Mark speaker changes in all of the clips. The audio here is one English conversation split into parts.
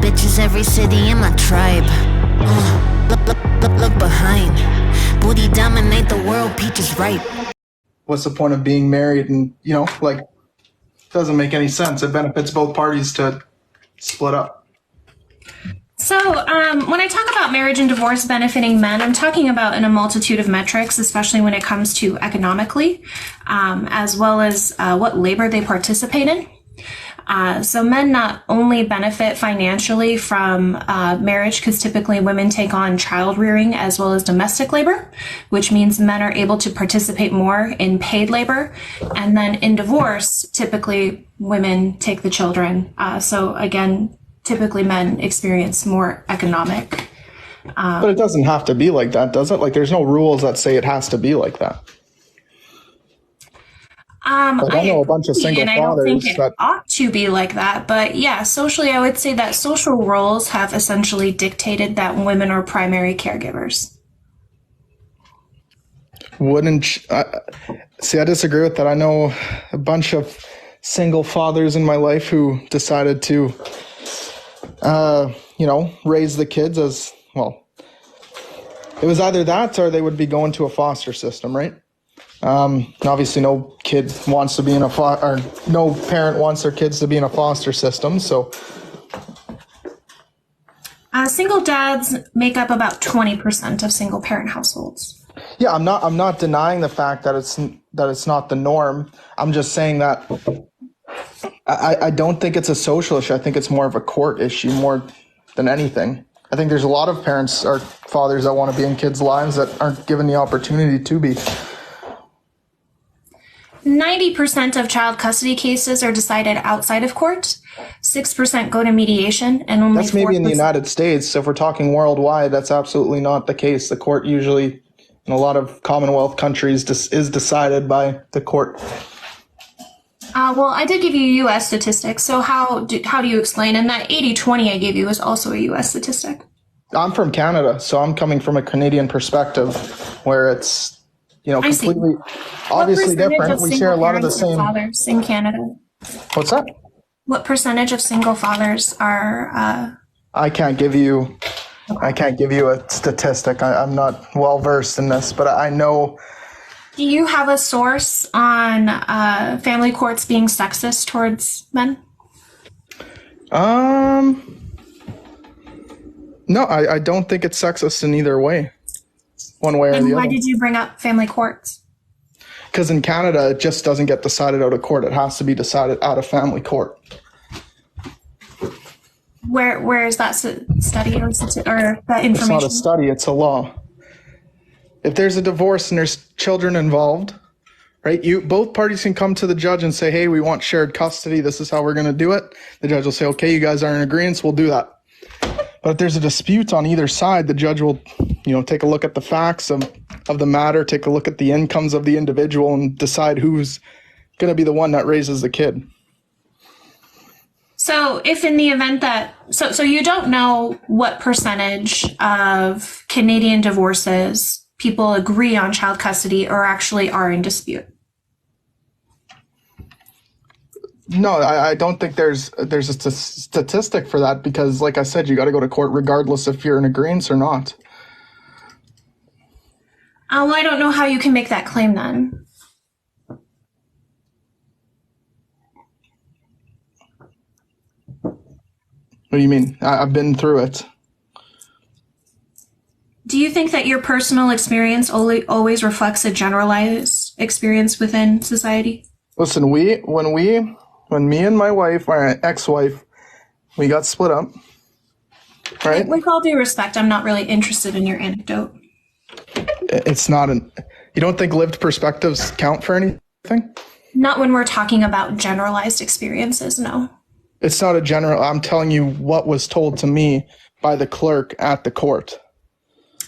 Speaker 1: bitches, every city in my tribe. Look behind. Booty dominate the world, peaches ripe.
Speaker 2: What's the point of being married? And, like, doesn't make any sense. It benefits both parties to split up.
Speaker 3: So when I talk about marriage and divorce benefiting men, I'm talking about in a multitude of metrics, especially when it comes to economically, as well as what labor they participate in. So men not only benefit financially from marriage, because typically women take on child rearing as well as domestic labor, which means men are able to participate more in paid labor. And then in divorce, typically women take the children. So again, typically men experience more economic.
Speaker 2: But it doesn't have to be like that, does it? Like, there's no rules that say it has to be like that. I know a bunch of single fathers.
Speaker 3: I don't think it ought to be like that. But yeah, socially, I would say that social roles have essentially dictated that women are primary caregivers.
Speaker 2: I disagree with that. I know a bunch of single fathers in my life who decided to raise the kids as well. It was either that or they would be going to a foster system, right? Obviously no kid wants to be in or no parent wants their kids to be in a foster system. So
Speaker 3: single dads make up about 20% of single parent households.
Speaker 2: Yeah, I'm not denying the fact that it's not the norm. I'm just saying that I don't think it's a social issue. I think it's more of a court issue more than anything. I think there's a lot of parents or fathers that want to be in kids' lives that aren't given the opportunity to be.
Speaker 3: 90% of child custody cases are decided outside of court. 6% go to mediation, and only
Speaker 2: that's maybe 4%. In the United States. So if we're talking worldwide, that's absolutely not the case. The court usually, in a lot of Commonwealth countries, is decided by the court.
Speaker 3: Well, I did give you U.S. statistics. So how do you explain? And that 80-20 I gave you is also a U.S. statistic.
Speaker 2: I'm from Canada, so I'm coming from a Canadian perspective, where it's completely obviously different. We share a lot of the same
Speaker 3: fathers in Canada.
Speaker 2: What's that?
Speaker 3: What percentage of single fathers are?
Speaker 2: I can't give you a statistic. I'm not well versed in this, but I know.
Speaker 3: Do you have a source on family courts being sexist towards men?
Speaker 2: No, I don't think it's sexist in either way. One way or the other.
Speaker 3: And why did you bring up family courts?
Speaker 2: Because in Canada, it just doesn't get decided out of court. It has to be decided out of family court.
Speaker 3: Where is that study or that information?
Speaker 2: It's not a study, it's a law. If there's a divorce and there's children involved, right, both parties can come to the judge and say, hey, we want shared custody. This is how we're going to do it. The judge will say, okay, you guys are in agreement. We'll do that. But if there's a dispute on either side, the judge will, take a look at the facts of the matter, take a look at the incomes of the individual, and decide who's going to be the one that raises the kid.
Speaker 3: So if in the event that, so you don't know what percentage of Canadian divorces people agree on child custody or actually are in dispute?
Speaker 2: No, I don't think there's a statistic for that because, like I said, you got to go to court regardless if you're in agreement or not.
Speaker 3: Well, I don't know how you can make that claim then.
Speaker 2: What do you mean? I've been through it.
Speaker 3: Do you think that your personal experience always reflects a generalized experience within society?
Speaker 2: Listen, when me and my wife, my ex-wife, we got split up, right?
Speaker 3: With all due respect, I'm not really interested in your anecdote.
Speaker 2: It's not you don't think lived perspectives count for anything?
Speaker 3: Not when we're talking about generalized experiences, no.
Speaker 2: It's not a general, I'm telling you what was told to me by the clerk at the court.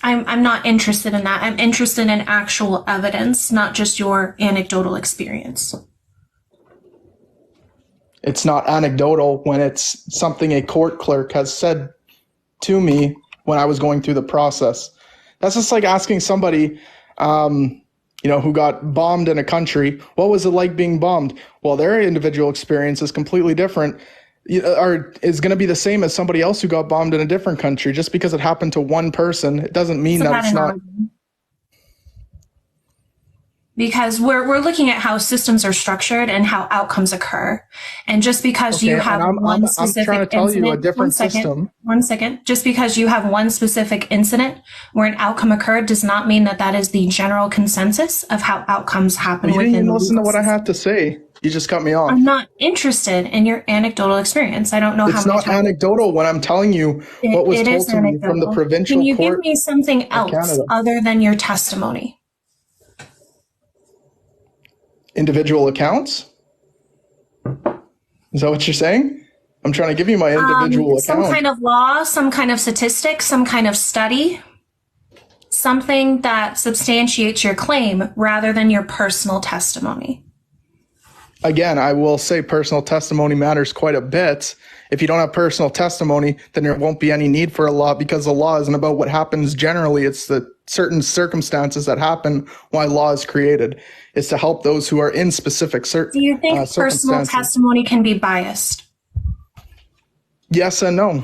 Speaker 3: I'm not interested in that. I'm interested in actual evidence, not just your anecdotal experience.
Speaker 2: It's not anecdotal when it's something a court clerk has said to me when I was going through the process. That's just like asking somebody, who got bombed in a country, what was it like being bombed? Well, their individual experience is completely different. is going to be the same as somebody else who got bombed in a different country. Just because it happened to one person, it doesn't mean that it's not.
Speaker 3: Because we're looking at how systems are structured and how outcomes occur. And just because you have one specific
Speaker 2: I'm trying to tell
Speaker 3: incident,
Speaker 2: you a different system.
Speaker 3: One second. Just because you have one specific incident where an outcome occurred does not mean that that is the general consensus of how outcomes happen within the legal system.
Speaker 2: You didn't listen to what I have to say. You just cut me off.
Speaker 3: I'm not interested in your anecdotal experience. I don't know how
Speaker 2: it's not anecdotal when I'm telling you what was told to me from the provincial court.
Speaker 3: Can you give me something else other than your testimony?
Speaker 2: Individual accounts? Is that what you're saying? I'm trying to give you my individual account.
Speaker 3: Some kind of law, some kind of statistic, some kind of study, something that substantiates your claim rather than your personal testimony.
Speaker 2: Again, I will say personal testimony matters quite a bit. If you don't have personal testimony, then there won't be any need for a law, because the law isn't about what happens generally. It's the certain circumstances that happen why law is created. It's to help those who are in specific circumstances.
Speaker 3: Do you think personal testimony can be biased?
Speaker 2: Yes and no.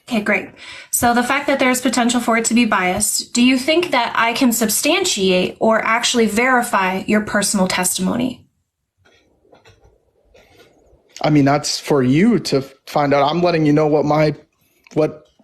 Speaker 3: Okay, great. So the fact that there's potential for it to be biased, do you think that I can substantiate or actually verify your personal testimony?
Speaker 2: I mean, that's for you to find out. I'm letting you know what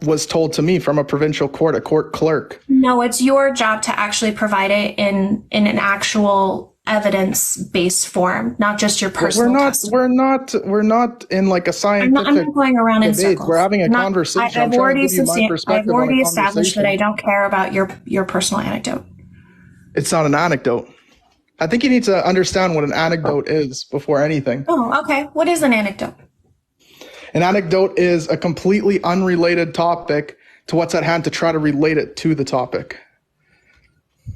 Speaker 2: was told to me from a provincial court, a court clerk.
Speaker 3: No, it's your job to actually provide it in an actual evidence-based form, not just your personal testimony.
Speaker 2: We're not in like a scientific
Speaker 3: I'm not going around in circles.
Speaker 2: We're having a conversation.
Speaker 3: I've already established that I don't care about your personal anecdote.
Speaker 2: It's not an anecdote. I think you need to understand what an anecdote is before anything.
Speaker 3: Oh, okay. What is an anecdote?
Speaker 2: An anecdote is a completely unrelated topic to what's at hand to try to relate it to the topic.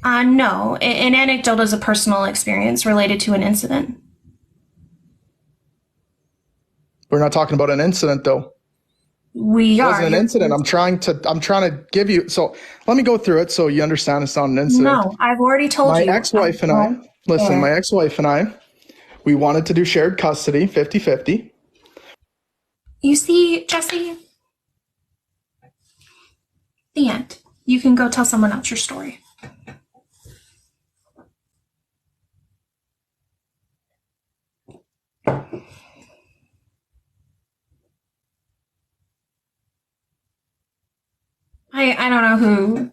Speaker 3: No. An anecdote is a personal experience related to an incident.
Speaker 2: We're not talking about an incident, though.
Speaker 3: We are.
Speaker 2: It wasn't an incident. I'm trying to give you. So let me go through it so you understand it's not an incident.
Speaker 3: No, I've already told you.
Speaker 2: My ex-wife and I, we wanted to do shared custody, 50-50.
Speaker 3: You see, Jesse, the end. You can go tell someone else your story. I don't know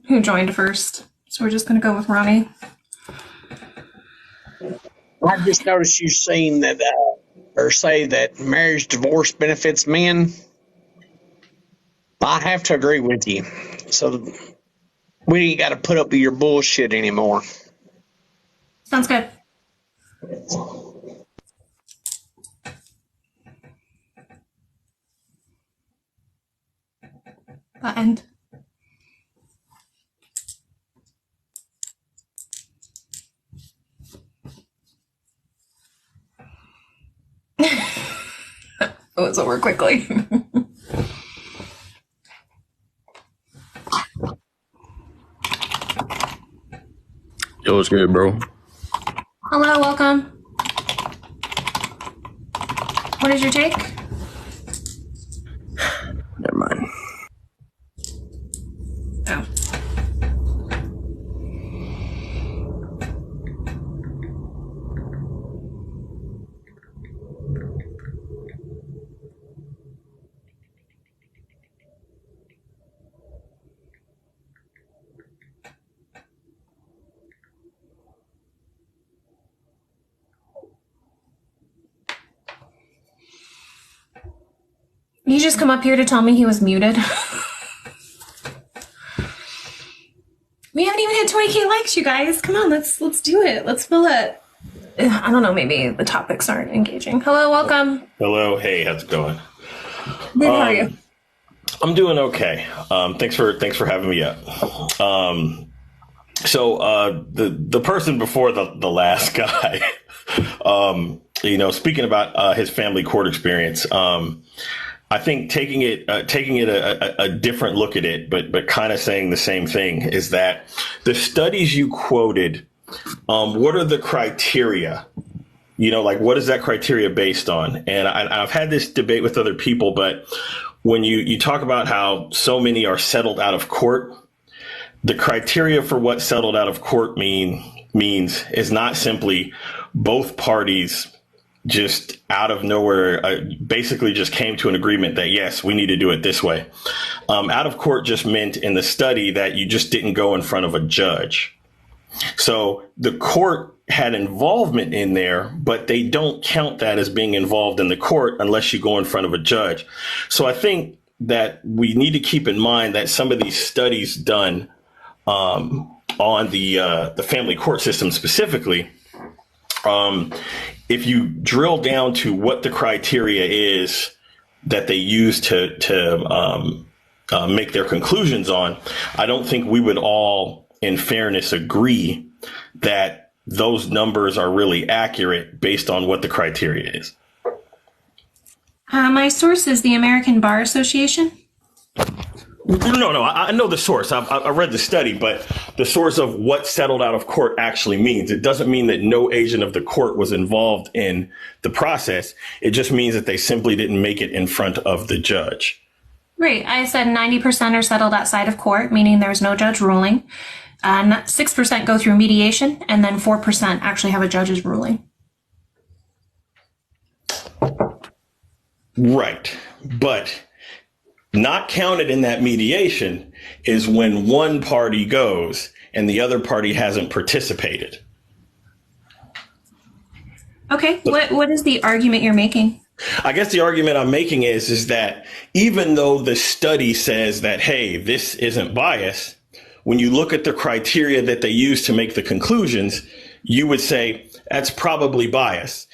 Speaker 3: who joined first, so we're just going to go with Ronnie.
Speaker 4: I just noticed you saying that, or say that marriage divorce benefits men. I have to agree with you. So we ain't got to put up with your bullshit anymore.
Speaker 3: Sounds good. End. It was over quickly.
Speaker 5: Yo, what's good, bro?
Speaker 3: Hello, welcome. What is your take?
Speaker 5: Never mind.
Speaker 3: Oh. You just come up here to tell me he was muted. We haven't even had 20K likes, you guys. Come on, let's do it. Let's fill it. I don't know, maybe the topics aren't engaging. Hello, welcome.
Speaker 6: Hello, hey, how's it going?
Speaker 3: Good, how are you?
Speaker 6: I'm doing okay. Thanks for having me up. So the person before the last guy, speaking about his family court experience, I think taking it a different look at it, but kind of saying the same thing, is that the studies you quoted, what are the criteria like what is that criteria based on? And I've had this debate with other people, but when you talk about how so many are settled out of court, the criteria for what settled out of court means is not simply both parties just out of nowhere basically just came to an agreement that, yes, we need to do it this way. Out of court just meant in the study that you just didn't go in front of a judge. So the court had involvement in there, but they don't count that as being involved in the court unless you go in front of a judge. So I think that we need to keep in mind that some of these studies done on the family court system specifically, if you drill down to what the criteria is that they use to make their conclusions on, I don't think we would all, in fairness, agree that those numbers are really accurate based on what the criteria is.
Speaker 3: My source is the American Bar Association.
Speaker 6: No, I know the source. I read the study, but the source of what settled out of court actually means. It doesn't mean that no agent of the court was involved in the process. It just means that they simply didn't make it in front of the judge.
Speaker 3: Right. I said 90% are settled outside of court, meaning there's no judge ruling. 6% go through mediation, and then 4% actually have a judge's ruling.
Speaker 6: Right. But not counted in that mediation is when one party goes and the other party hasn't participated.
Speaker 3: Okay. What is the argument you're making?
Speaker 6: I guess the argument I'm making is that even though the study says that, hey, this isn't bias, when you look at the criteria that they use to make the conclusions, you would say that's probably bias.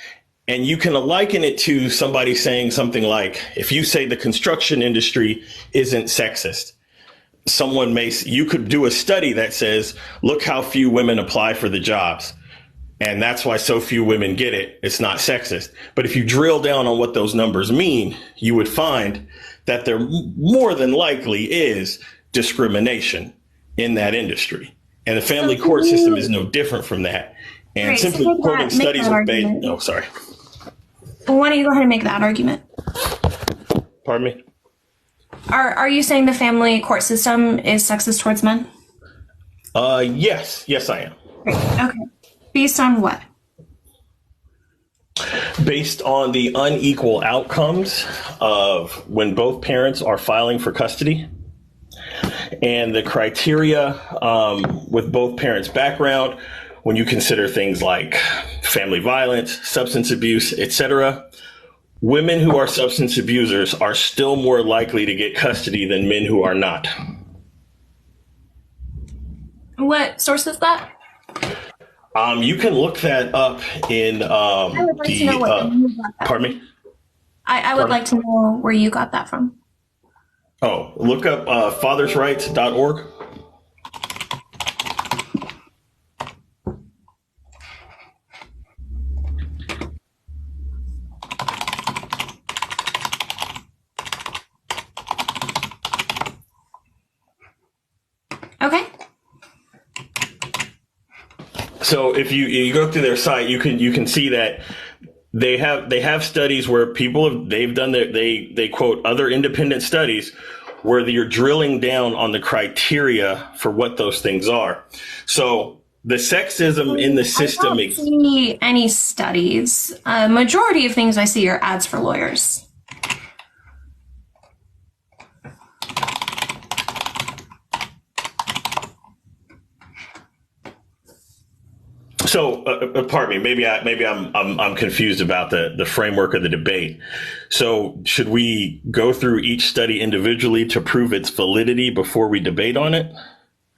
Speaker 6: And you can liken it to somebody saying something like, if you say the construction industry isn't sexist, you could do a study that says, look how few women apply for the jobs. And that's why so few women get it. It's not sexist. But if you drill down on what those numbers mean, you would find that there more than likely is discrimination in that industry. And the family court system is no different from that. And
Speaker 3: Right,
Speaker 6: simply
Speaker 3: so
Speaker 6: quoting studies of
Speaker 3: argument.
Speaker 6: no, sorry.
Speaker 3: Well, why don't you go ahead and make that argument?
Speaker 6: Pardon me?
Speaker 3: Are you saying the family court system is sexist towards men?
Speaker 6: Yes, I am.
Speaker 3: Okay. Based on what?
Speaker 6: Based on the unequal outcomes of when both parents are filing for custody and the criteria with both parents' background, when you consider things like family violence, substance abuse, etc., women who are substance abusers are still more likely to get custody than men who are not.
Speaker 3: What source is that?
Speaker 6: You can look that up in
Speaker 3: I would like to know what you got that
Speaker 6: pardon
Speaker 3: from.
Speaker 6: me?
Speaker 3: I would like to know where you got that from.
Speaker 6: Oh, look up fathersrights.org.
Speaker 3: Okay.
Speaker 6: So if you go through their site, you can see that they have studies where they quote other independent studies where you're drilling down on the criteria for what those things are. So the sexism in the system.
Speaker 3: I don't see any studies. Majority of things I see are ads for lawyers.
Speaker 6: So, pardon me. Maybe I'm confused about the framework of the debate. So, should we go through each study individually to prove its validity before we debate on it?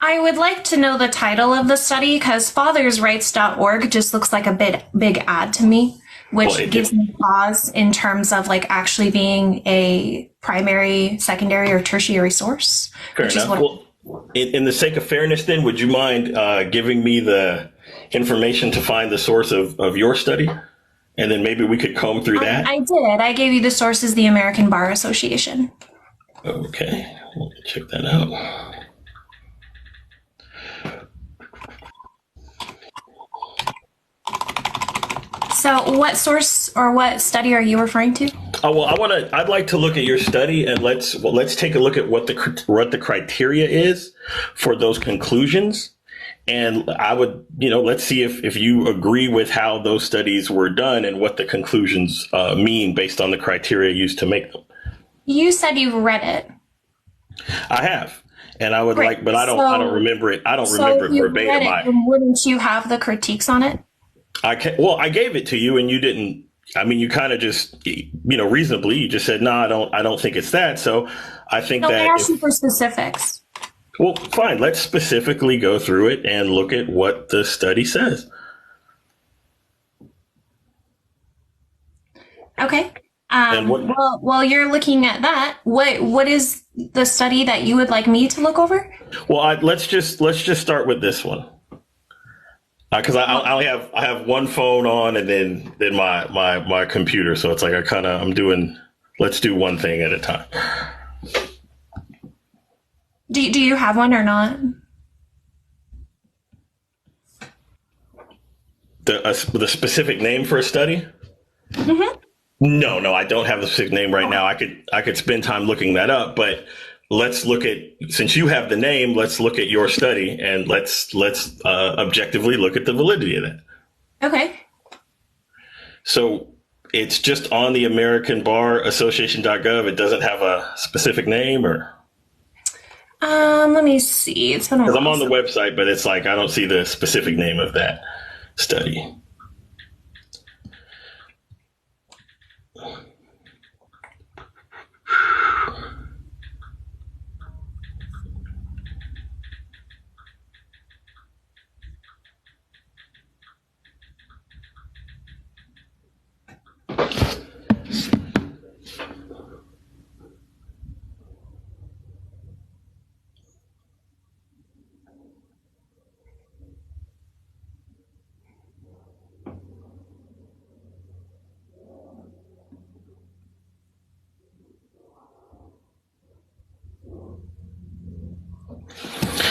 Speaker 3: I would like to know the title of the study because fathersrights.org just looks like a big ad to me, which gives me pause in terms of like actually being a primary, secondary, or tertiary source.
Speaker 6: Fair enough. Well, in the sake of fairness, then, would you mind giving me the information to find the source of your study? And then maybe we could comb through that.
Speaker 3: I did. I gave you the sources, the American Bar Association.
Speaker 6: Okay. Let me check that out.
Speaker 3: So So what source or what study are you referring to?
Speaker 6: Oh, well, I'd like to look at your study, and let's take a look at what the criteria is for those conclusions. And I would, let's see if you agree with how those studies were done and what the conclusions mean based on the criteria used to make them.
Speaker 3: You said you've read it.
Speaker 6: I have, and I would
Speaker 3: Great.
Speaker 6: but I don't remember it. I don't remember it verbatim.
Speaker 3: Wouldn't you have the critiques on it?
Speaker 6: I gave it to you, and you didn't. I mean, you kind of just, reasonably, you just said, no, I don't think it's that. So I think that.
Speaker 3: I asked you for specifics.
Speaker 6: Well, fine. Let's specifically go through it and look at what the study says.
Speaker 3: Okay. While you're looking at that, what is the study that you would like me to look over?
Speaker 6: Well, let's just start with this one, because I have one phone on and then my computer, so it's like let's do one thing at a time.
Speaker 3: Do you have one or not?
Speaker 6: The specific name for a study?
Speaker 3: Mm-hmm.
Speaker 6: No, I don't have the specific name right now. I could spend time looking that up, but let's look at, since you have the name, let's look at your study and let's objectively look at the validity of that.
Speaker 3: Okay.
Speaker 6: So it's just on the American Bar Association.gov. It doesn't have a specific name, or?
Speaker 3: Let me see. It's been a while.
Speaker 6: Because I'm on the website, but it's like I don't see the specific name of that study.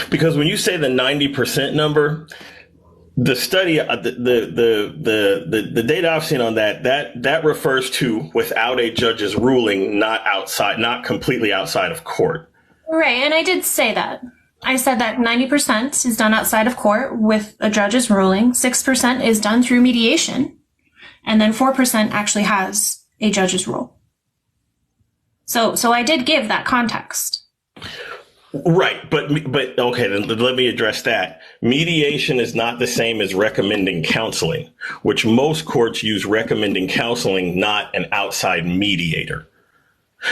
Speaker 6: Because when you say the 90% number, the study, the data I've seen on that refers to without a judge's ruling, not completely outside of court.
Speaker 3: Right, and I did say that. I said that 90% is done outside of court with a judge's ruling, 6% is done through mediation, and then 4% actually has a judge's rule. So I did give that context.
Speaker 6: Right, but okay, then let me address that. Mediation is not the same as recommending counseling, which most courts use recommending counseling, not an outside mediator.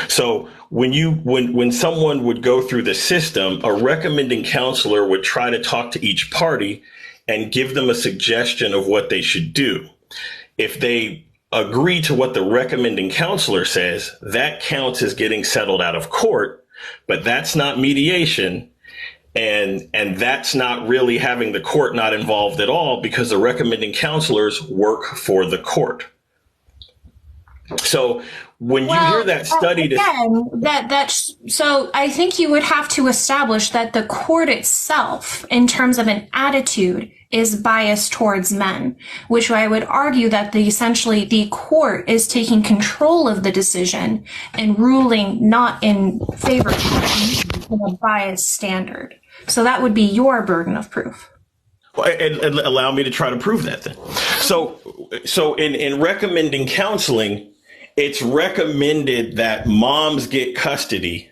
Speaker 6: So when someone would go through the system, a recommending counselor would try to talk to each party and give them a suggestion of what they should do. If they agree to what the recommending counselor says, that counts as getting settled out of court. But that's not mediation, and that's not really having the court not involved at all, because the recommending counselors work for the court. So when you hear that study,
Speaker 3: so I think you would have to establish that the court itself, in terms of an attitude, is biased towards men, which I would argue that essentially the court is taking control of the decision and ruling not in favor of a biased standard. So that would be your burden of proof.
Speaker 6: And allow me to try to prove that then. So in recommending counseling, it's recommended that moms get custody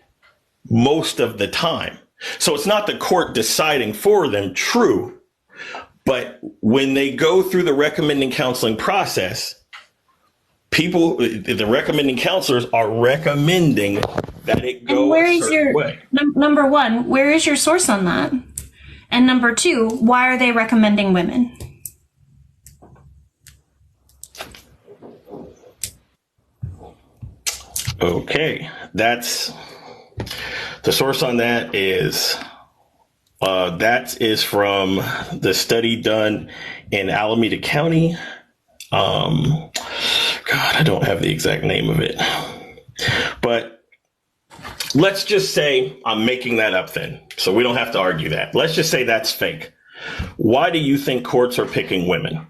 Speaker 6: most of the time. So it's not the court deciding for them, true. But when they go through the recommending counseling process, the recommending counselors are recommending that it go a certain way.
Speaker 3: Number one, where is your source on that? And number two, why are they recommending women?
Speaker 6: Okay, that's the source on that is from the study done in Alameda County. God, I don't have the exact name of it, but let's just say I'm making that up then, so we don't have to argue that. Let's just say that's fake. Why do you think courts are picking women?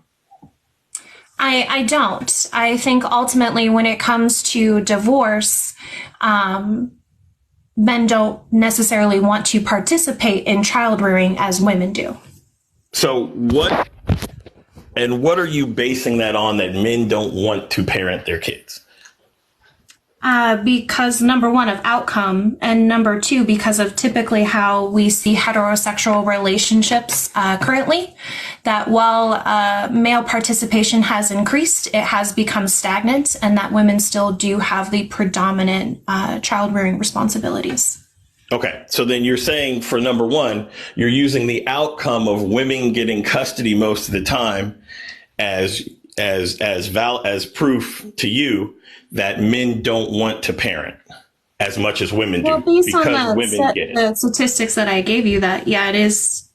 Speaker 3: I don't. I think ultimately when it comes to divorce, men don't necessarily want to participate in child rearing as women do.
Speaker 6: So what are you basing that on, that men don't want to parent their kids?
Speaker 3: Because number one, of outcome, and number two, because of typically how we see heterosexual relationships currently, that while male participation has increased, it has become stagnant, and that women still do have the predominant child rearing responsibilities. Okay, so then you're saying, for number one, you're using the outcome of women getting custody most of the time as proof to you that men don't want to parent as much as women do. Well, based
Speaker 6: because
Speaker 3: on
Speaker 6: women get it.
Speaker 3: The statistics that I gave you, that, yeah, it is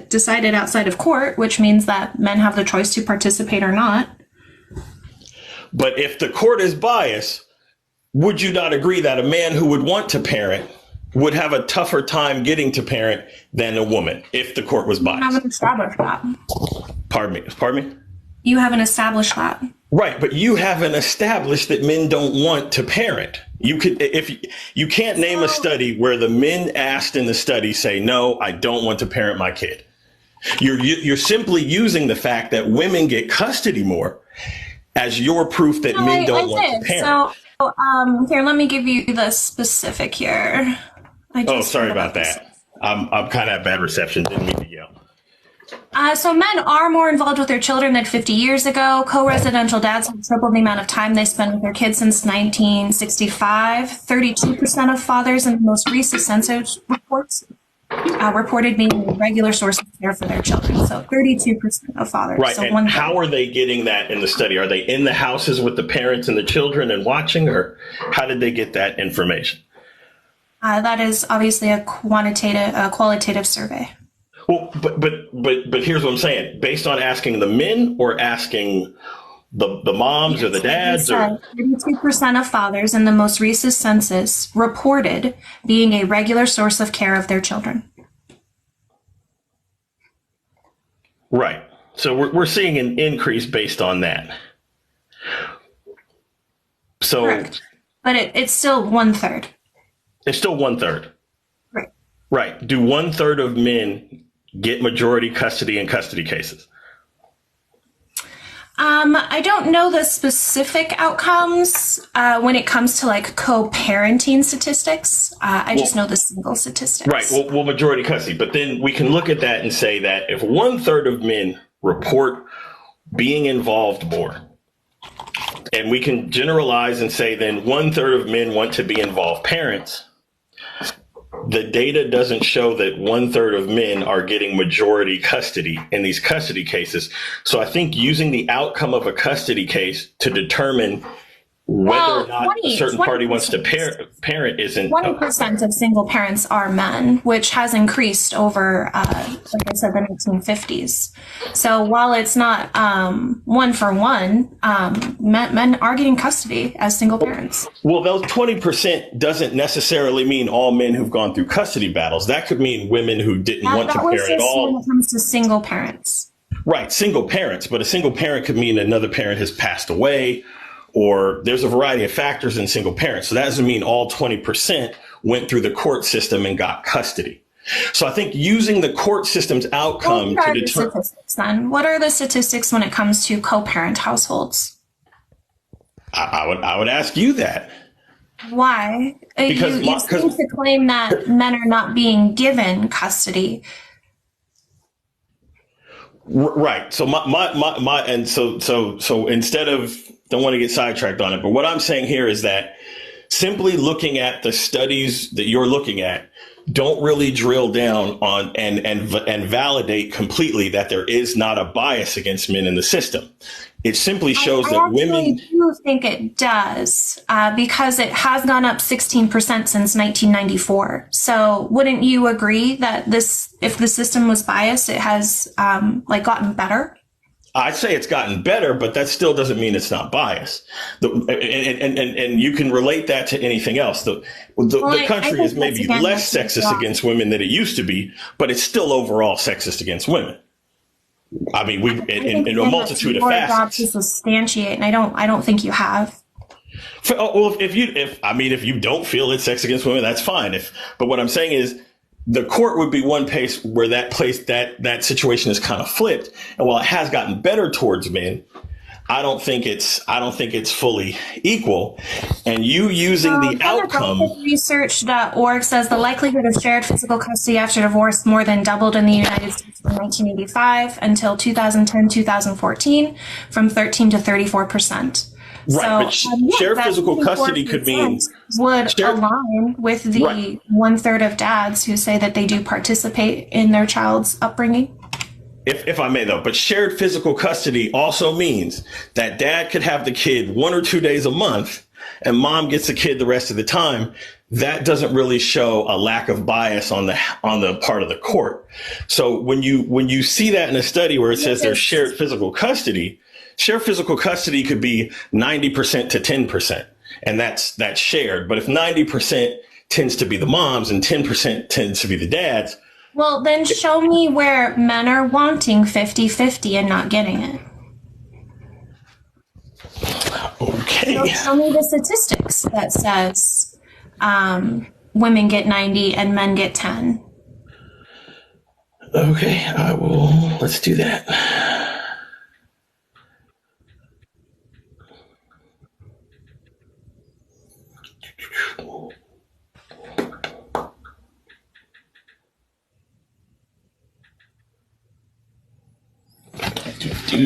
Speaker 3: decided outside of court, which means that men have the choice to participate or not.
Speaker 6: But if the court is biased, would you not agree that a man who would want to parent would have a tougher time getting to parent than a woman if the court was biased?
Speaker 3: You haven't established that.
Speaker 6: Pardon me?
Speaker 3: You haven't established that.
Speaker 6: Right, but you haven't established that men don't want to parent. You can't name a study where the men asked in the study say, no, I don't want to parent my kid. You're simply using the fact that women get custody more as your proof that men don't want to parent.
Speaker 3: So here, let me give you the specific here.
Speaker 6: Sorry about that. I'm kind of at bad reception. Didn't mean to yell.
Speaker 3: So men are more involved with their children than 50 years ago. Co-residential dads have tripled the amount of time they spend with their kids since 1965. 32% of fathers in the most recent census reports reported being a regular source of care for their children. So 32% of fathers.
Speaker 6: Right.
Speaker 3: So
Speaker 6: and how are they getting that in the study? Are they in the houses with the parents and the children and watching, or how did they get that information?
Speaker 3: That is obviously a qualitative survey.
Speaker 6: Well, but here's what I'm saying. Based on asking the men or asking the moms or the dads?
Speaker 3: 32% of fathers in the most recent census reported being a regular source of care of their children.
Speaker 6: Right. So we're seeing an increase based on that. So,
Speaker 3: correct. But it's still 1/3.
Speaker 6: It's still 1/3.
Speaker 3: Right.
Speaker 6: Right. Do 1/3 of men get majority custody in custody cases?
Speaker 3: I don't know the specific outcomes when it comes to like co-parenting statistics. I just know the single statistics.
Speaker 6: Right. Well, majority custody. But then we can look at that and say that if 1/3 of men report being involved more, and we can generalize and say then 1/3 of men want to be involved parents, the data doesn't show that 1/3 of men are getting majority custody in these custody cases. So I think using the outcome of a custody case to determine whether or not a certain party wants to parent isn't.
Speaker 3: 20% of single parents are men, which has increased over, like I said, the 1950s. So while it's not 1-for-1, men are getting custody as single parents.
Speaker 6: Well, those 20% doesn't necessarily mean all men who've gone through custody battles. That could mean women who didn't want to parent at all.
Speaker 3: When it comes to single parents.
Speaker 6: Right, single parents. But a single parent could mean another parent has passed away, or there's a variety of factors in single parents. So that doesn't mean all 20% went through the court system and got custody. So I think using the court system's outcome to determine.
Speaker 3: Then what are the statistics when it comes to co-parent households?
Speaker 6: I would ask you that.
Speaker 3: Why?
Speaker 6: Because
Speaker 3: you seem to claim that men are not being given custody.
Speaker 6: Right. So so instead of, don't want to get sidetracked on it, but what I'm saying here is that simply looking at the studies that you're looking at don't really drill down on and validate completely that there is not a bias against men in the system. It simply shows that women.
Speaker 3: I do think it does because it has gone up 16% since 1994. So wouldn't you agree that if the system was biased, it has gotten better?
Speaker 6: I'd say it's gotten better, but that still doesn't mean it's not biased. And you can relate that to anything else. The country is maybe less sexist against women than it used to be, but it's still overall sexist against women. I mean, we in a multitude of
Speaker 3: facets. Job to
Speaker 6: facets.
Speaker 3: substantiate, and I don't think you have.
Speaker 6: Well, if you don't feel it's sex against women, that's fine. But what I'm saying is, the court would be one place where that situation is kind of flipped. And while it has gotten better towards men, I don't think it's fully equal. And you using the outcome.
Speaker 3: Research.org says the likelihood of shared physical custody after divorce more than doubled in the United States from 1985 until 2010-2014, from 13 to 34%.
Speaker 6: Right,
Speaker 3: so,
Speaker 6: but shared physical custody could mean
Speaker 3: would align with the 1/3 of dads who say that they do participate in their child's upbringing.
Speaker 6: If I may, though, but shared physical custody also means that dad could have the kid 1 or 2 days a month and mom gets the kid the rest of the time. That doesn't really show a lack of bias on the part of the court. So when you see that in a study where it says there's shared physical custody could be 90% to 10%. And that's shared. But if 90% tends to be the moms and 10% tends to be the dads.
Speaker 3: Well, then show me where men are wanting 50-50 and not getting it.
Speaker 6: Okay.
Speaker 3: So show me the statistics that says women get 90 and men get 10.
Speaker 6: Okay, I will. Let's do that.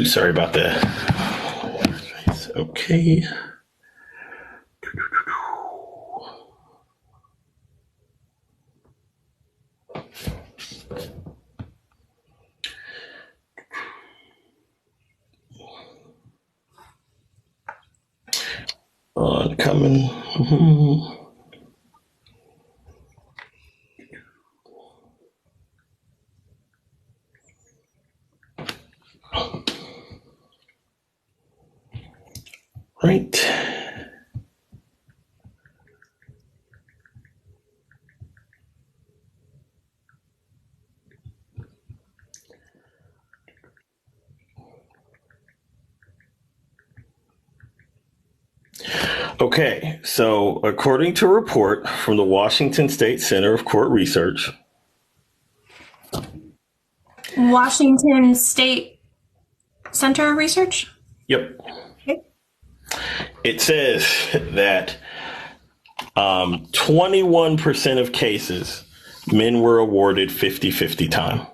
Speaker 6: Sorry about that. Okay. Coming. Right. Okay, so according to a report from the Washington State Center of Court Research.
Speaker 3: Washington State Center of Research?
Speaker 6: Yep.
Speaker 3: Okay.
Speaker 6: It says that 21% of cases, men were awarded 50-50 time.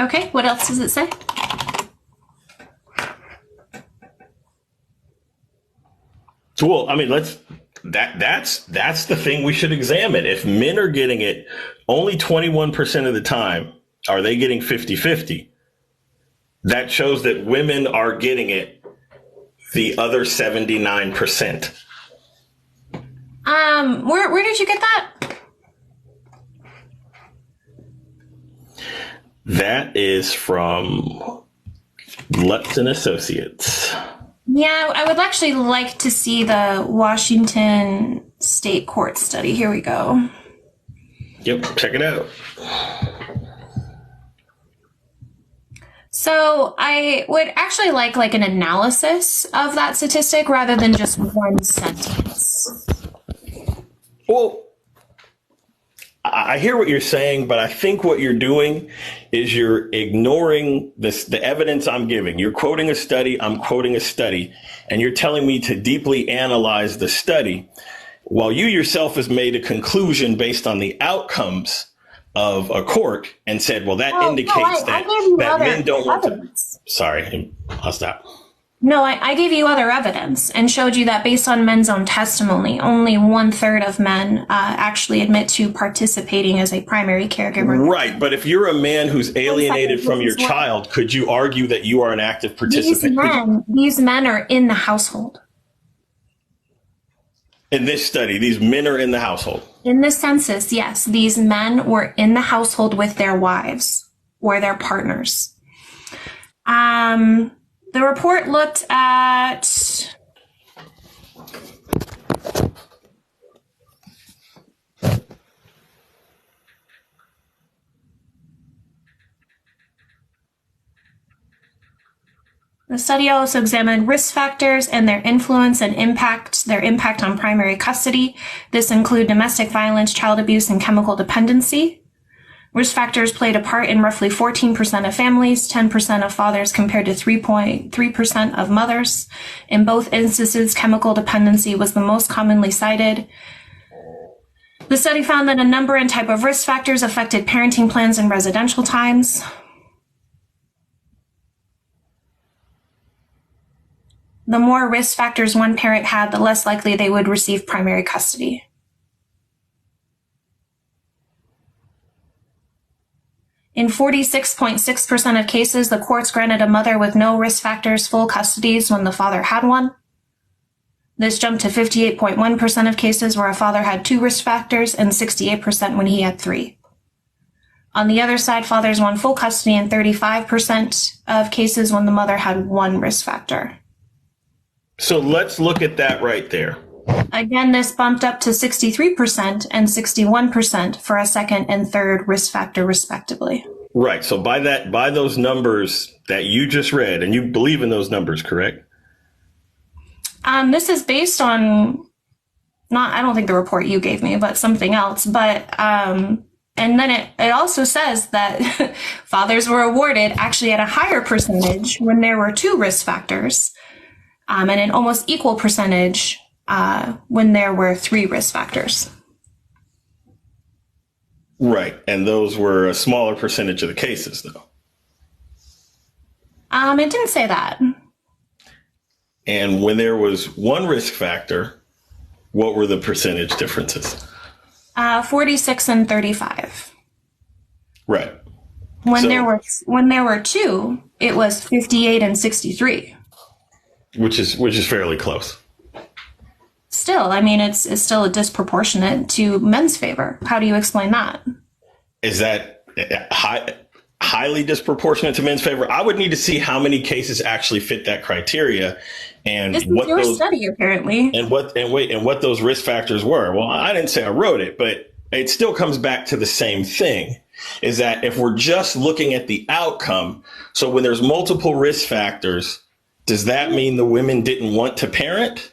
Speaker 3: Okay, what else does it say?
Speaker 6: Well, I mean, that's the thing we should examine. If men are getting it only 21% of the time, are they getting 50-50? That shows that women are getting it the other 79%.
Speaker 3: Where did you get that?
Speaker 6: That is from Lutz and Associates.
Speaker 3: Yeah, I would actually like to see the Washington State Court study. Here we go.
Speaker 6: Yep, check it out.
Speaker 3: So I would actually like an analysis of that statistic rather than just one sentence.
Speaker 6: Well, I hear what you're saying, but I think what you're doing is you're ignoring the evidence I'm giving. You're quoting a study, I'm quoting a study, and you're telling me to deeply analyze the study, while you yourself has made a conclusion based on the outcomes of a court and said, well, that indicates that men don't want to. Sorry, I'll stop.
Speaker 3: No, I gave you other evidence and showed you that based on men's own testimony, only 1/3 of men actually admit to participating as a primary caregiver.
Speaker 6: Right, but if you're a man who's alienated from your child, could you argue that you are an active participant?
Speaker 3: These men are in the household.
Speaker 6: In this study, these men are in the household.
Speaker 3: In the census, yes, these men were in the household with their wives or their partners. The report looked at The study also examined risk factors and their influence and their impact on primary custody. This include domestic violence, child abuse, and chemical dependency. Risk factors played a part in roughly 14% of families, 10% of fathers compared to 3.3% of mothers. In both instances, chemical dependency was the most commonly cited. The study found that a number and type of risk factors affected parenting plans and residential times. The more risk factors one parent had, the less likely they would receive primary custody. In 46.6% of cases, the courts granted a mother with no risk factors full custodies when the father had one. This jumped to 58.1% of cases where a father had 2 risk factors and 68% when he had 3. On the other side, fathers won full custody in 35% of cases when the mother had 1 risk factor.
Speaker 6: So let's look at that right there.
Speaker 3: Again, this bumped up to 63% and 61% for a second and third risk factor, respectively.
Speaker 6: Right. So by those numbers that you just read, and you believe in those numbers, correct?
Speaker 3: This is based on I don't think the report you gave me, but something else. But and then it also says that fathers were awarded actually at a higher percentage when there were 2 risk factors, and an almost equal percentage when there were 3 risk factors.
Speaker 6: Right. And those were a smaller percentage of the cases, though.
Speaker 3: It didn't say that.
Speaker 6: And when there was 1 risk factor, what were the percentage differences?
Speaker 3: 46 and 35.
Speaker 6: Right.
Speaker 3: When there were 2, it was 58 and 63.
Speaker 6: Which is fairly close.
Speaker 3: Still, I mean, it's still a disproportionate to men's favor. How do you explain that?
Speaker 6: Is that highly disproportionate to men's favor? I would need to see how many cases actually fit that criteria, and
Speaker 3: this is
Speaker 6: what
Speaker 3: your
Speaker 6: those
Speaker 3: study apparently,
Speaker 6: and what those risk factors were. Well, I didn't say I wrote it, but it still comes back to the same thing: is that if we're just looking at the outcome, so when there's multiple risk factors, does that mean the women didn't want to parent?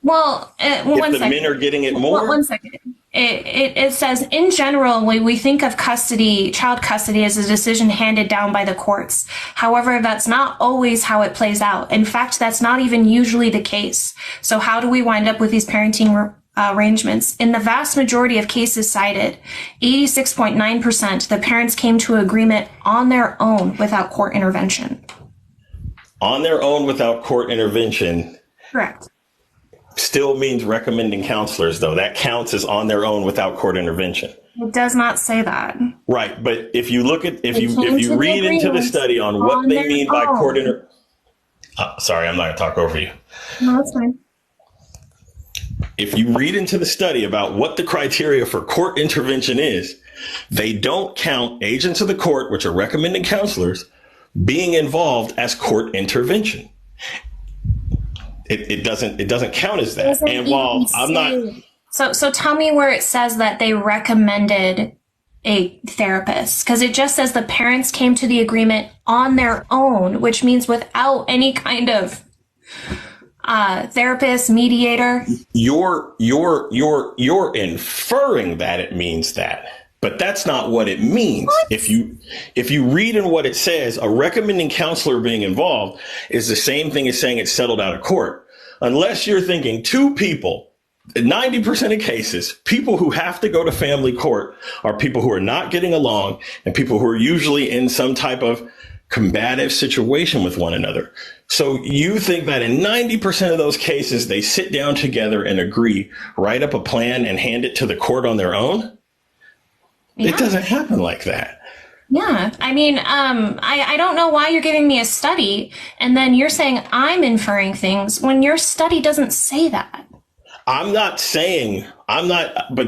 Speaker 3: Well,
Speaker 6: if the men are getting it more?
Speaker 3: One second. It says, in general, we think of child custody as a decision handed down by the courts. However, that's not always how it plays out. In fact, that's not even usually the case. So how do we wind up with these parenting arrangements? In the vast majority of cases cited, 86.9%, the parents came to agreement on their own without court intervention.
Speaker 6: On their own without court intervention.
Speaker 3: Correct.
Speaker 6: Still means recommending counselors, though. That counts as on their own without court intervention.
Speaker 3: It does not say that.
Speaker 6: Right, but if you look at if you read into the study on what they mean by court sorry, I'm not going to talk over you.
Speaker 3: No, that's fine.
Speaker 6: If you read into the study about what the criteria for court intervention is, they don't count agents of the court, which are recommending counselors, being involved as court intervention. It doesn't count as that. And while I'm not,
Speaker 3: so tell me where it says that they recommended a therapist, because it just says the parents came to the agreement on their own, which means without any kind of therapist, mediator. You're
Speaker 6: inferring that it means that. But that's not what it means. What? If you read in what it says, a recommending counselor being involved is the same thing as saying it's settled out of court. Unless you're thinking 2 people, 90% of cases, people who have to go to family court are people who are not getting along and people who are usually in some type of combative situation with one another. So you think that in 90% of those cases, they sit down together and agree, write up a plan and hand it to the court on their own? Yeah. It doesn't happen like that.
Speaker 3: Yeah. I mean, I don't know why you're giving me a study and then you're saying I'm inferring things when your study doesn't say that.
Speaker 6: But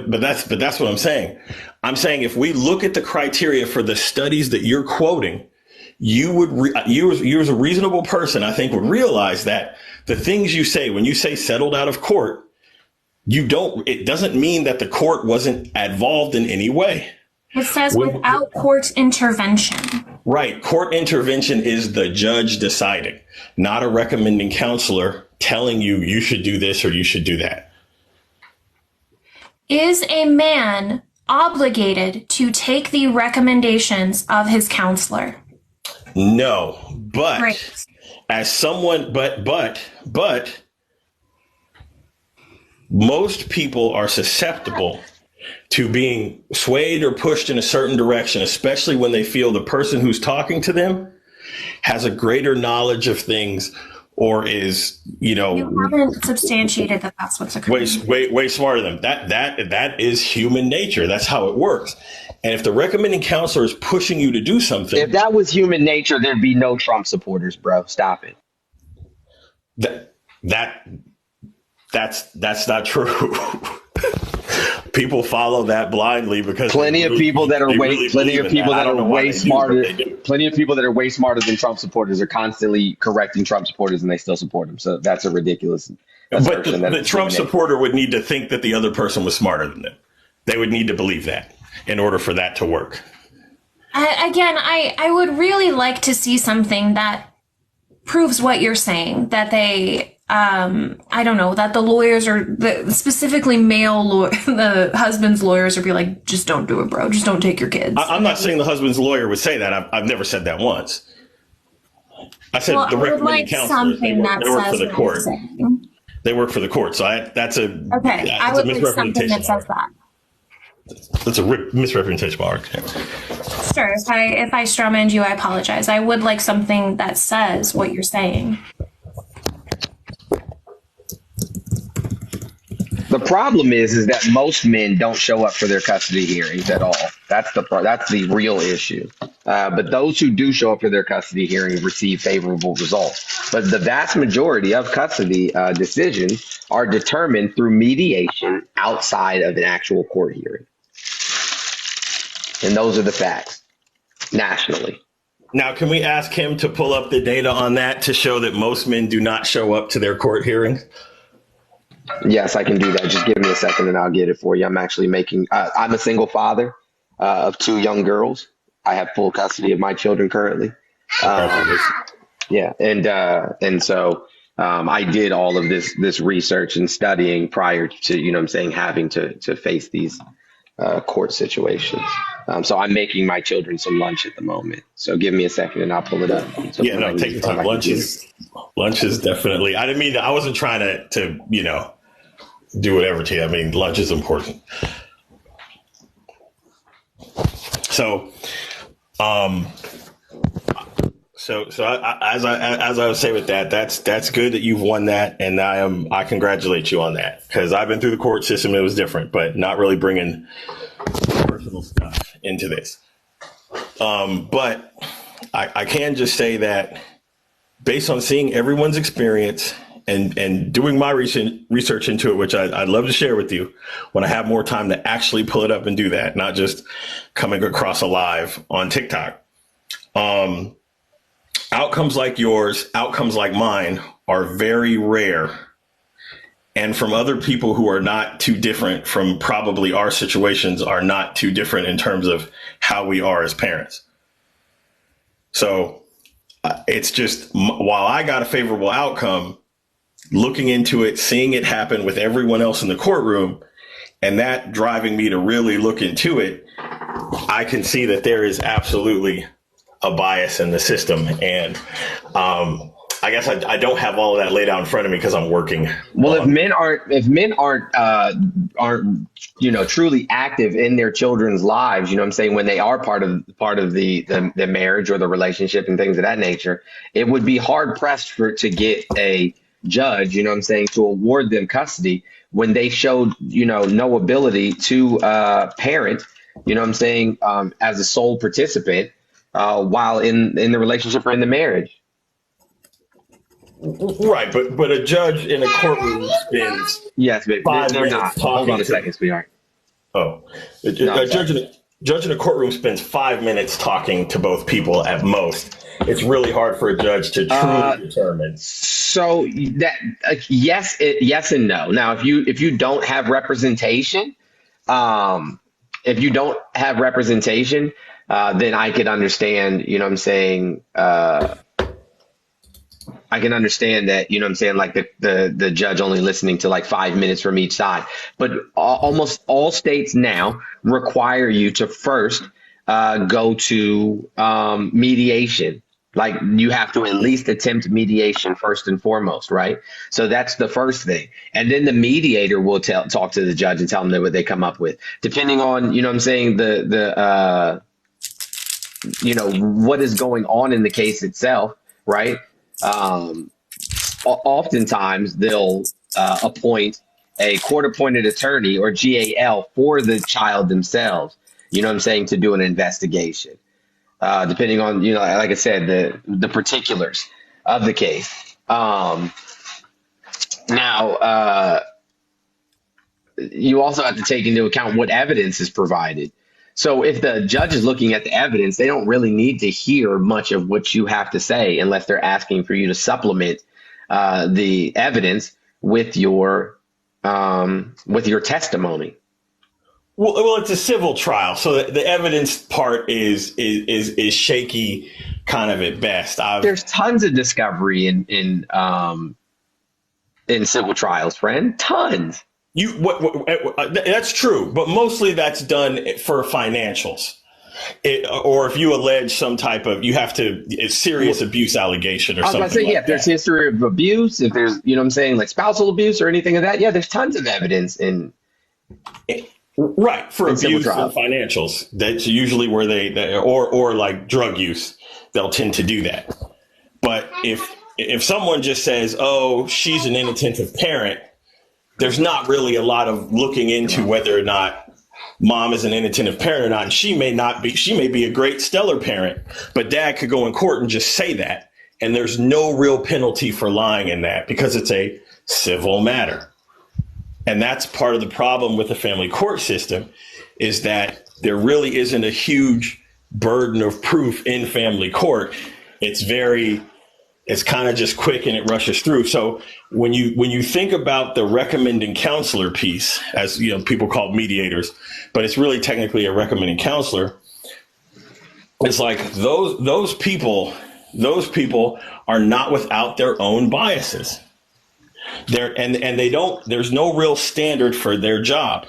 Speaker 6: that's what I'm saying. I'm saying if we look at the criteria for the studies that you're quoting, you as a reasonable person, I think, would realize that the things you say when you say settled out of court, it doesn't mean that the court wasn't involved in any way.
Speaker 3: It says without court intervention.
Speaker 6: Right. Court intervention is the judge deciding, not a recommending counselor telling you you should do this or you should do that.
Speaker 3: Is a man obligated to take the recommendations of his counselor?
Speaker 6: No, but
Speaker 3: Right.
Speaker 6: as someone, but most people are susceptible to being swayed or pushed in a certain direction, especially when they feel the person who's talking to them has a greater knowledge of things or is,
Speaker 3: You haven't substantiated that that's what's occurring.
Speaker 6: way smarter than them. That is human nature. That's how it works. And if the recommending counselor is pushing you to do something,
Speaker 7: If that was human nature, there'd be no Trump supporters, bro. Stop it.
Speaker 6: that's not true. People follow that blindly because
Speaker 7: Plenty of people that are way smarter. Plenty of people that are way smarter than Trump supporters are constantly correcting Trump supporters, and they still support him. So that's a ridiculous.
Speaker 6: But the Trump supporter would need to think that the other person was smarter than them. They would need to believe that in order for that to work.
Speaker 3: I would really like to see something that proves what you're saying, that they, I don't know, that the lawyers are, specifically the husband's lawyers would be like, just don't do it, bro. Just don't take your kids.
Speaker 6: I'm not saying the husband's lawyer would say that. I've never said that once. I said the recommending counselors, they work for the court. They work for the court. So that's a misrepresentation.
Speaker 3: That says that.
Speaker 6: That's a misrepresentation, Mark.
Speaker 3: Sure. If I strawmanned you, I apologize. I would like something that says what you're saying.
Speaker 7: The problem is that most men don't show up for their custody hearings at all. That's the real issue. But those who do show up for their custody hearings receive favorable results. But the vast majority of custody decisions are determined through mediation outside of an actual court hearing. And those are the facts nationally.
Speaker 6: Now, can we ask him to pull up the data on that to show that most men do not show up to their court hearings?
Speaker 7: Yes, I can do that. Just give me a second and I'll get it for you. I'm actually I'm a single father of 2 young girls. I have full custody of my children currently. Yeah. And so I did all of this research and studying prior to, having to face these court situations. So I'm making my children some lunch at the moment. So give me a second and I'll pull it up. So
Speaker 6: take your time. Lunch is definitely, I wasn't trying to do whatever to you. I mean, lunch is important. So, as I would say with that, that's good that you've won that, and I congratulate you on that, because I've been through the court system. It was different, but not really bringing personal stuff into this. But I can just say that based on seeing everyone's experience and doing my research into it, which I'd love to share with you when I have more time to actually pull it up and do that, not just coming across a live on TikTok. Outcomes like yours, outcomes like mine are very rare. And from other people who are not too different from probably our situations are not too different in terms of how we are as parents. So it's just, while I got a favorable outcome, looking into it, seeing it happen with everyone else in the courtroom, and that driving me to really look into it, I can see that there is absolutely a bias in the system. And I guess I don't have all of that laid out in front of me because I'm working.
Speaker 7: Well, if men aren't truly active in their children's lives, when they are part of the marriage or the relationship and things of that nature, it would be hard pressed to get a judge, to award them custody when they showed, no ability to parent, as a sole participant while in the relationship or in the marriage.
Speaker 6: Right, but a judge in a courtroom spends
Speaker 7: they're not. Hold on a second, sweetheart.
Speaker 6: A judge in a courtroom spends 5 minutes talking to both people at most. It's really hard for a judge to truly determine.
Speaker 7: So that yes and no. Now, if you don't have representation, then I could understand, you know what I'm saying, I can understand that, you know what I'm saying, like the judge only listening to like 5 minutes from each side. But almost all states now require you to first go to mediation. Like you have to at least attempt mediation first and foremost, right? So that's the first thing. And then the mediator will talk to the judge and tell them what they come up with. Depending on, you know what I'm saying, you know, what is going on in the case itself, right? Oftentimes they'll appoint a court-appointed attorney or GAL for the child themselves, you know what I'm saying, to do an investigation, depending on, you know, like I said, the particulars of the case. Now, you also have to take into account what evidence is provided. So if the judge is looking at the evidence, they don't really need to hear much of what you have to say unless they're asking for you to supplement the evidence with your testimony.
Speaker 6: Well, it's a civil trial, so the evidence part is shaky, kind of at best.
Speaker 7: There's tons of discovery in civil trials, friend. Tons.
Speaker 6: That's true, but mostly that's done for financials, or if you allege some type of, you have to, it's serious abuse allegation or something. I was going to say,
Speaker 7: if there's history of abuse, if there's, you know what I'm saying, like spousal abuse or anything of that, yeah, there's tons of evidence in.
Speaker 6: Right, for abuse and financials. That's usually where they or like drug use, they'll tend to do that. But if someone just says, "Oh, she's an inattentive parent," there's not really a lot of looking into whether or not mom is an inattentive parent or not. And she may not be. She may be a great stellar parent, but dad could go in court and just say that, and there's no real penalty for lying in that because it's a civil matter. And that's part of the problem with the family court system, is that there really isn't a huge burden of proof in family court. It's kind of just quick and it rushes through. So when you think about the recommending counselor piece, as you know, people call mediators, but it's really technically a recommending counselor. It's like those people are not without their own biases. There's no real standard for their job.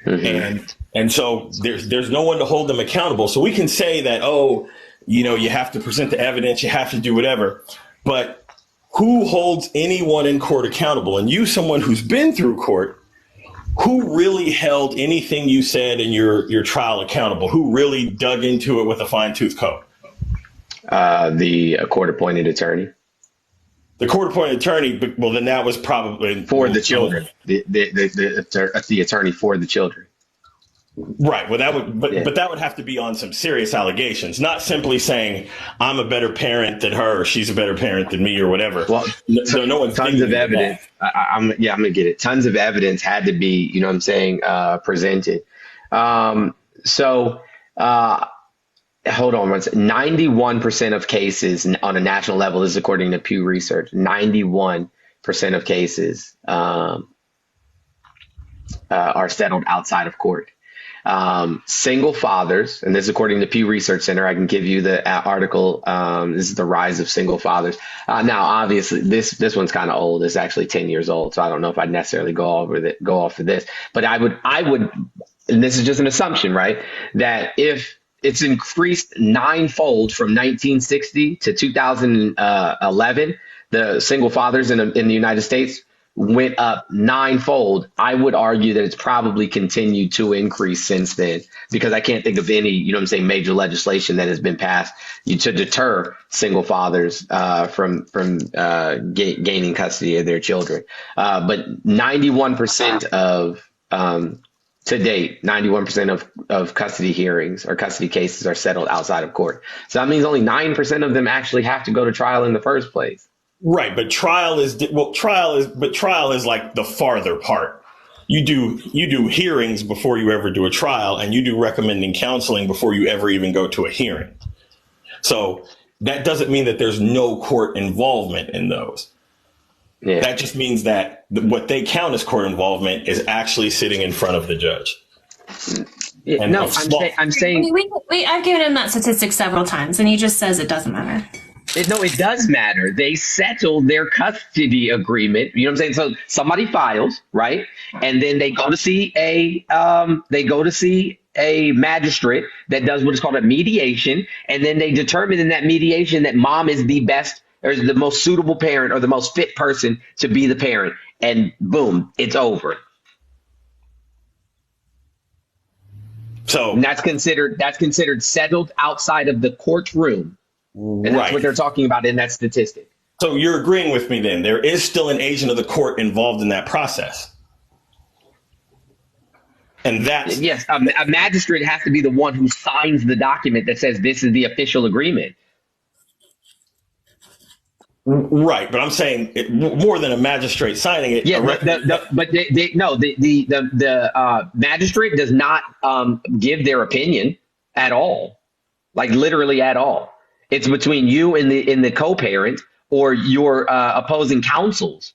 Speaker 6: Mm-hmm. And so there's no one to hold them accountable. So we can say that, oh, you know, you have to present the evidence, you have to do whatever, but who holds anyone in court accountable? And you, someone who's been through court, who really held anything you said in your trial accountable? Who really dug into it with a fine-tooth comb?
Speaker 7: The court-appointed attorney.
Speaker 6: The court-appointed attorney, well, then that was probably
Speaker 7: for the children. The attorney for the children.
Speaker 6: Right. Well, but that would have to be on some serious allegations, not simply saying I'm a better parent than her, or she's a better parent than me, or whatever.
Speaker 7: Well,
Speaker 6: so no one's
Speaker 7: tons of evidence. I'm gonna get it. Tons of evidence had to be, you know what I'm saying, presented. Hold on one second. 91% of cases on a national level, this is according to Pew Research, 91% of cases are settled outside of court. Single fathers, and this is according to Pew Research Center. I can give you the article. This is the rise of single fathers. Now, obviously, this one's kind of old. It's actually 10 years old, so I don't know if I'd necessarily go off of this. But I would, and this is just an assumption, right? That if it's increased ninefold from 1960 to 2011, the single fathers in the United States went up ninefold. I would argue that it's probably continued to increase since then, because I can't think of any, you know what I'm saying, major legislation that has been passed to deter single fathers from gaining custody of their children. But 91% of to date, 91% of custody hearings or custody cases are settled outside of court. So that means only 9% of them actually have to go to trial in the first place.
Speaker 6: Right, but trial is like the farther part. You do hearings before you ever do a trial, and you do recommending counseling before you ever even go to a hearing. So that doesn't mean that there's no court involvement in those. Yeah. That just means that what they count as court involvement is actually sitting in front of the judge. And
Speaker 7: No,
Speaker 6: I'm
Speaker 7: saying
Speaker 3: I've given him that statistic several times, and he just says it doesn't matter.
Speaker 7: it does matter. They settled their custody agreement. You know what I'm saying? So somebody files, right? And then they go to see a magistrate that does what is called a mediation. And then they determine in that mediation that mom is the best or the most suitable parent or the most fit person to be the parent. And boom, it's over.
Speaker 6: So
Speaker 7: And that's considered settled outside of the courtroom. And that's
Speaker 6: right.
Speaker 7: what they're talking about in that statistic.
Speaker 6: So you're agreeing with me then. There is still an agent of the court involved in that process. And that's
Speaker 7: Yes, a magistrate has to be the one who signs the document that says this is the official agreement.
Speaker 6: right. But I'm saying more than a magistrate signing it.
Speaker 7: Yeah, the magistrate does not give their opinion at all, like literally at all. It's between you and the co-parent or your opposing counsels,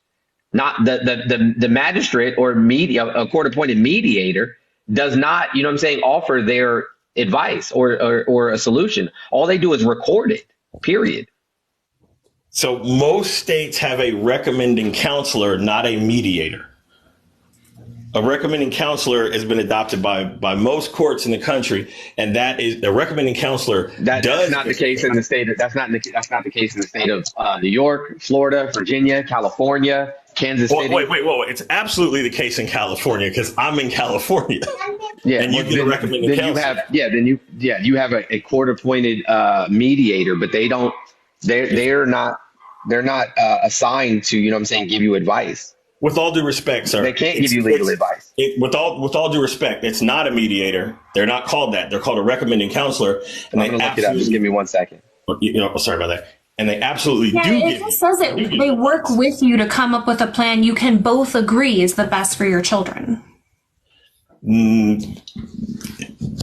Speaker 7: not the magistrate or a court-appointed mediator does not, you know what I'm saying, offer their advice or a solution. All they do is record it, period.
Speaker 6: So most states have a recommending counselor, not a mediator. A recommending counselor has been adopted by most courts in the country, and that is a recommending counselor.
Speaker 7: That's not the case in the state. That's not the case in the state of New York, Florida, Virginia, California, Kansas City.
Speaker 6: Wait. It's absolutely the case in California because I'm in California.
Speaker 7: Yeah,
Speaker 6: and you get a recommending counselor.
Speaker 7: You have a court-appointed mediator, but they don't. They're not assigned to, you know what I'm saying, give you advice.
Speaker 6: With all due respect, sir,
Speaker 7: they can't give you legal advice.
Speaker 6: With all due respect, it's not a mediator. They're not called that. They're called a recommending counselor. And
Speaker 7: I'm going to look it up. Just give me 1 second.
Speaker 6: Sorry about that. And they absolutely do.
Speaker 3: It just says it. They work with you to come up with a plan you can both agree is the best for your children.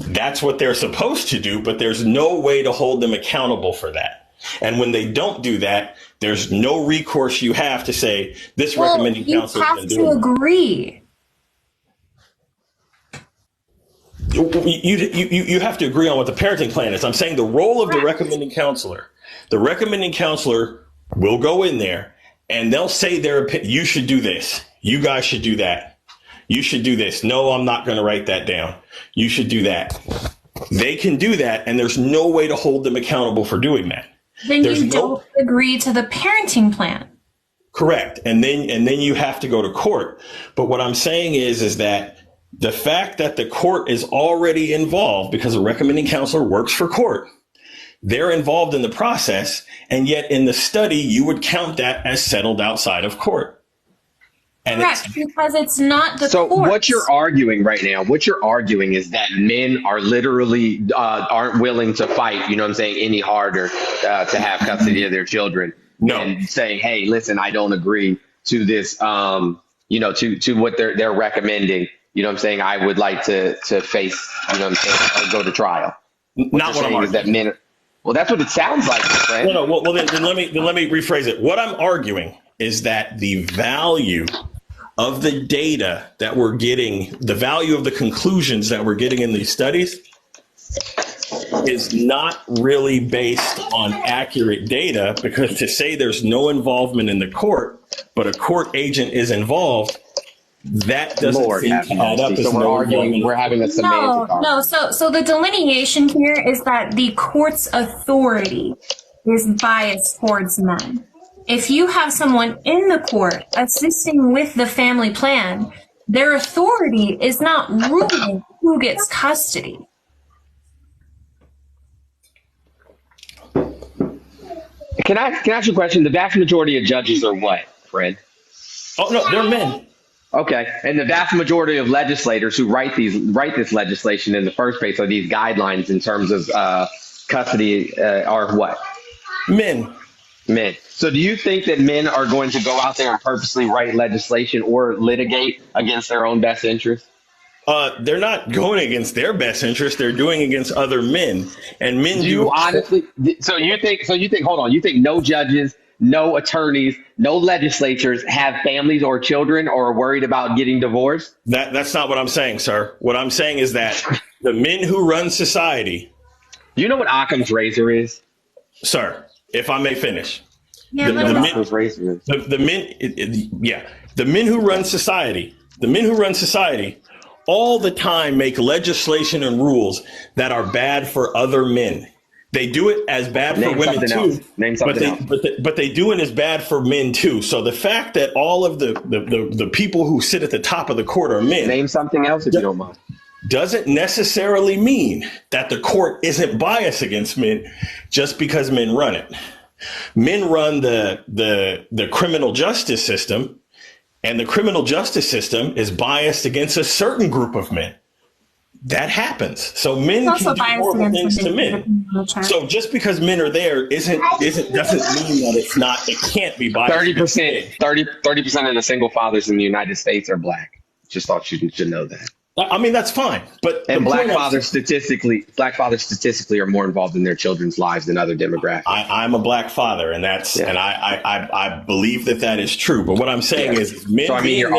Speaker 6: That's what they're supposed to do, but there's no way to hold them accountable for that. And when they don't do that, there's no recourse you have to say this recommending counselor has been doing.
Speaker 3: You have to agree.
Speaker 6: You have to agree on what the parenting plan is. I'm saying the role of the recommending counselor. The recommending counselor will go in there and they'll say their opinion. You should do this. You guys should do that. You should do this. No, I'm not going to write that down. You should do that. They can do that, and there's no way to hold them accountable for doing that.
Speaker 3: Then you don't agree to the parenting plan.
Speaker 6: Correct. And then you have to go to court. But what I'm saying is that the fact that the court is already involved because a recommending counselor works for court, they're involved in the process. And yet in the study, you would count that as settled outside of court. And
Speaker 3: correct, because it's not the
Speaker 7: So
Speaker 3: courts.
Speaker 7: what you're arguing right now, is that men are literally aren't willing to fight, you know what I'm saying, any harder to have custody of their children.
Speaker 6: No.
Speaker 7: And saying, hey, listen, I don't agree to this, to what they're recommending. You know what I'm saying? I would like to face, you know what I'm saying, or go to trial.
Speaker 6: Not what I'm arguing.
Speaker 7: Is that men, well, that's what it sounds like, my friend.
Speaker 6: No. Well, then let me rephrase it. What I'm arguing is that the value of the data that we're getting, the value of the conclusions that we're getting in these studies is not really based on accurate data, because to say there's no involvement in the court, but a court agent is involved, that doesn't seem to add up.
Speaker 7: So we're having a semantic argument.
Speaker 3: No. So the delineation here is that the court's authority is biased towards men. If you have someone in the court assisting with the family plan, their authority is not ruling who gets custody.
Speaker 7: Can I ask you a question? The vast majority of judges are what, Fred?
Speaker 6: Oh, no, they're men.
Speaker 7: Okay. And the vast majority of legislators who write this legislation in the first place, or these guidelines in terms of custody, are what?
Speaker 6: Men.
Speaker 7: So do you think that men are going to go out there and purposely write legislation or litigate against their own best interest?
Speaker 6: They're not going against their best interest. They're doing against other men, and men do.
Speaker 7: Honestly, so you think, hold on, you think no judges, no attorneys, no legislatures have families or children or are worried about getting divorced?
Speaker 6: That's not what I'm saying, sir. What I'm saying is that the men who run society.
Speaker 7: You know what Occam's razor is?
Speaker 6: Sir, if I may finish.
Speaker 3: Yeah,
Speaker 7: Occam's razor is.
Speaker 6: The men who run society all the time make legislation and rules that are bad for other men. They do it as bad for women too. But they do it as bad for men too. So the fact that all of the people who sit at the top of the court are men.
Speaker 7: Name something else if you don't mind.
Speaker 6: Doesn't necessarily mean that the court isn't biased against men just because men run it. Men run the criminal justice system, and the criminal justice system is biased against a certain group of men. That happens. So men can do horrible things to men. So just because men are there doesn't mean that it can't be biased.
Speaker 7: 30% of the single fathers in the United States are black. Just thought you should know that.
Speaker 6: I mean, that's fine. But
Speaker 7: black fathers statistically are more involved in their children's lives than other demographics.
Speaker 6: I'm a black father, and I believe that is true. But what I'm saying is men. So I mean, your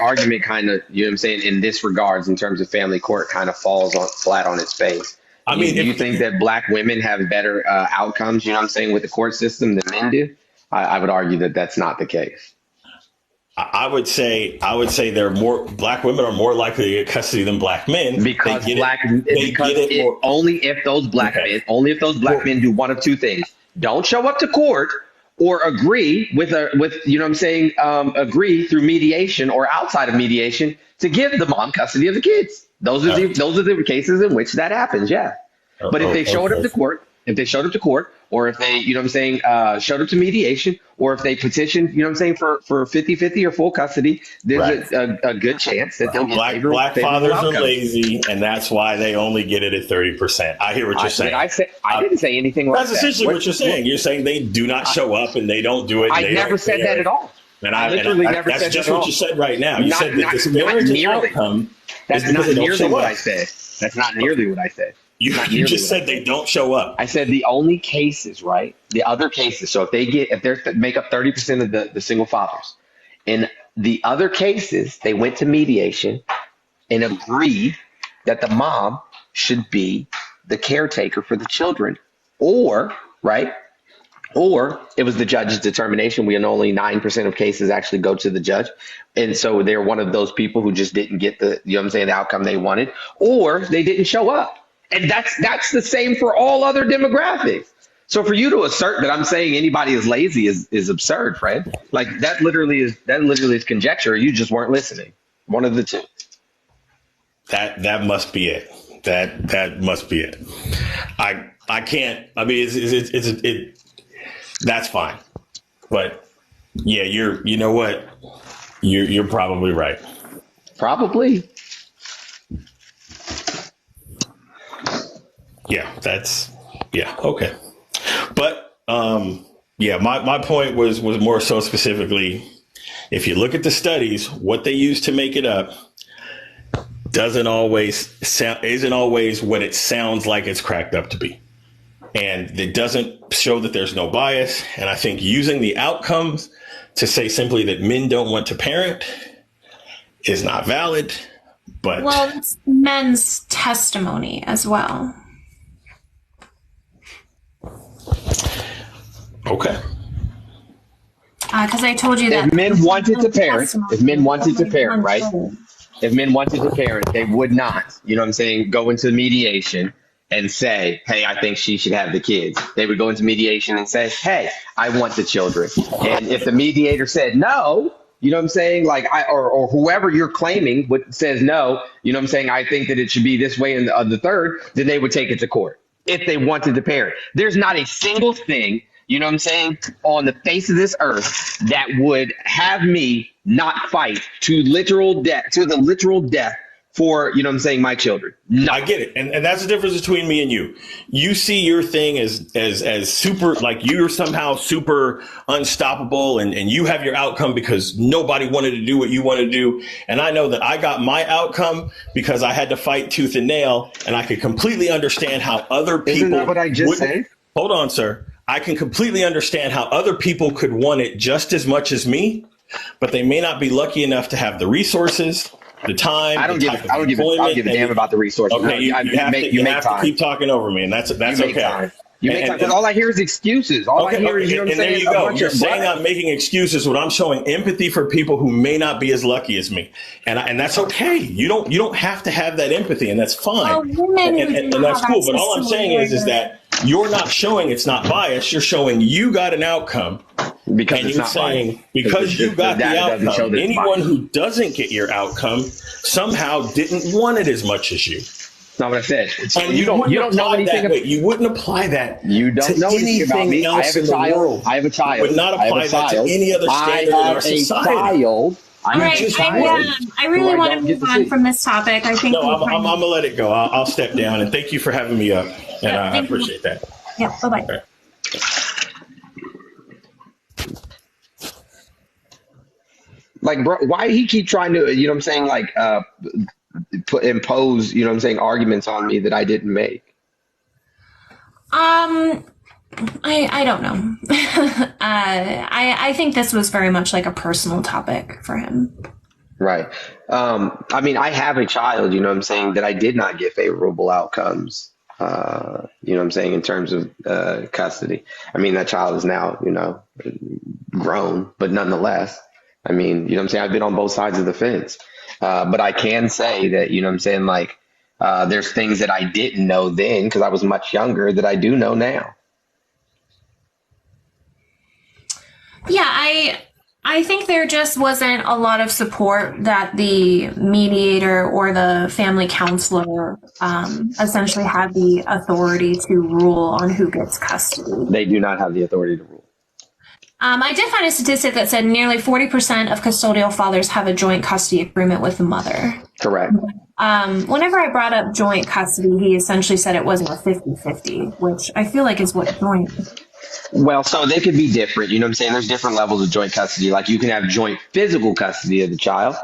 Speaker 6: argument kind of, you know what I'm saying, in this regards, in terms of family court, kind of falls flat on its face. I mean, do you think that black women have better outcomes, you know what I'm saying, with the court system than men do? I would argue that that's not the case. I would say black women are more likely to get custody than black men
Speaker 7: only if those black men do one of two things: don't show up to court, or agree with you know what I'm saying, agree through mediation or outside of mediation to give the mom custody of the kids. Those are the cases in which that happens. Yeah, but if they showed up to court, or if they, you know what I'm saying, showed up to mediation, or if they petitioned, you know what I'm saying, for 50-50 or full custody, there's a good chance that they'll get
Speaker 6: black fathers are lazy, and that's why they only get it at 30%. I hear what you're saying.
Speaker 7: I didn't say anything like that.
Speaker 6: That's essentially what you're saying. You're saying they do not show up and they don't do it.
Speaker 7: I never said that at all.
Speaker 6: That's just what you said right now. You said that this marriage outcome.
Speaker 7: That's not nearly what I said. That's not nearly what I said.
Speaker 6: You just said they don't show up.
Speaker 7: I said the only cases, right? The other cases. So if they make up 30% of the single fathers, in the other cases, they went to mediation and agreed that the mom should be the caretaker for the children, or it was the judge's determination. We know only 9% of cases actually go to the judge. And so they're one of those people who just didn't get the outcome they wanted, or they didn't show up. And that's the same for all other demographics. So for you to assert that I'm saying anybody is lazy is absurd, Fred. Like that literally is conjecture. You just weren't listening. One of the two.
Speaker 6: That must be it. That must be it. I can't. I mean, that's fine. But yeah, you know what? You're probably right.
Speaker 7: Probably.
Speaker 6: Yeah, okay. But my point was more so specifically, if you look at the studies, what they use to make it up isn't always what it sounds like it's cracked up to be. And it doesn't show that there's no bias. And I think using the outcomes to say simply that men don't want to parent is not valid. But
Speaker 3: it's men's testimony as well.
Speaker 6: Okay.
Speaker 3: Because I told you that
Speaker 7: if men wanted to parent, right? If men wanted to parent, they would not, you know what I'm saying, go into mediation and say, hey, I think she should have the kids. They would go into mediation and say, hey, I want the children. And if the mediator said no, you know what I'm saying, like or whoever you're claiming says no, you know what I'm saying, I think that it should be this way and the third, then they would take it to court if they wanted to parent. There's not a single thing, you know what I'm saying, on the face of this earth that would have me not fight to the literal death for, you know what I'm saying, my children. No.
Speaker 6: I get it. And that's the difference between me and you. You see your thing as super, like you're somehow super unstoppable and you have your outcome because nobody wanted to do what you want to do. And I know that I got my outcome because I had to fight tooth and nail, and I could completely understand how other people.
Speaker 7: Isn't that what I just said?
Speaker 6: Hold on, sir. I can completely understand how other people could want it just as much as me, but they may not be lucky enough to have the resources, the time,
Speaker 7: I don't give
Speaker 6: type of
Speaker 7: I don't give
Speaker 6: employment.
Speaker 7: a damn about the resources.
Speaker 6: Okay,
Speaker 7: No,
Speaker 6: you have
Speaker 7: you make
Speaker 6: to
Speaker 7: time.
Speaker 6: keep talking over me, and that's
Speaker 7: You make
Speaker 6: okay.
Speaker 7: time. You make time
Speaker 6: And-
Speaker 7: because all I hear is excuses. All I hear is, you know what I'm
Speaker 6: and there
Speaker 7: saying?
Speaker 6: you
Speaker 7: A
Speaker 6: go.
Speaker 7: bunch
Speaker 6: You're
Speaker 7: of
Speaker 6: saying
Speaker 7: what?
Speaker 6: I'm making excuses when I'm showing empathy for people who may not be as lucky as me, and that's okay. You don't have to have that empathy, and that's fine,
Speaker 3: Well, women who do
Speaker 6: and
Speaker 3: not
Speaker 6: that's
Speaker 3: have
Speaker 6: cool. But
Speaker 3: access
Speaker 6: all I'm
Speaker 3: to
Speaker 6: saying is that you're not showing it's not bias. You're showing you got an outcome.
Speaker 7: Because
Speaker 6: And
Speaker 7: it's
Speaker 6: you're
Speaker 7: not
Speaker 6: saying
Speaker 7: biased.
Speaker 6: because you got the
Speaker 7: data doesn't show
Speaker 6: outcome,
Speaker 7: that it's
Speaker 6: anyone
Speaker 7: biased.
Speaker 6: who doesn't get your outcome somehow didn't want it as much as you.
Speaker 7: That's not what I said. So
Speaker 6: And
Speaker 7: you don't
Speaker 6: wouldn't
Speaker 7: know
Speaker 6: apply
Speaker 7: anything
Speaker 6: that. Wait, you wouldn't apply that.
Speaker 7: You don't
Speaker 6: to
Speaker 7: know anything about me. I
Speaker 6: else
Speaker 7: have a
Speaker 6: in the
Speaker 7: child.
Speaker 6: world.
Speaker 7: I have a child.
Speaker 6: You would not
Speaker 7: I have
Speaker 6: apply
Speaker 7: a
Speaker 6: that to
Speaker 7: child.
Speaker 6: any other standard in our society.
Speaker 7: Child. I
Speaker 3: All
Speaker 7: have
Speaker 3: right,
Speaker 7: a child.
Speaker 3: I really
Speaker 7: who I
Speaker 3: want to
Speaker 7: don't get
Speaker 3: move
Speaker 7: to
Speaker 3: on
Speaker 7: see.
Speaker 3: from this topic. I think
Speaker 6: No,
Speaker 3: we're
Speaker 6: I'm gonna let it go. I'll step down, and thank you for having me up, and
Speaker 3: Yeah,
Speaker 6: I
Speaker 3: thank you.
Speaker 6: appreciate that.
Speaker 3: Yeah, bye-bye.
Speaker 6: All right.
Speaker 7: Like, bro, why he keep trying to, you know what I'm saying, like, impose, you know what I'm saying, arguments on me that I didn't make?
Speaker 3: I don't know. I think this was very much like a personal topic for him.
Speaker 7: Right. I mean, I have a child, you know what I'm saying, that I did not get favorable outcomes, you know what I'm saying, in terms of custody. I mean, that child is now, you know, grown, but nonetheless, I mean, you know what I'm saying, I've been on both sides of the fence. But I can say that, you know what I'm saying, like, there's things that I didn't know then because I was much younger that I do know now.
Speaker 3: Yeah, I think there just wasn't a lot of support that the mediator or the family counselor essentially had the authority to rule on who gets custody.
Speaker 7: They do not have the authority to rule.
Speaker 3: I did find a statistic that said nearly 40% of custodial fathers have a joint custody agreement with the mother.
Speaker 7: Correct.
Speaker 3: Whenever I brought up joint custody, he essentially said it wasn't a 50-50, which I feel like is what joint is.
Speaker 7: Well, so they could be different. You know what I'm saying? There's different levels of joint custody. Like you can have joint physical custody of the child,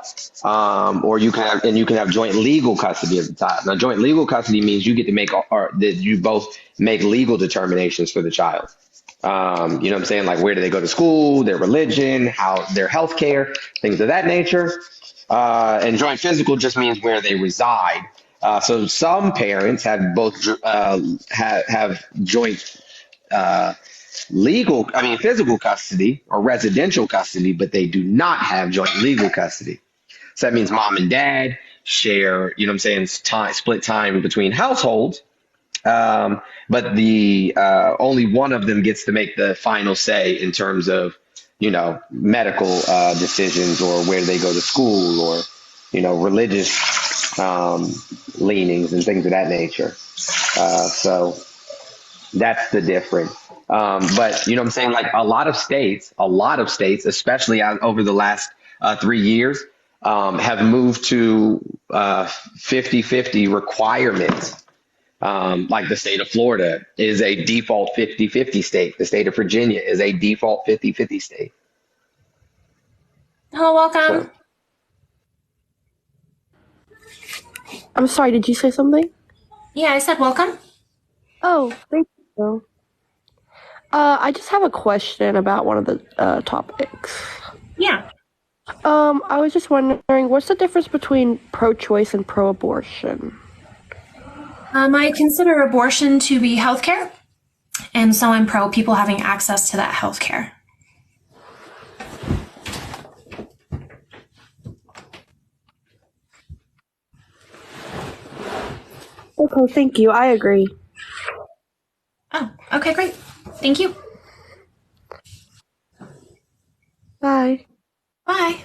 Speaker 7: or you can have joint legal custody of the child. Now, joint legal custody means you get to make, or that you both make legal determinations for the child. You know what I'm saying? Like where do they go to school, their religion, how their health care, things of that nature. And joint physical just means where they reside. So some parents have both have joint physical custody or residential custody, but they do not have joint legal custody. So that means mom and dad share, you know what I'm saying, split time between households. But the only one of them gets to make the final say in terms of, you know, medical decisions or where they go to school or, you know, religious leanings and things of that nature. So that's the difference. But, you know what I'm saying? Like a lot of states, especially over the last 3 years, have moved to 50-50 requirements. Like the state of Florida is a default 50-50 state. The state of Virginia is a default 50-50 state.
Speaker 3: Hello, welcome.
Speaker 8: I'm sorry, did you say something?
Speaker 3: Yeah, I said welcome.
Speaker 8: Oh, thank you. I just have a question about one of the topics.
Speaker 3: Yeah.
Speaker 8: I was just wondering, what's the difference between pro-choice and pro-abortion?
Speaker 3: I consider abortion to be healthcare, and so I'm pro people having access to that healthcare.
Speaker 8: Okay, thank you. I agree.
Speaker 3: Oh, okay, great. Thank you.
Speaker 8: Bye.
Speaker 3: Bye.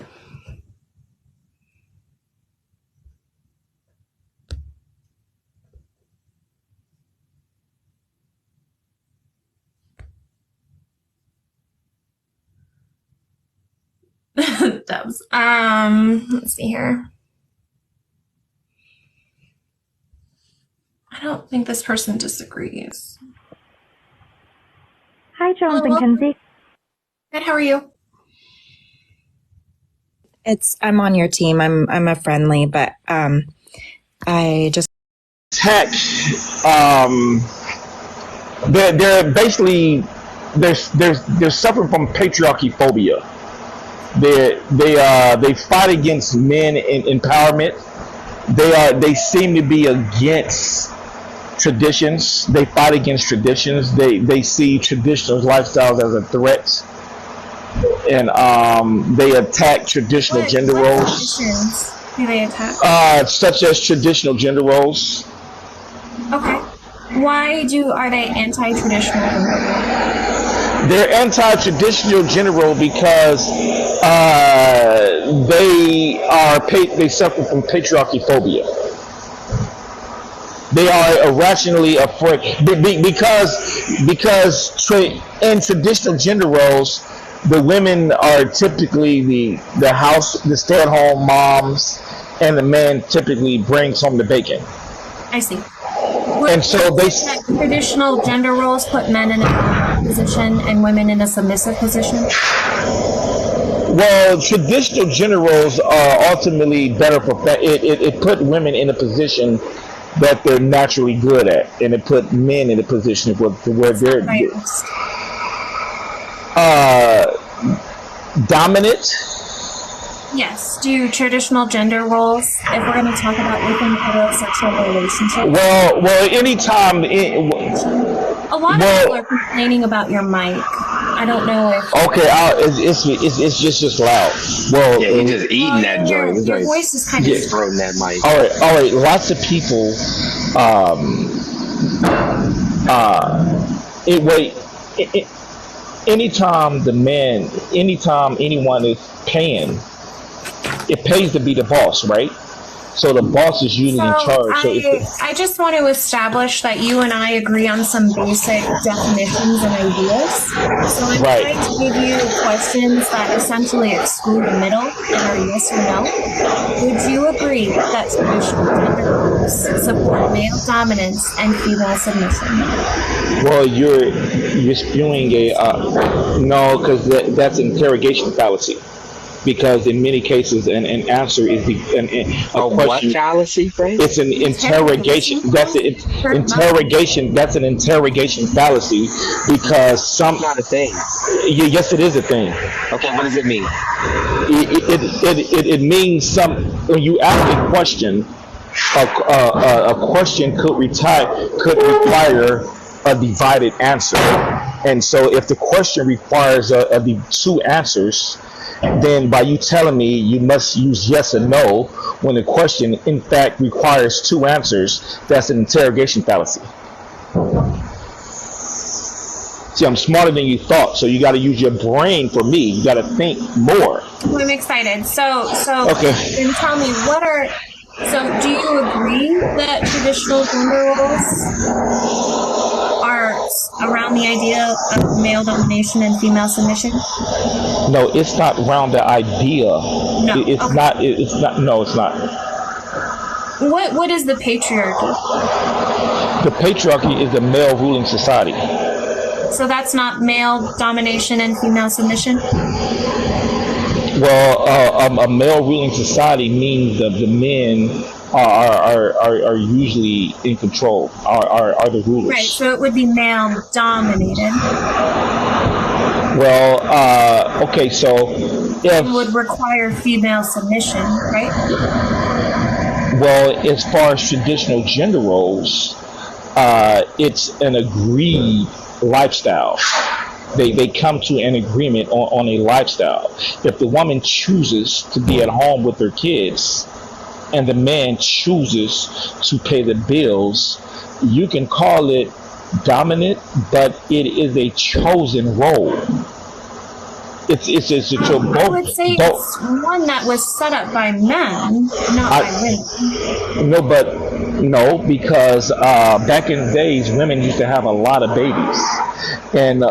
Speaker 3: Dubs. Let's see here. I don't think this person disagrees.
Speaker 9: Hi, Jonathan
Speaker 3: Hello.
Speaker 9: Kinsey.
Speaker 3: Good, how are you?
Speaker 9: I'm on your team. I'm a friendly, but I just
Speaker 10: tech, they're basically they're suffering from patriarchy phobia. They fight against men in empowerment. They seem to be against traditions. They fight against traditions. They see traditional lifestyles as a threat, and they attack traditional gender
Speaker 3: What
Speaker 10: roles,
Speaker 3: traditions do they attack?
Speaker 10: such as traditional gender roles.
Speaker 3: Okay. Why are they anti-traditional gender roles?
Speaker 10: They're anti-traditional gender role because they suffer from patriarchy phobia. They are irrationally afraid because in traditional gender roles, the women are typically the stay-at-home moms, and the man typically brings home the bacon.
Speaker 3: I see.
Speaker 10: And so they
Speaker 3: traditional gender roles put men in a dominant position and women in a submissive position.
Speaker 10: Well, traditional gender roles are ultimately better for it put women in a position that they're naturally good at, and it put men in a position where they're dominant.
Speaker 3: Yes. Do traditional gender roles, if we're going to talk about within heterosexual relationships?
Speaker 10: Well, anytime.
Speaker 3: A lot of people are complaining about your mic. I don't know if.
Speaker 10: Okay, it's just loud. Well,
Speaker 7: Yeah, he's just eating that joint.
Speaker 3: Your voice is kind of
Speaker 7: throwing that mic.
Speaker 10: All right. Lots of people. Anytime anyone is paying, it pays to be the boss, right? So the boss is usually in charge.
Speaker 3: I just want to establish that you and I agree on some basic definitions and ideas. So I'm trying to give you questions that essentially exclude the middle and are yes or no. Would you agree that traditional gender roles support male dominance and female submission?
Speaker 10: Well, you're spewing no, because that's an interrogation fallacy. Because in many cases, an answer is a question.
Speaker 7: What fallacy, Frank?
Speaker 10: It's an interrogation. That's an interrogation. That's an interrogation fallacy because
Speaker 7: It's not a thing.
Speaker 10: Yes, it is a thing.
Speaker 7: Okay, what does it mean?
Speaker 10: It means when you ask a question, a question could require a divided answer, and so if the question requires two answers, then by you telling me you must use yes or no when the question in fact requires two answers, that's an interrogation fallacy. See, I'm smarter than you thought, so you got to use your brain for me. You got to think more.
Speaker 3: I'm excited. So
Speaker 10: Okay.
Speaker 3: Then tell me, do you agree that traditional gender roles are around the idea of male domination and female submission?
Speaker 10: No, it's not around the idea.
Speaker 3: No,
Speaker 10: it's not. It's not. No, it's not.
Speaker 3: What is the patriarchy?
Speaker 10: The patriarchy is a male ruling society.
Speaker 3: So that's not male domination and female submission?
Speaker 10: Well, a male ruling society means that the men are usually in control, are the rulers.
Speaker 3: Right, so it would be male dominated.
Speaker 10: Well, okay, so
Speaker 3: it would require female submission, right?
Speaker 10: Well, as far as traditional gender roles, it's an agreed lifestyle. They come to an agreement on a lifestyle. If the woman chooses to be at home with her kids and the man chooses to pay the bills, you can call it dominant, but it is a chosen role.
Speaker 3: I would say it's one that was set up by men, not by women.
Speaker 10: No, because back in the days, women used to have a lot of babies, and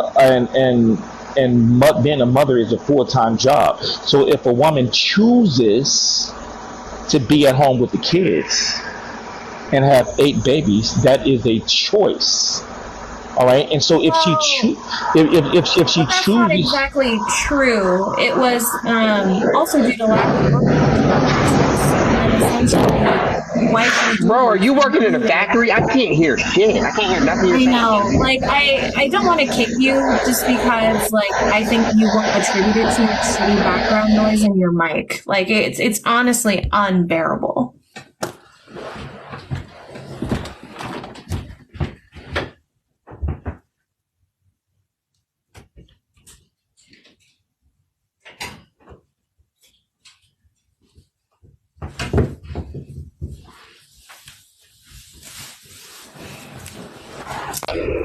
Speaker 10: being a mother is a full-time job. So if a woman chooses to be at home with the kids and have 8 babies, that is a choice. All right, and so if she chooses,
Speaker 3: that's not exactly true. It was also due to lack of work. essentially wife her to
Speaker 7: Bro, are
Speaker 3: her
Speaker 7: you working in a
Speaker 3: family.
Speaker 7: factory? I can't hear shit. I can't hear nothing you're
Speaker 3: I
Speaker 7: saying.
Speaker 3: know, like I don't want to kick you just because like I think you will attribute it to your shitty background noise in your mic. Like it's honestly unbearable.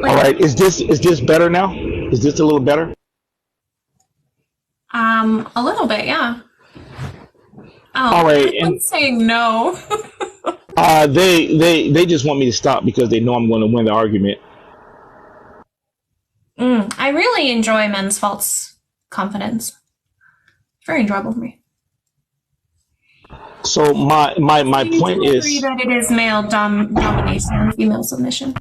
Speaker 10: All right, is this better now? Is this a little better?
Speaker 3: A little bit, yeah.
Speaker 10: All
Speaker 3: Oh,
Speaker 10: right,
Speaker 3: I'm
Speaker 10: and
Speaker 3: saying no.
Speaker 10: they just want me to stop because they know I'm going to win the argument.
Speaker 3: I really enjoy men's false confidence. Very enjoyable for me.
Speaker 10: So my
Speaker 3: You
Speaker 10: point
Speaker 3: do agree
Speaker 10: is,
Speaker 3: that it is male domination and female submission.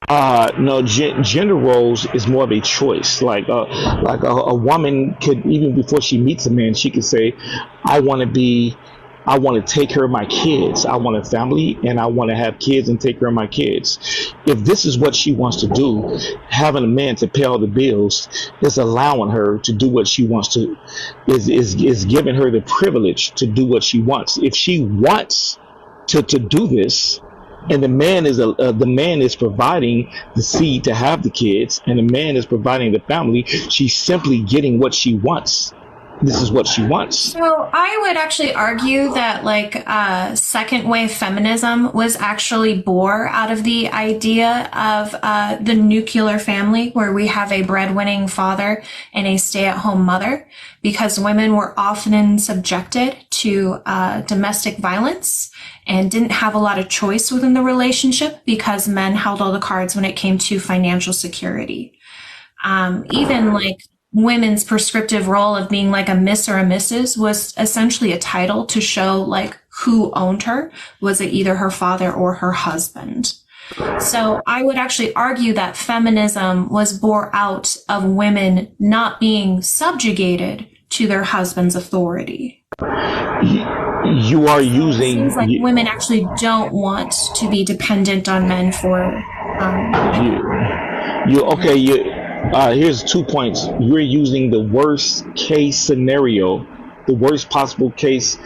Speaker 10: no, gender roles is more of a choice. Like a woman could, even before she meets a man, she could say, I want to take care of my kids. I want a family and I want to have kids and take care of my kids. If this is what she wants to do, having a man to pay all the bills is allowing her to do what she wants to, is giving her the privilege to do what she wants. If she wants to do this, and the man is providing the seed to have the kids, and the man is providing the family, she's simply getting what she wants. This is what she wants.
Speaker 3: So I would actually argue that like second wave feminism was actually bore out of the idea of the nuclear family, where we have a breadwinning father and a stay-at-home mother, because women were often subjected to domestic violence and didn't have a lot of choice within the relationship because men held all the cards when it came to financial security. Even like women's prescriptive role of being like a miss or a missus was essentially a title to show like who owned her. Was it either her father or her husband? So I would actually argue that feminism was bore out of women not being subjugated to their husband's authority.
Speaker 10: You are using.
Speaker 3: It seems like women actually don't want to be dependent on men for.
Speaker 10: Here's 2 points. You're using the worst case scenario, the worst possible case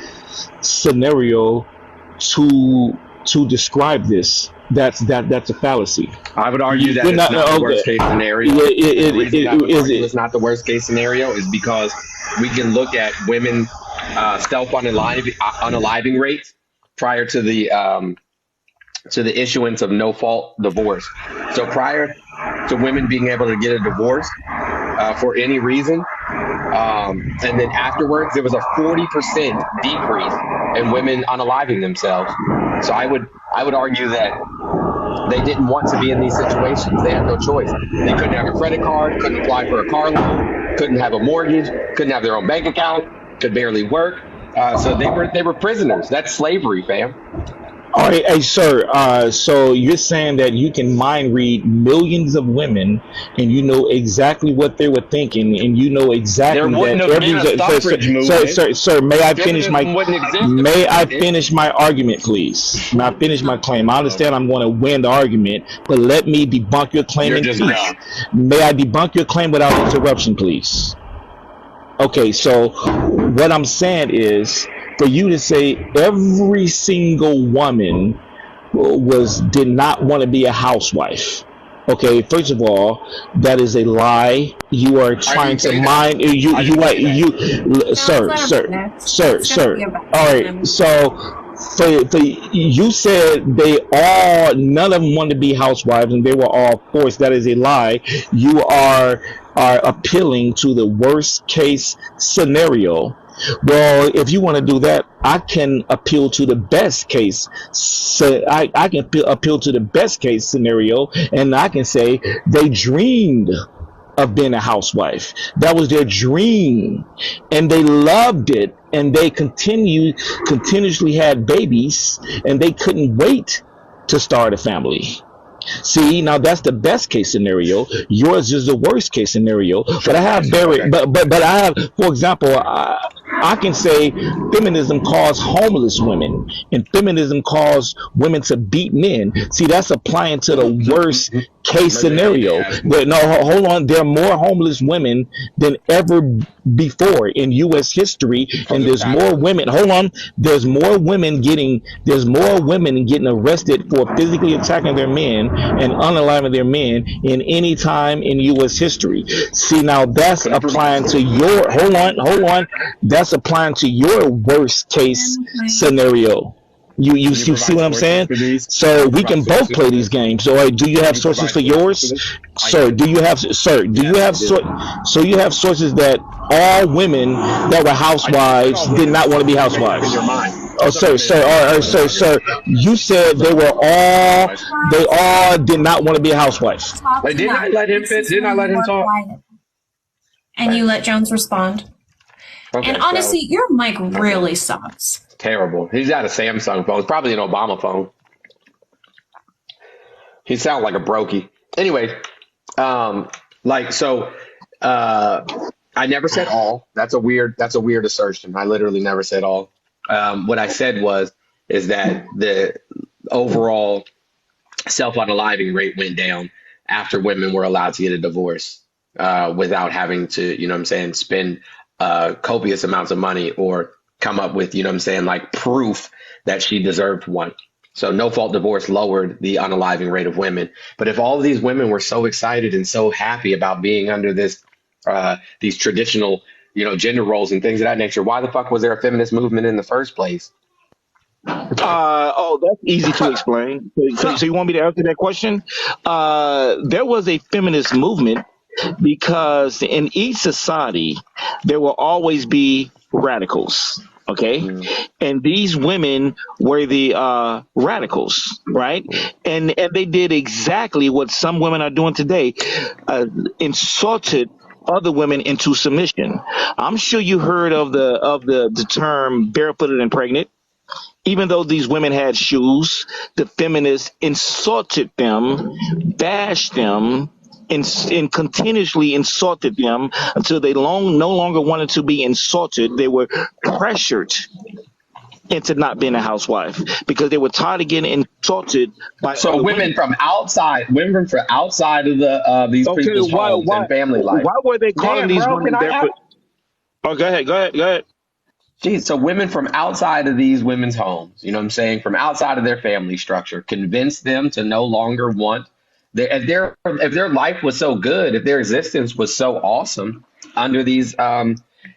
Speaker 10: scenario to describe this. That's a fallacy.
Speaker 7: I would argue that it's not the worst case scenario. The reason I would argue it's not the worst case scenario is because we can look at women self-unaliving rates prior to the issuance of no fault divorce. So prior to women being able to get a divorce for any reason, and then afterwards there was a 40% decrease in women unaliving themselves. So I would argue that they didn't want to be in these situations. They had no choice. They couldn't have a credit card, couldn't apply for a car loan, couldn't have a mortgage, couldn't have their own bank account, could barely work. So they were prisoners. That's slavery, fam.
Speaker 10: All right, hey, sir. So you're saying that you can mind read millions of women, and you know exactly what they were thinking, and you know exactly
Speaker 7: There wouldn't have been a suffrage movement.
Speaker 10: Sir, may I finish my
Speaker 7: Feminism wouldn't exist.
Speaker 10: may I finish my argument, please? May I finish my claim? I understand I'm going to win the argument, but let me debunk your claim in peace. May I debunk your claim without interruption, please? Okay, so what I'm saying is, for you to say every single woman did not want to be a housewife. Okay, first of all, that is a lie. You are trying to mind sir. All right, so you said none of them wanted to be housewives and they were all forced. That is a lie. You are appealing to the worst case scenario. Well, if you want to do that, I can appeal to the best case. So I can appeal to the best case scenario, and I can say they dreamed of being a housewife. That was their dream, and they loved it, and they continuously had babies, and they couldn't wait to start a family. See, now that's the best case scenario. Yours is the worst case scenario. But I have for example, I can say feminism calls homeless women, and feminism calls women to beat men. See, that's applying to the worst case scenario. But no, hold on. There are more homeless women than ever before in U.S. history, and there's more women. Hold on. There's more women getting arrested for physically attacking their men and unaliving their men in any time in U.S. history. See, now that's applying to your. Hold on. That's applying to your worst case scenario. You see what I'm saying? So we can both play these games. So do you have sources for yours, sir? Do you have so you have sources that all women that were housewives did not want to be housewives? Oh, sir. You said they all did not want to be housewives.
Speaker 7: Wait, didn't I let him fit? Didn't I let him talk?
Speaker 3: And you let Jones respond.
Speaker 7: Okay,
Speaker 3: and honestly, your mic really sucks.
Speaker 7: Terrible. He's got a Samsung phone. It's probably an Obama phone. He sounds like a brokey. Anyway, I never said all. That's a weird assertion. I literally never said all. What I said is that the overall self-unaliving rate went down after women were allowed to get a divorce without having to, spend copious amounts of money or come up with, like proof that she deserved one. So no fault divorce lowered the unaliving rate of women. But if all of these women were so excited and so happy about being under these traditional, gender roles and things of that nature, why the fuck was there a feminist movement in the first place?
Speaker 10: That's easy to explain. So you want me to answer that question? There was a feminist movement because in each society, there will always be radicals. Okay. And these women were the radicals, right? And they did exactly what some women are doing today, insulted other women into submission. I'm sure you heard of the term barefooted and pregnant. Even though these women had shoes, the feminists insulted them, bashed them, and continuously insulted them until they no longer wanted to be insulted. They were pressured into not being a housewife because they were tired of getting insulted by
Speaker 7: women from outside of these people's homes and family life.
Speaker 10: Why were they calling these women barefoot? Oh, go ahead.
Speaker 7: Geez, so women from outside of these women's homes, from outside of their family structure, convinced them to no longer want. If their life was so good, if their existence was so awesome under these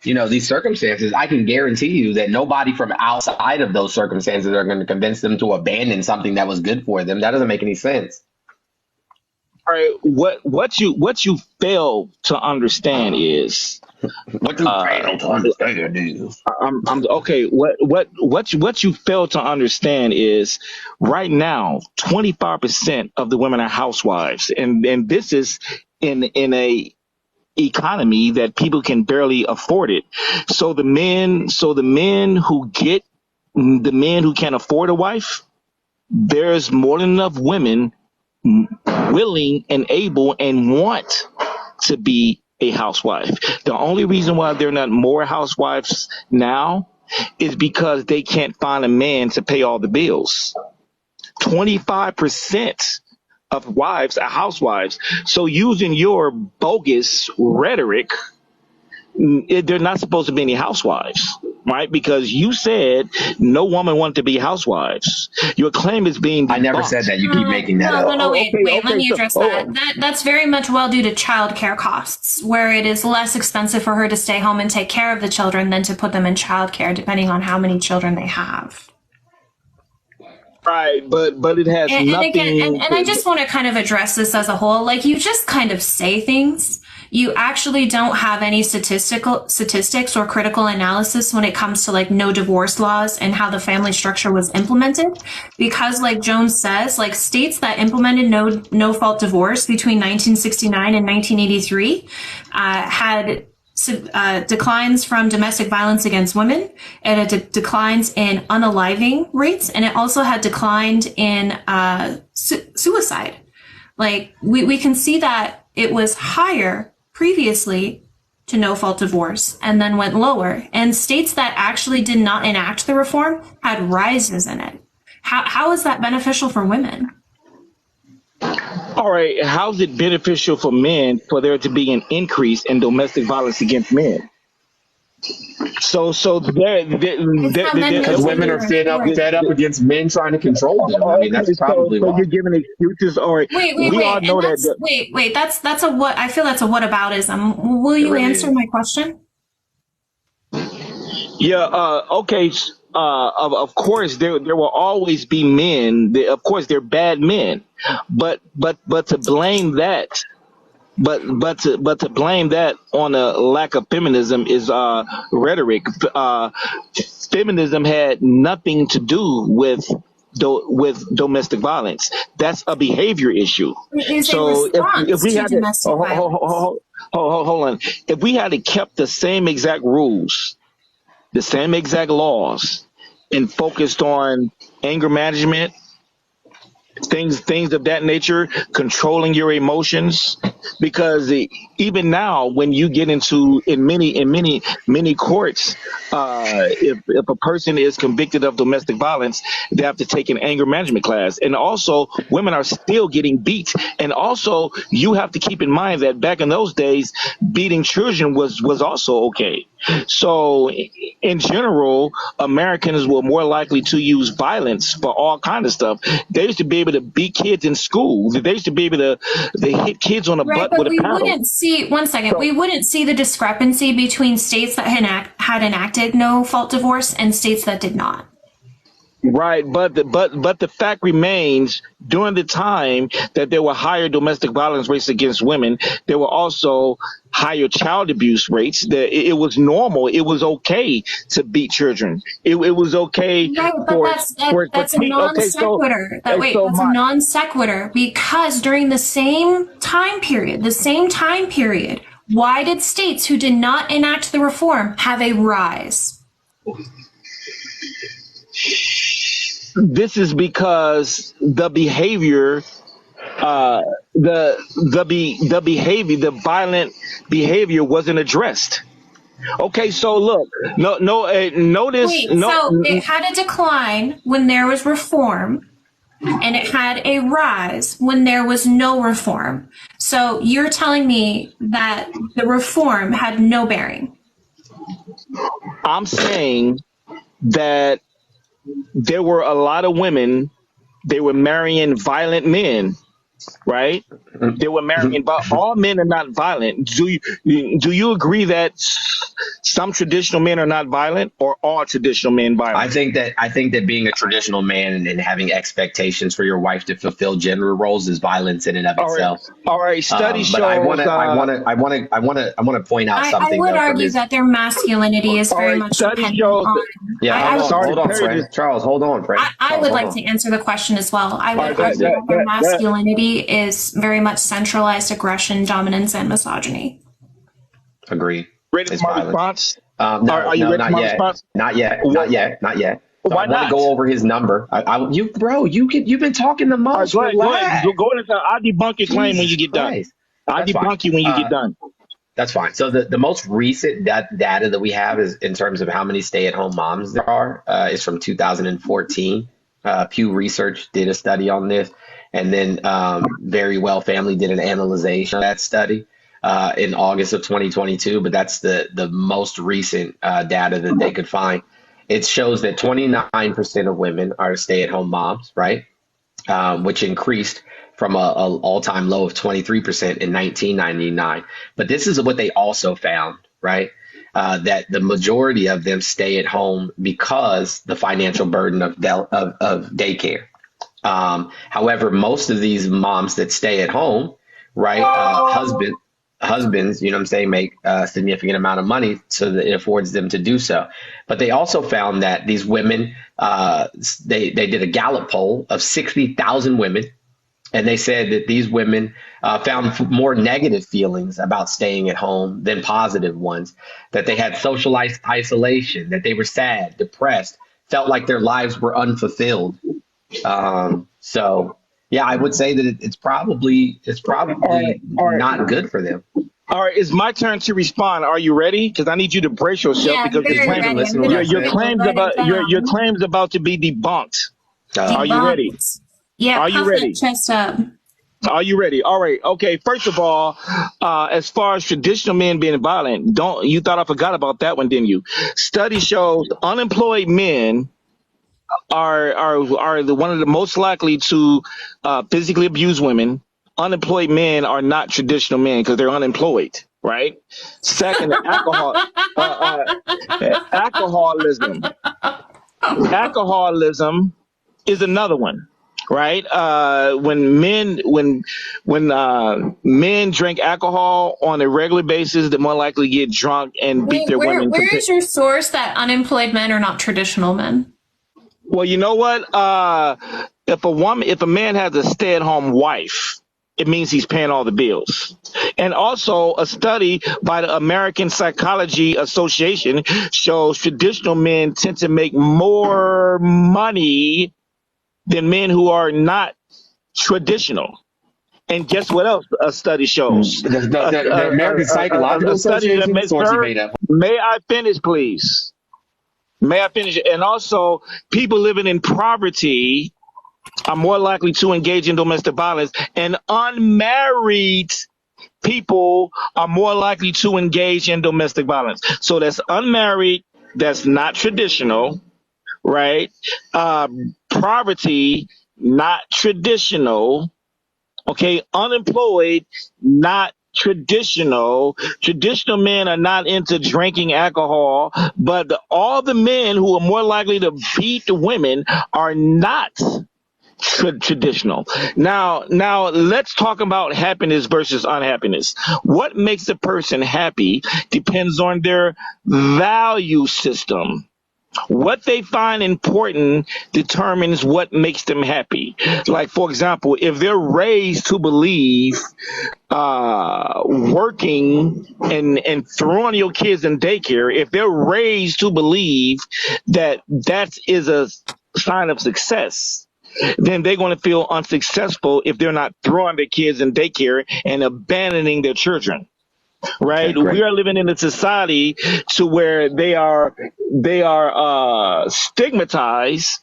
Speaker 7: these circumstances, I can guarantee you that nobody from outside of those circumstances are going to convince them to abandon something that was good for them. That doesn't make any sense.
Speaker 10: All right, what you fail to understand is
Speaker 7: what you fail to understand is
Speaker 10: what you fail to understand is right now 25% of the women are housewives, and this is in a economy that people can barely afford it. So the men who can't afford a wife, there's more than enough women willing and able and want to be a housewife. The only reason why there are not more housewives now is because they can't find a man to pay all the bills. 25% of wives are housewives. So using your bogus rhetoric, they're not supposed to be any housewives, right? Because you said no woman wanted to be housewives. Your claim is being debunked.
Speaker 7: I never said that. You keep making that up.
Speaker 3: No, wait, let me address that. That's very much well due to childcare costs, where it is less expensive for her to stay home and take care of the children than to put them in childcare, depending on how many children they have.
Speaker 10: Right, but it has nothing.
Speaker 3: And I just want to kind of address this as a whole. Like, you just kind of say things. You actually don't have any statistics or critical analysis when it comes to like no divorce laws and how the family structure was implemented. Because like Jones says, like states that implemented no fault divorce between 1969 and 1983 had declines from domestic violence against women, and it declines in unaliving rates, and it also had declined in suicide. Like we can see that it was higher previously to no-fault divorce and then went lower. And states that actually did not enact the reform had rises in it. How is that beneficial for women?
Speaker 10: All right, how's it beneficial for men for there to be an increase in domestic violence against men? So
Speaker 7: Because women are fed up against men trying to control them. I mean, that's probably why.
Speaker 10: You're giving excuses, or
Speaker 3: Wait.
Speaker 10: all know that.
Speaker 3: That's a what? I feel that's a whataboutism. Will you answer my question?
Speaker 10: Yeah. Okay. Of course, there will always be men. Of course, they're bad men, but to blame that. But to blame that on a lack of feminism is rhetoric. Feminism had nothing to do with domestic violence. That's a behavior issue. So if we had to hold on, if we had kept the same exact rules, the same exact laws, and focused on anger management, things of that nature, controlling your emotions, because even now when you get into in many courts, if a person is convicted of domestic violence, they have to take an anger management class. And also women are still getting beat, and also you have to keep in mind that back in those days beating children was also okay. So in general, Americans were more likely to use violence for all kind of stuff. They used to be able to beat kids in school. They used to be able to hit kids on the butt with a paddle.
Speaker 3: We wouldn't see the discrepancy between states that had enacted no-fault divorce and states that did not.
Speaker 10: Right, but the fact remains, during the time that there were higher domestic violence rates against women, there were also higher child abuse rates. It was normal. It was okay to beat children. It was okay.
Speaker 3: Right, but that's a non sequitur. That's a non sequitur, because during the same time period, why did states who did not enact the reform have a rise?
Speaker 10: This is because the behavior, the violent behavior wasn't addressed. Okay, so look, notice.
Speaker 3: So it had a decline when there was reform, and it had a rise when there was no reform. So you're telling me that the reform had no bearing?
Speaker 10: I'm saying that there were a lot of women, they were marrying violent men, right? They were marrying, but all men are not violent. Do you agree that some traditional men are not violent, or all traditional men violent?
Speaker 7: I think that being a traditional man and having expectations for your wife to fulfill gender roles is violence in and of itself.
Speaker 10: All right. Study shows.
Speaker 7: But I want to point out something.
Speaker 3: I would argue that their masculinity is very much dependent on.
Speaker 7: Yeah, hold on, friend. Charles, hold on, friend.
Speaker 3: I would like to answer the question as well. I would argue that their masculinity is very much centralized aggression, dominance, and misogyny.
Speaker 7: Agree.
Speaker 10: Ready for my response?
Speaker 7: Are you ready for my response? Not yet. So
Speaker 10: why
Speaker 7: I want to go over his number. You've been talking the most.
Speaker 10: Go ahead. I'll debunk your claim when you get done. I'll debunk you when you get done.
Speaker 7: That's fine. So the most recent data that we have is in terms of how many stay-at-home moms there are is from 2014. Pew Research did a study on this, and then Very Well Family did an analysis of that study in August of 2022. But that's the most recent data that they could find. It shows that 29% of women are stay-at-home moms, right? Which increased from an all-time low of 23% in 1999. But this is what they also found, right? That the majority of them stay at home because the financial burden of daycare. However, most of these moms that stay at home, right, husbands, you know what I'm saying, make a significant amount of money so that it affords them to do so. But they also found that these women, they did a Gallup poll of 60,000 women. And they said that these women found more negative feelings about staying at home than positive ones, that they had social isolation, that they were sad, depressed, felt like their lives were unfulfilled. So, yeah, I would say that it's probably not good for them.
Speaker 10: All right, it's my turn to respond. Are you ready? Because I need you to brace yourself
Speaker 3: Yeah, I'm
Speaker 10: because
Speaker 3: very ready. I'm
Speaker 10: your
Speaker 3: gonna
Speaker 10: your
Speaker 3: write
Speaker 10: claims
Speaker 3: it
Speaker 10: your
Speaker 3: down.
Speaker 10: claims about to be debunked. Are you ready?
Speaker 3: Debunked. Yeah,
Speaker 10: Are you
Speaker 3: puff that
Speaker 10: ready?
Speaker 3: chest up.
Speaker 10: Are you ready? All right. Okay. First of all, as far as traditional men being violent, don't you thought I forgot about that one, didn't you? Study shows unemployed men are the one of the most likely to physically abuse women. Unemployed men are not traditional men because they're unemployed, right? Second, alcoholism. Alcoholism is another one, right? When men drink alcohol on a regular basis, they're more likely to get drunk and beat
Speaker 3: Wait,
Speaker 10: their women.
Speaker 3: where is your source that unemployed men are not traditional men?
Speaker 10: Well, you know what? If a man has a stay-at-home wife, it means he's paying all the bills. And also, a study by the American Psychology Association shows traditional men tend to make more money than men who are not traditional. And guess what else a study shows?
Speaker 7: The American Psychological
Speaker 10: A study that
Speaker 7: Association
Speaker 10: makes
Speaker 7: source you
Speaker 10: her.
Speaker 7: made up.
Speaker 10: May I finish, please? May I finish? And also, people living in poverty are more likely to engage in domestic violence, and unmarried people are more likely to engage in domestic violence. So that's unmarried, that's not traditional, right? Poverty, not traditional. Okay, unemployed, not traditional. Traditional men are not into drinking alcohol, but all the men who are more likely to beat the women are not traditional. Now let's talk about happiness versus unhappiness. What makes a person happy depends on their value system. What they find important determines what makes them happy. Like, for example, if they're raised to believe working and throwing your kids in daycare, if they're raised to believe that that is a sign of success, then they're going to feel unsuccessful if they're not throwing their kids in daycare and abandoning their children. Right?
Speaker 7: Okay,
Speaker 10: We are living in a society to where they are stigmatized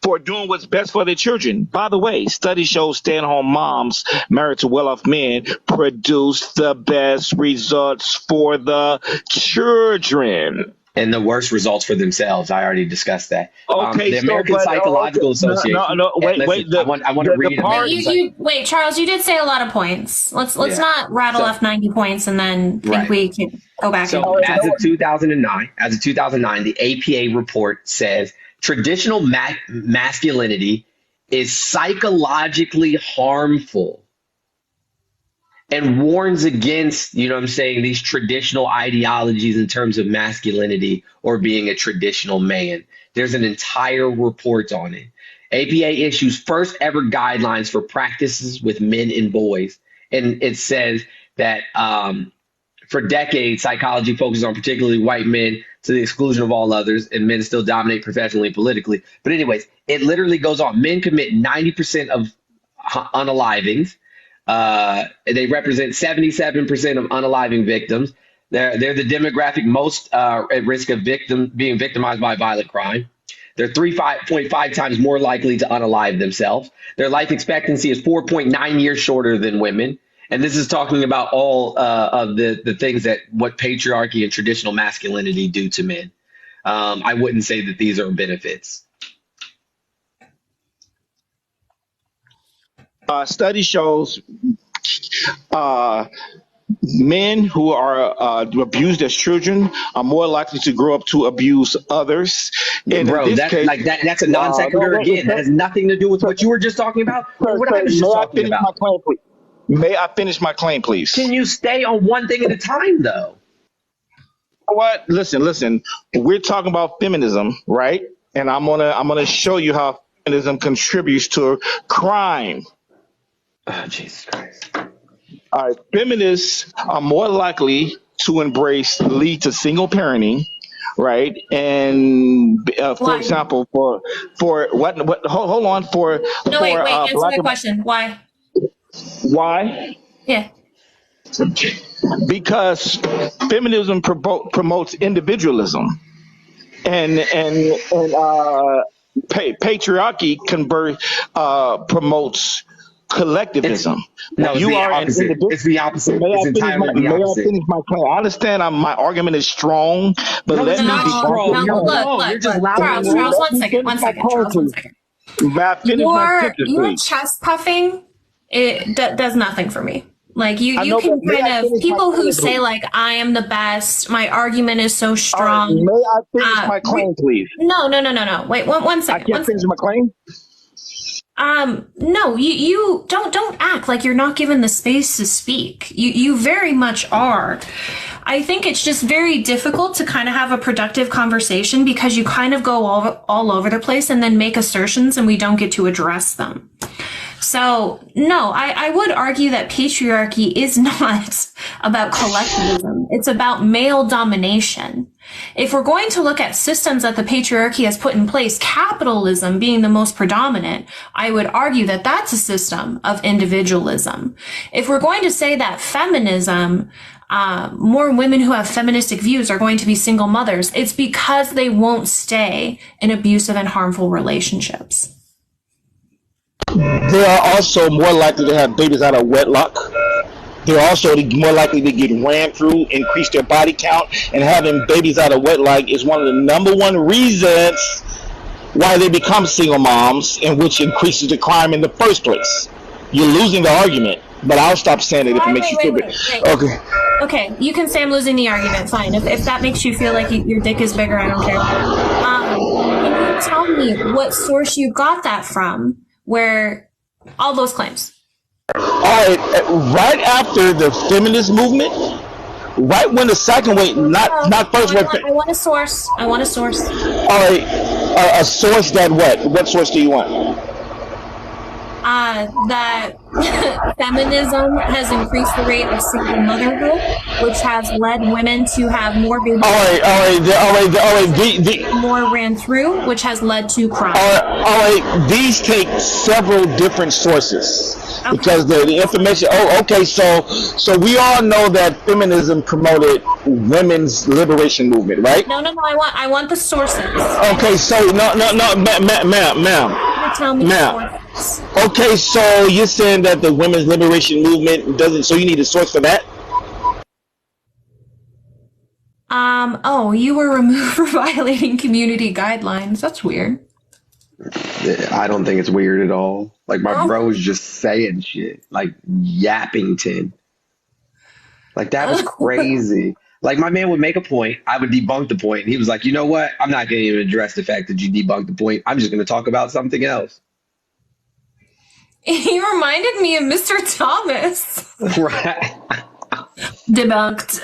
Speaker 10: for doing what's best for their children. By the way, studies show stay-at-home moms married to well-off men produce the best results for the children.
Speaker 7: and the worst results for themselves. I already discussed that.
Speaker 10: Okay,
Speaker 7: The
Speaker 10: so
Speaker 7: American Psychological Association.
Speaker 10: wait.
Speaker 7: Listen, I want to read
Speaker 10: part.
Speaker 3: Wait, Charles, you did say a lot of points. Let's
Speaker 7: Yeah.
Speaker 3: not rattle
Speaker 7: So-
Speaker 3: off 90 points and then think
Speaker 7: Right.
Speaker 3: we can go back.
Speaker 7: So as of 2009, the APA report says traditional masculinity is psychologically harmful and warns against, you know what I'm saying, these traditional ideologies in terms of masculinity or being a traditional man. There's an entire report on it. APA issues first ever guidelines for practices with men and boys. And it says that for decades, psychology focused on particularly white men to the exclusion of all others, and men still dominate professionally and politically. But anyways, it literally goes on. Men commit 90% of unalivings. They represent 77% of unaliving victims. They're the demographic most at risk of being victimized by violent crime. They're 3.5 times more likely to unalive themselves. Their life expectancy is 4.9 years shorter than women. And this is talking about all of the things that what patriarchy and traditional masculinity do to men. I wouldn't say that these are benefits.
Speaker 10: Study shows men who are abused as children are more likely to grow up to abuse others. And
Speaker 7: Bro,
Speaker 10: in this case,
Speaker 7: that's a non sequitur again. That has nothing to do with what you were just talking about. What I was just talking about.
Speaker 10: May I finish my claim, please?
Speaker 7: Can you stay on one thing at a time, though?
Speaker 10: What? Listen. We're talking about feminism, right? And I'm gonna show you how feminism contributes to crime.
Speaker 7: Oh, Jesus Christ.
Speaker 10: All right, feminists are more likely to lead to single parenting, right? And for example, for what? Hold on.
Speaker 3: Wait. Answer my question. Why?
Speaker 10: Why?
Speaker 3: Yeah.
Speaker 10: Because feminism promotes individualism, and patriarchy promotes collectivism.
Speaker 7: No, it's
Speaker 10: You
Speaker 7: the
Speaker 10: are an
Speaker 7: opposite.
Speaker 10: individual.
Speaker 7: It's the opposite.
Speaker 10: May I
Speaker 7: It's
Speaker 10: finish
Speaker 7: entirely the
Speaker 10: may I
Speaker 7: opposite.
Speaker 10: finish my claim? I understand my argument is strong, but
Speaker 4: No,
Speaker 10: let
Speaker 4: it's
Speaker 10: me
Speaker 4: not
Speaker 10: debunk
Speaker 4: strong.
Speaker 10: it.
Speaker 3: No,
Speaker 7: No,
Speaker 3: look,
Speaker 7: no,
Speaker 3: look,
Speaker 7: you're just
Speaker 3: look,
Speaker 7: loud and
Speaker 3: Charles,
Speaker 7: rude.
Speaker 3: one
Speaker 10: Let me
Speaker 3: second,
Speaker 10: finish my claim,
Speaker 3: Charles, one
Speaker 10: please.
Speaker 3: second.
Speaker 10: May I finish my sentence,
Speaker 3: Your
Speaker 10: please?
Speaker 3: chest puffing, it does nothing for me. Like
Speaker 10: I
Speaker 3: you
Speaker 10: know,
Speaker 3: can
Speaker 10: but may I
Speaker 3: kind of
Speaker 10: finish my
Speaker 3: people who
Speaker 10: claim,
Speaker 3: say
Speaker 10: please?
Speaker 3: like I am the best, my argument is so
Speaker 10: All right,
Speaker 3: strong.
Speaker 10: may I finish my claim, please?
Speaker 3: No. Wait, one
Speaker 10: I
Speaker 3: second.
Speaker 10: can't finish my claim.
Speaker 3: No, you don't act like you're not given the space to speak. You very much are. I think it's just very difficult to kind of have a productive conversation because you kind of go all over the place and then make assertions and we don't get to address them. So, no, I would argue that patriarchy is not about collectivism. It's about male domination. If we're going to look at systems that the patriarchy has put in place, capitalism being the most predominant, I would argue that that's a system of individualism. If we're going to say that feminism, more women who have feministic views are going to be single mothers, it's because they won't stay in abusive and harmful relationships.
Speaker 10: They are also more likely to have babies out of wedlock. They're also more likely to get ran through, increase their body count, and having babies out of wedlock is one of the number one reasons why they become single moms, and which increases the crime in the first place. You're losing the argument, but I'll stop saying it if it makes you feel good.
Speaker 3: Okay, you can say I'm losing the argument. Fine. If that makes you feel like your dick is bigger, I don't care. Can you tell me what source you got that from? Where all those claims.
Speaker 10: All right, right after the feminist movement, right when the second wave, not first wave.
Speaker 3: I want a source. All
Speaker 10: right, a source that what? What source do you want?
Speaker 3: That feminism has increased the rate of single motherhood, which has led women to have more babies. More ran through, which has led to crime.
Speaker 10: All right. These take several different sources because the information. Oh, okay. So we all know that feminism promoted women's liberation movement, right?
Speaker 3: No. I want the sources.
Speaker 10: Okay. So no, ma'am.
Speaker 3: Tell me
Speaker 10: the sources. Okay. So you're saying that the women's liberation movement doesn't. So you need a source for that.
Speaker 3: You were removed for violating community guidelines. That's weird.
Speaker 7: I don't think it's weird at all. Like, my bro's just saying shit. Like, Yappington. Like, that was crazy. Like, my man would make a point. I would debunk the point. And he was like, you know what? I'm not going to even address the fact that you debunked the point. I'm just going to talk about something else.
Speaker 3: He reminded me of Mr. Thomas.
Speaker 7: Right.
Speaker 3: Debunked.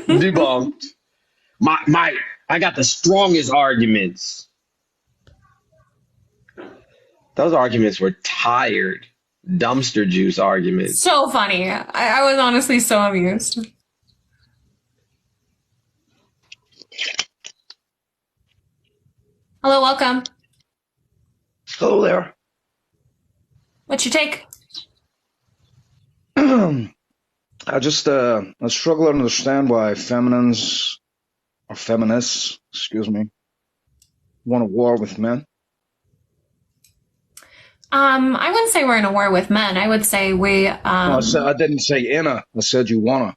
Speaker 7: Debunked. I got the strongest arguments. Those arguments were tired, dumpster juice arguments.
Speaker 3: So funny. I was honestly so amused. Hello, welcome.
Speaker 11: Hello there.
Speaker 3: What's your take?
Speaker 11: I struggle to understand why feminists, want a war with men.
Speaker 3: I wouldn't say we're in a war with men. I would say we.
Speaker 11: No, I didn't say I said you wanna.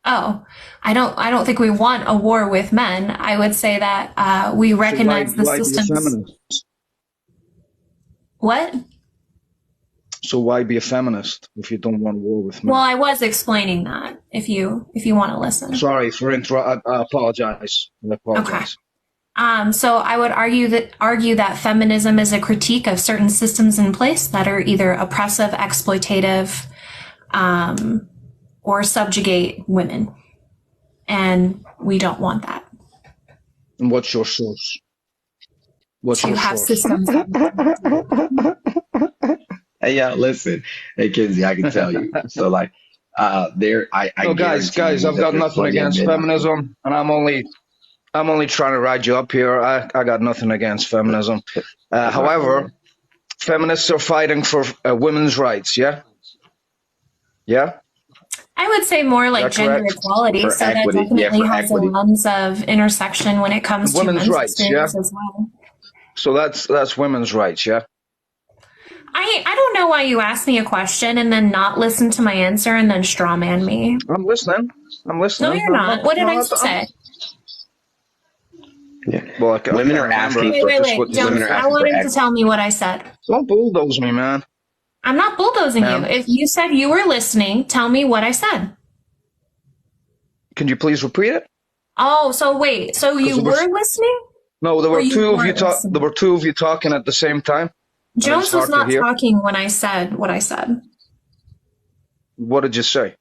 Speaker 3: Oh, I don't think we want a war with men. I would say that we recognize the systems. What?
Speaker 11: So why be a feminist if you don't want a war with men?
Speaker 3: Well, I was explaining that. If you want to listen.
Speaker 11: Sorry for I apologize.
Speaker 3: Okay. So I would argue that feminism is a critique of certain systems in place that are either oppressive, exploitative, or subjugate women, and we don't want that.
Speaker 11: And what's your source?
Speaker 3: Systems.
Speaker 7: Hey, listen. Hey, Kinsey, I can tell you. So, like,
Speaker 11: guys, I've got nothing against feminism, and I'm only trying to ride you up here. I got nothing against feminism. However, feminists are fighting for women's rights. Yeah.
Speaker 3: I would say more like
Speaker 11: Is that
Speaker 3: gender
Speaker 11: correct?
Speaker 3: equality.
Speaker 7: For
Speaker 3: So
Speaker 7: equity,
Speaker 3: that definitely
Speaker 7: for
Speaker 3: has
Speaker 7: equity.
Speaker 3: a lens of intersection when it comes to
Speaker 11: Women's
Speaker 3: men's
Speaker 11: rights,
Speaker 3: experience
Speaker 11: yeah?
Speaker 3: as well.
Speaker 11: So that's women's rights, yeah?
Speaker 3: I don't know why you asked me a question and then not listen to my answer and then straw man me.
Speaker 11: I'm listening.
Speaker 3: No, you're not. What did I say?
Speaker 7: Yeah.
Speaker 11: Well,
Speaker 7: Women are asking
Speaker 3: Wait,
Speaker 7: for
Speaker 3: wait, wait.
Speaker 7: women
Speaker 3: Jones,
Speaker 7: are
Speaker 3: I
Speaker 7: asking
Speaker 3: want
Speaker 7: for
Speaker 3: him to
Speaker 7: equity.
Speaker 3: tell me what I said.
Speaker 11: Don't bulldoze me, man.
Speaker 3: I'm not bulldozing
Speaker 11: Ma'am?
Speaker 3: you. If you said you were listening, tell me what I said.
Speaker 11: Can you please repeat it?
Speaker 3: Oh, so wait. So you
Speaker 11: there was-
Speaker 3: were listening?
Speaker 11: No, there
Speaker 3: Or
Speaker 11: were
Speaker 3: you
Speaker 11: two of you
Speaker 3: weren't listening?
Speaker 11: There were two of you talking at the same time. and
Speaker 3: Jones
Speaker 11: it's
Speaker 3: was
Speaker 11: hard to
Speaker 3: not
Speaker 11: hear.
Speaker 3: talking when I said what I said.
Speaker 11: What did you say?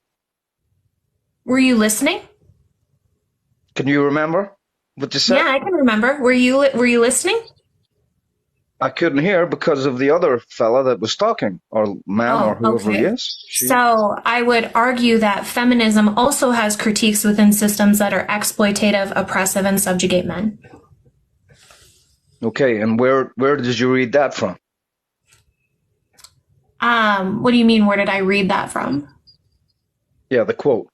Speaker 3: Were you listening?
Speaker 11: Can you remember what you said?
Speaker 3: Yeah, I can remember. Were you listening?
Speaker 11: I couldn't hear because of the other fella that was talking, or ma'am, or whoever he is.
Speaker 3: So I would argue that feminism also has critiques within systems that are exploitative, oppressive, and subjugate men.
Speaker 11: Okay, and where did you read that from?
Speaker 3: What do you mean? Where did I read that from?
Speaker 11: Yeah, the quote.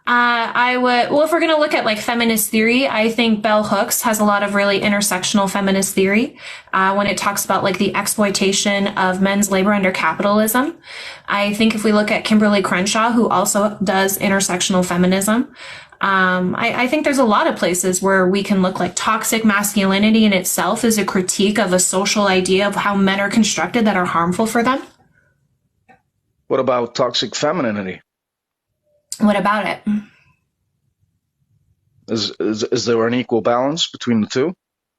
Speaker 3: If we're going to look at like feminist theory, I think Bell Hooks has a lot of really intersectional feminist theory when it talks about like the exploitation of men's labor under capitalism. I think if we look at Kimberly Crenshaw, who also does intersectional feminism, I think there's a lot of places where we can look like toxic masculinity in itself is a critique of a social idea of how men are constructed that are harmful for them.
Speaker 11: What about toxic femininity?
Speaker 3: What about it?
Speaker 11: Is there an equal balance between the two?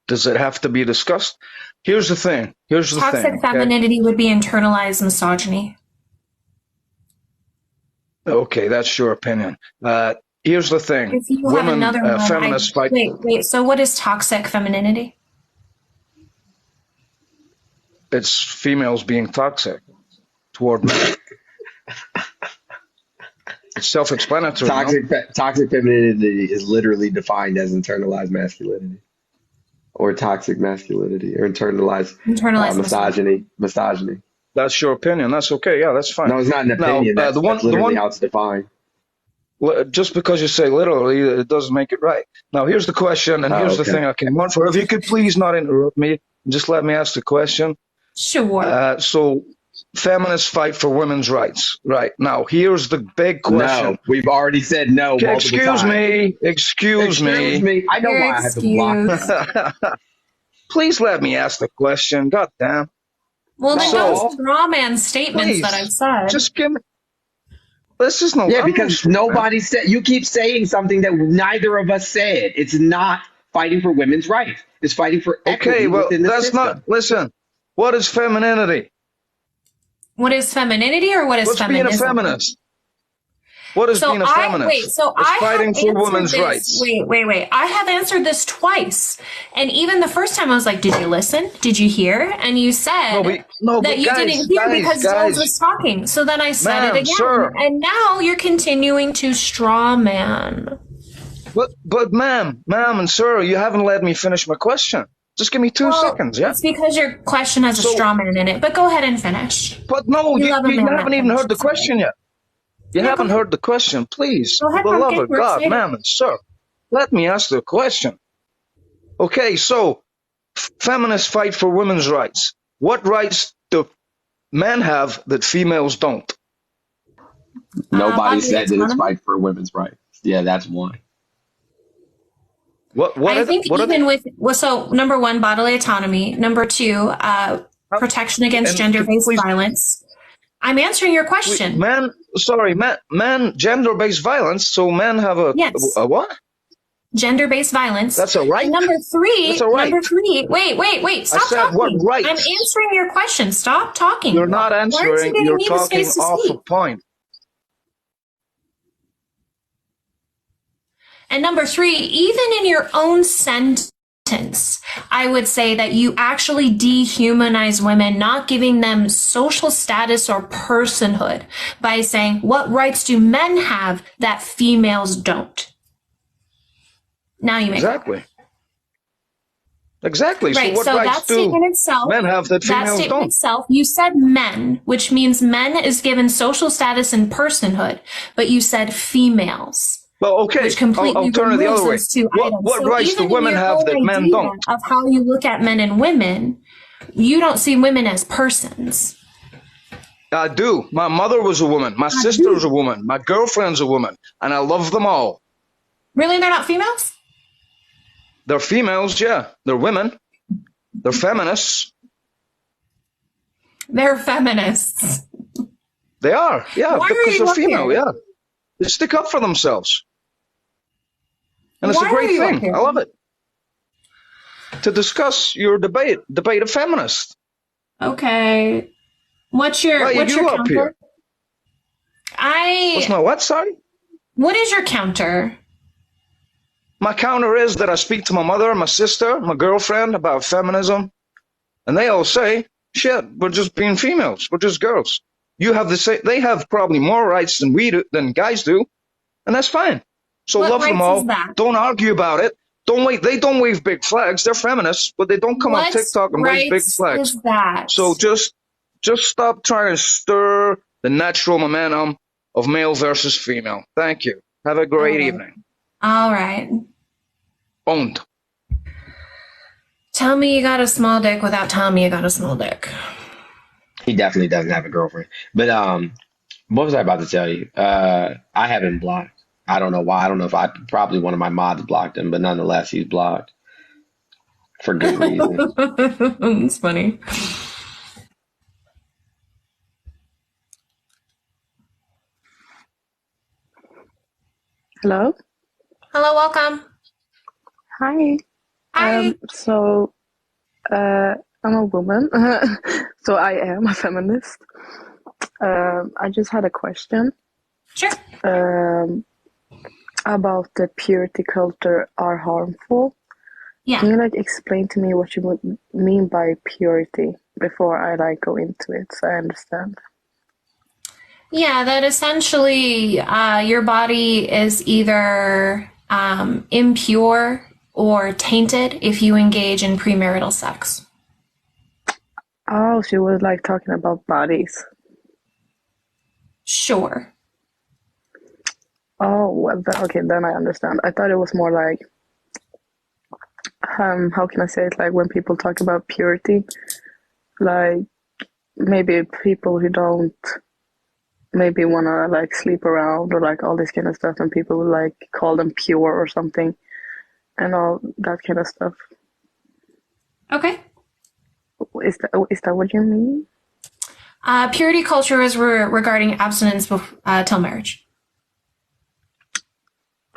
Speaker 11: Does it have to be discussed? Here's the thing.
Speaker 3: Toxic femininity would be internalized misogyny.
Speaker 11: Okay, that's your opinion. Here's the thing.
Speaker 3: If you have another one,
Speaker 11: feminists fight.
Speaker 3: Wait. So what is toxic femininity?
Speaker 11: It's females being toxic toward men. It's self-explanatory.
Speaker 7: Toxic femininity is literally defined as internalized masculinity, or toxic masculinity, or internalized misogyny.
Speaker 11: That's your opinion. That's okay. Yeah, that's fine.
Speaker 7: No, it's not an opinion. That's literally how it's defined.
Speaker 11: Well, just because you say literally, it doesn't make it right. Now, here's the question, and here's the thing I came on for. If you could please not interrupt me, just let me ask the question.
Speaker 3: Sure.
Speaker 11: So, feminists fight for women's rights. Right. Now, here's the big question.
Speaker 7: No, we've already said no multiple
Speaker 11: Excuse
Speaker 7: times.
Speaker 11: me. Excuse me.
Speaker 7: I know why I had to block.
Speaker 11: Please let me ask the question. God damn.
Speaker 3: Well, then those straw man statements that I've said.
Speaker 11: Just give me. This is no.
Speaker 7: Yeah, because nobody said. You keep saying something that neither of us said. It's not fighting for women's rights. It's fighting for equity within the system.
Speaker 11: Not. Listen. What is femininity?
Speaker 3: What is femininity, or what is
Speaker 11: What's
Speaker 3: feminism?
Speaker 11: being a feminist? What is being a feminist? It's fighting for women's rights.
Speaker 3: Wait. I have answered this twice. And even the first time I was like, did you listen? Did you hear? And you said that you didn't hear because Jones was talking. So then I said it again.
Speaker 11: Sir.
Speaker 3: And now you're continuing to straw man.
Speaker 11: But ma'am and sir, you haven't let me finish my question. Just give me 2 seconds, yeah?
Speaker 3: It's because your question has a straw man in it. But go ahead and finish.
Speaker 11: But no, you haven't even heard the question yet. You haven't heard the question. Please, for the love of God, ma'am and sir, let me ask the question. Okay, so feminists fight for women's rights. What rights do men have that females don't?
Speaker 7: Nobody said that it's fight for women's rights. Yeah, that's one.
Speaker 3: I think so number one, bodily autonomy. Number two, protection against gender-based violence. I'm answering your question.
Speaker 11: Men, gender-based violence. So men have a what?
Speaker 3: Gender-based violence.
Speaker 11: That's a right.
Speaker 3: And number three.
Speaker 11: That's a right.
Speaker 3: Number three. Wait. Stop talking.
Speaker 11: What right?
Speaker 3: I'm answering your question. Stop talking.
Speaker 11: You're not answering. You're talking off the point.
Speaker 3: And number three, even in your own sentence, I would say that you actually dehumanize women, not giving them social status or personhood by saying, what rights do men have that females don't? Now you make
Speaker 11: Exactly. So
Speaker 3: Right.
Speaker 11: what
Speaker 3: So
Speaker 11: rights
Speaker 3: that statement
Speaker 11: do
Speaker 3: itself,
Speaker 11: men have that females don't?
Speaker 3: you said men, which means men is given social status and personhood, but you said females.
Speaker 11: Well, okay,
Speaker 3: Which completely
Speaker 11: I'll turn it the
Speaker 3: removes
Speaker 11: other way.
Speaker 3: those two items.
Speaker 11: What
Speaker 3: So
Speaker 11: rights do
Speaker 3: even in
Speaker 11: women
Speaker 3: your
Speaker 11: have
Speaker 3: own
Speaker 11: that men
Speaker 3: idea
Speaker 11: don't?
Speaker 3: of how you look at men and women, you don't see women as persons.
Speaker 11: I do. My mother was a woman. My sister's a woman. My girlfriend's a woman. And I love them all.
Speaker 3: Really? They're not females?
Speaker 11: They're females, yeah. They're women. They're feminists.
Speaker 3: They're feminists.
Speaker 11: They are, yeah,
Speaker 3: Why are
Speaker 11: because
Speaker 3: you
Speaker 11: they're
Speaker 3: up
Speaker 11: female,
Speaker 3: here?
Speaker 11: yeah. They stick up for themselves. And it's
Speaker 3: Why
Speaker 11: a
Speaker 3: are
Speaker 11: great
Speaker 3: you up
Speaker 11: thing.
Speaker 3: here?
Speaker 11: I love it. To discuss your debate of feminists.
Speaker 3: Okay. What's your
Speaker 11: Why are you up
Speaker 3: counter?
Speaker 11: here? What's my what, sorry?
Speaker 3: What is your counter?
Speaker 11: My counter is that I speak to my mother, my sister, my girlfriend about feminism, and they all say, shit, we're just being females. We're just girls. You have the same, they have probably more rights than we do, than guys do, and that's fine. So
Speaker 3: What
Speaker 11: love them
Speaker 3: rights
Speaker 11: all.
Speaker 3: is that?
Speaker 11: Don't argue about it. They don't wave big flags. They're feminists, but they don't come on
Speaker 3: What
Speaker 11: TikTok and wave big
Speaker 3: rights
Speaker 11: flags.
Speaker 3: is that?
Speaker 11: So just stop trying to stir the natural momentum of male versus female. Thank you. Have a great evening.
Speaker 3: All right.
Speaker 11: Owned.
Speaker 3: Tell me you got a small dick without telling me you got a small dick.
Speaker 7: He definitely doesn't have a girlfriend. But what was I about to tell you? I have him blocked. I don't know why. I don't know if probably one of my mods blocked him, but nonetheless, he's blocked for good reason.
Speaker 3: It's funny.
Speaker 8: Hello?
Speaker 3: Hello, welcome.
Speaker 8: Hi.
Speaker 3: Hi.
Speaker 8: I'm a woman, so I am a feminist. I just had a question.
Speaker 3: Sure.
Speaker 8: About the purity culture are harmful.
Speaker 3: Yeah.
Speaker 8: Can you explain to me what you would mean by purity before I go into it so I understand?
Speaker 3: Yeah, that essentially your body is either impure or tainted if you engage in premarital sex.
Speaker 8: Oh, she was talking about bodies.
Speaker 3: Sure.
Speaker 8: Oh, well, okay, then I understand. I thought it was more how can I say it? When people talk about purity, maybe people who don't maybe want to sleep around or all this kind of stuff, and people will call them pure or something, and all that kind of stuff.
Speaker 3: Okay.
Speaker 8: Is that what you mean?
Speaker 3: Purity culture is regarding abstinence till marriage.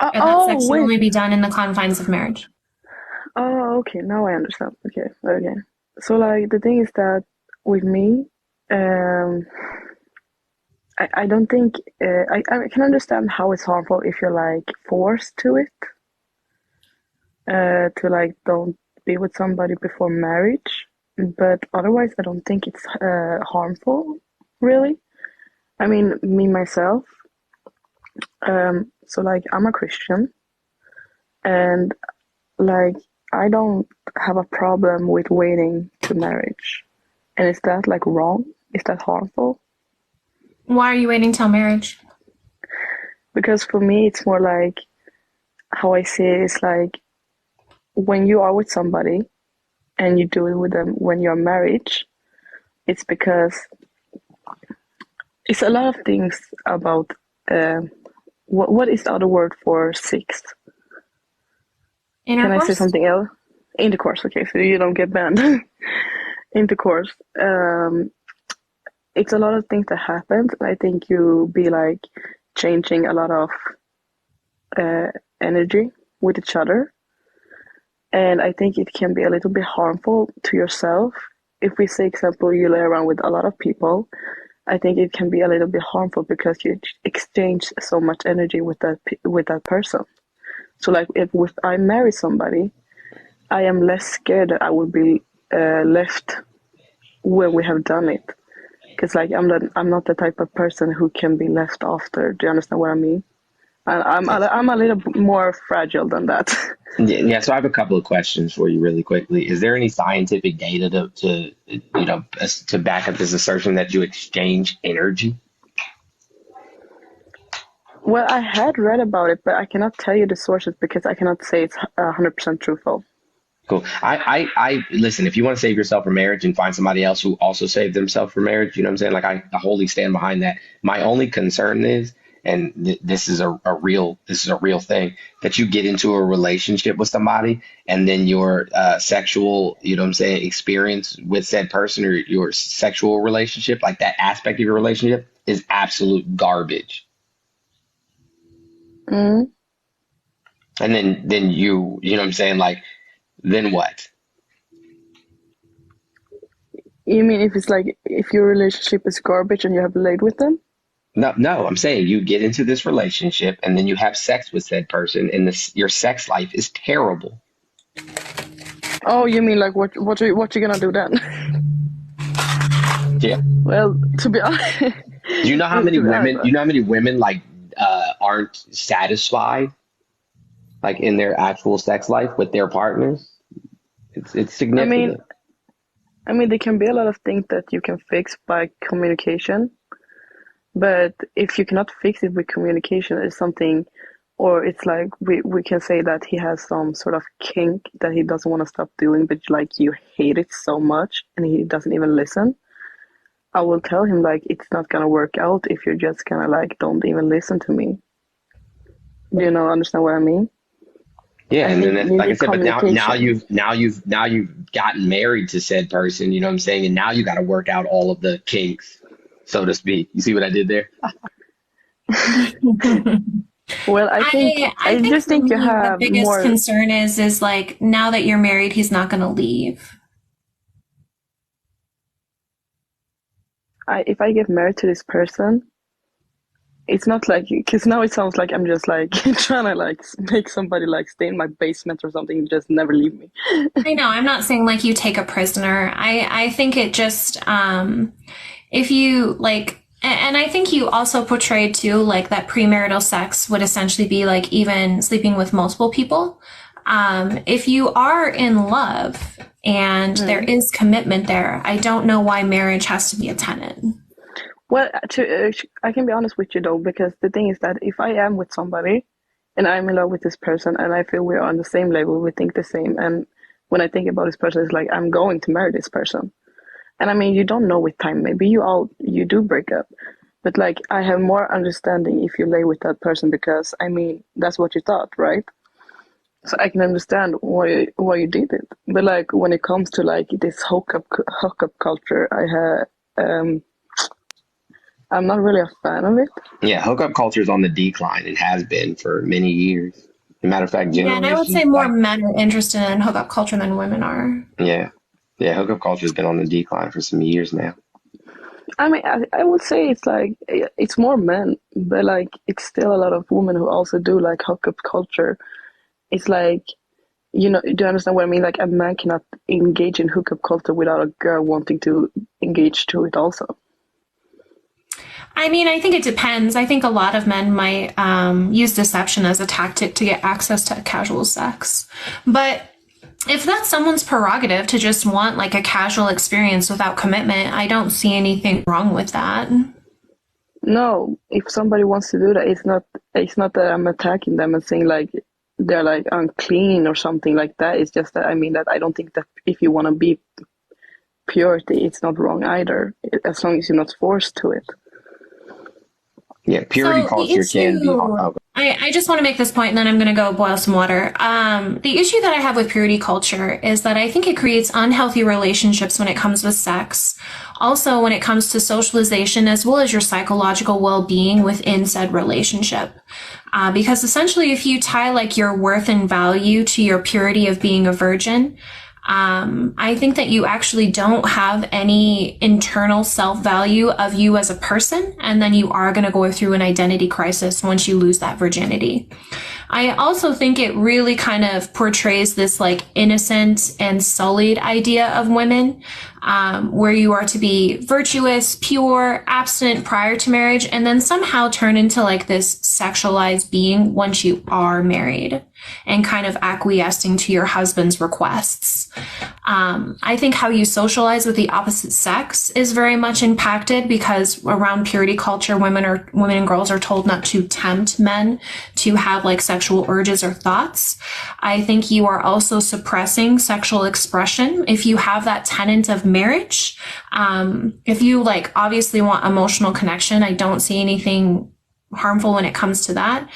Speaker 3: And that sex should only be done in the confines of marriage.
Speaker 8: Oh, okay. Now I understand. Okay. So, the thing is that with me, I don't think I can understand how it's harmful if you're forced to it, to don't be with somebody before marriage. But otherwise, I don't think it's harmful, really. I mean, me myself. So I'm a Christian, and I don't have a problem with waiting to marriage. And is that wrong? Is that harmful?
Speaker 3: Why are you waiting till marriage?
Speaker 8: Because for me, it's more how I see it is when you are with somebody and you do it with them when you're married, it's because it's a lot of things about what is the other word for sex?
Speaker 3: Intercourse?
Speaker 8: Can I say something else? Intercourse, okay, so you don't get banned. Intercourse. It's a lot of things that happen. I think you be changing a lot of energy with each other. And I think it can be a little bit harmful to yourself. If we say, example, you lay around with a lot of people, I think it can be a little bit harmful because you exchange so much energy with that person. So if I marry somebody, I am less scared that I will be left when we have done it. Because I'm not the type of person who can be left after. Do you understand what I mean? And I'm a little more fragile than that.
Speaker 7: Yeah, so I have a couple of questions for you really quickly. Is there any scientific data to back up this assertion that you exchange energy?
Speaker 8: Well, I had read about it, but I cannot tell you the sources because I cannot say it's 100% truthful.
Speaker 7: Cool. I listen, if you want to save yourself for marriage and find somebody else who also saved themselves for marriage, you know what I'm saying? Like I wholly stand behind that. My only concern is, and this is a real thing, that you get into a relationship with somebody and then your sexual, you know what I'm saying, experience with said person or your sexual relationship, like that aspect of your relationship is absolute garbage.
Speaker 8: Mm.
Speaker 7: And then you know what I'm saying, like, then what?
Speaker 8: You mean if your relationship is garbage and you have laid with them?
Speaker 7: No, I'm saying you get into this relationship and then you have sex with said person and your sex life is terrible.
Speaker 8: Oh, you mean like what you gonna do then?
Speaker 7: Yeah.
Speaker 8: Well, to be honest,
Speaker 7: Do you know how many women like aren't satisfied like in their actual sex life with their partners? It's significant.
Speaker 8: I mean, there can be a lot of things that you can fix by communication, but if you cannot fix it with communication, it's something, or it's like we can say that he has some sort of kink that he doesn't want to stop doing, but like you hate it so much and he doesn't even listen. I will tell him like it's not gonna work out if you're just gonna like don't even listen to me. Do you understand what I mean?
Speaker 7: Yeah, and then like I said, but now you've gotten married to said person, you know what I'm saying, and now you got to work out all of the kinks, so to speak. You see what I did there?
Speaker 8: Well, I just think you have
Speaker 3: the biggest
Speaker 8: more
Speaker 3: concern is like now that you're married, he's not going to leave.
Speaker 8: If I get married to this person, it's not like, because now it sounds like I'm just like trying to like make somebody like stay in my basement or something and just never leave me.
Speaker 3: I know, I'm not saying like you take a prisoner. I think it just, if you like, and I think you also portrayed too, like that premarital sex would essentially be like even sleeping with multiple people. If you are in love and there is commitment there, I don't know why marriage has to be a tenet.
Speaker 8: Well, I can be honest with you though, because the thing is that if I am with somebody and I'm in love with this person and I feel we're on the same level, we think the same, and when I think about this person, it's like I'm going to marry this person. And I mean, you don't know with time, maybe you do break up, but like I have more understanding if you lay with that person because I mean that's what you thought, right? So I can understand why you did it. But like when it comes to like this hookup culture, I'm not really a fan of it.
Speaker 7: Yeah, hookup culture is on the decline. It has been for many years. As a matter of fact,
Speaker 3: yeah, and I would say more men are interested in hookup culture than women are.
Speaker 7: Yeah, hookup culture has been on the decline for some years now.
Speaker 8: I mean, I would say it's like it's more men, but like it's still a lot of women who also do like hookup culture. It's like, do you understand what I mean? Like a man cannot engage in hookup culture without a girl wanting to engage to it also.
Speaker 3: I mean, I think it depends. I think a lot of men might use deception as a tactic to get access to casual sex. But if that's someone's prerogative to just want like a casual experience without commitment, I don't see anything wrong with that.
Speaker 8: No, if somebody wants to do that, it's not that I'm attacking them and saying like they're like unclean or something like that. It's just that I mean that I don't think that if you want to be purity, it's not wrong either, as long as you're not forced to it.
Speaker 7: Yeah, purity culture can be.
Speaker 3: I just want to make this point and then I'm going to go boil some water. The issue that I have with purity culture is that I think it creates unhealthy relationships when it comes with sex. Also, when it comes to socialization, as well as your psychological well-being within said relationship. Because essentially, if you tie like your worth and value to your purity of being a virgin, I think that you actually don't have any internal self-value of you as a person, and then you are going to go through an identity crisis once you lose that virginity. I also think it really kind of portrays this like innocent and sullied idea of women, where you are to be virtuous, pure, abstinent prior to marriage, and then somehow turn into like this sexualized being once you are married and kind of acquiescing to your husband's requests. I think how you socialize with the opposite sex is very much impacted because around purity culture, women and girls are told not to tempt men to have like sexual urges or thoughts. I think you are also suppressing sexual expression if you have that tenet of marriage. If you like obviously want emotional connection, I don't see anything harmful when it comes to that.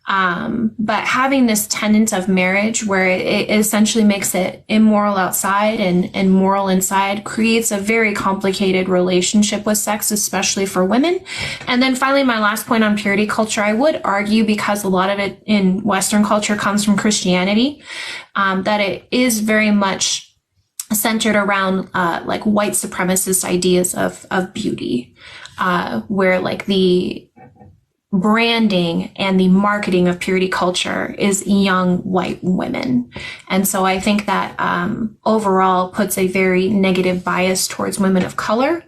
Speaker 3: But having this tenet of marriage where it essentially makes it immoral outside and moral inside creates a very complicated relationship with sex, especially for women. And then finally, my last point on purity culture, I would argue, because a lot of it in Western culture comes from Christianity, that it is very much centered around like white supremacist ideas of beauty, where like the branding and the marketing of purity culture is young white women. And so I think that overall puts a very negative bias towards women of color,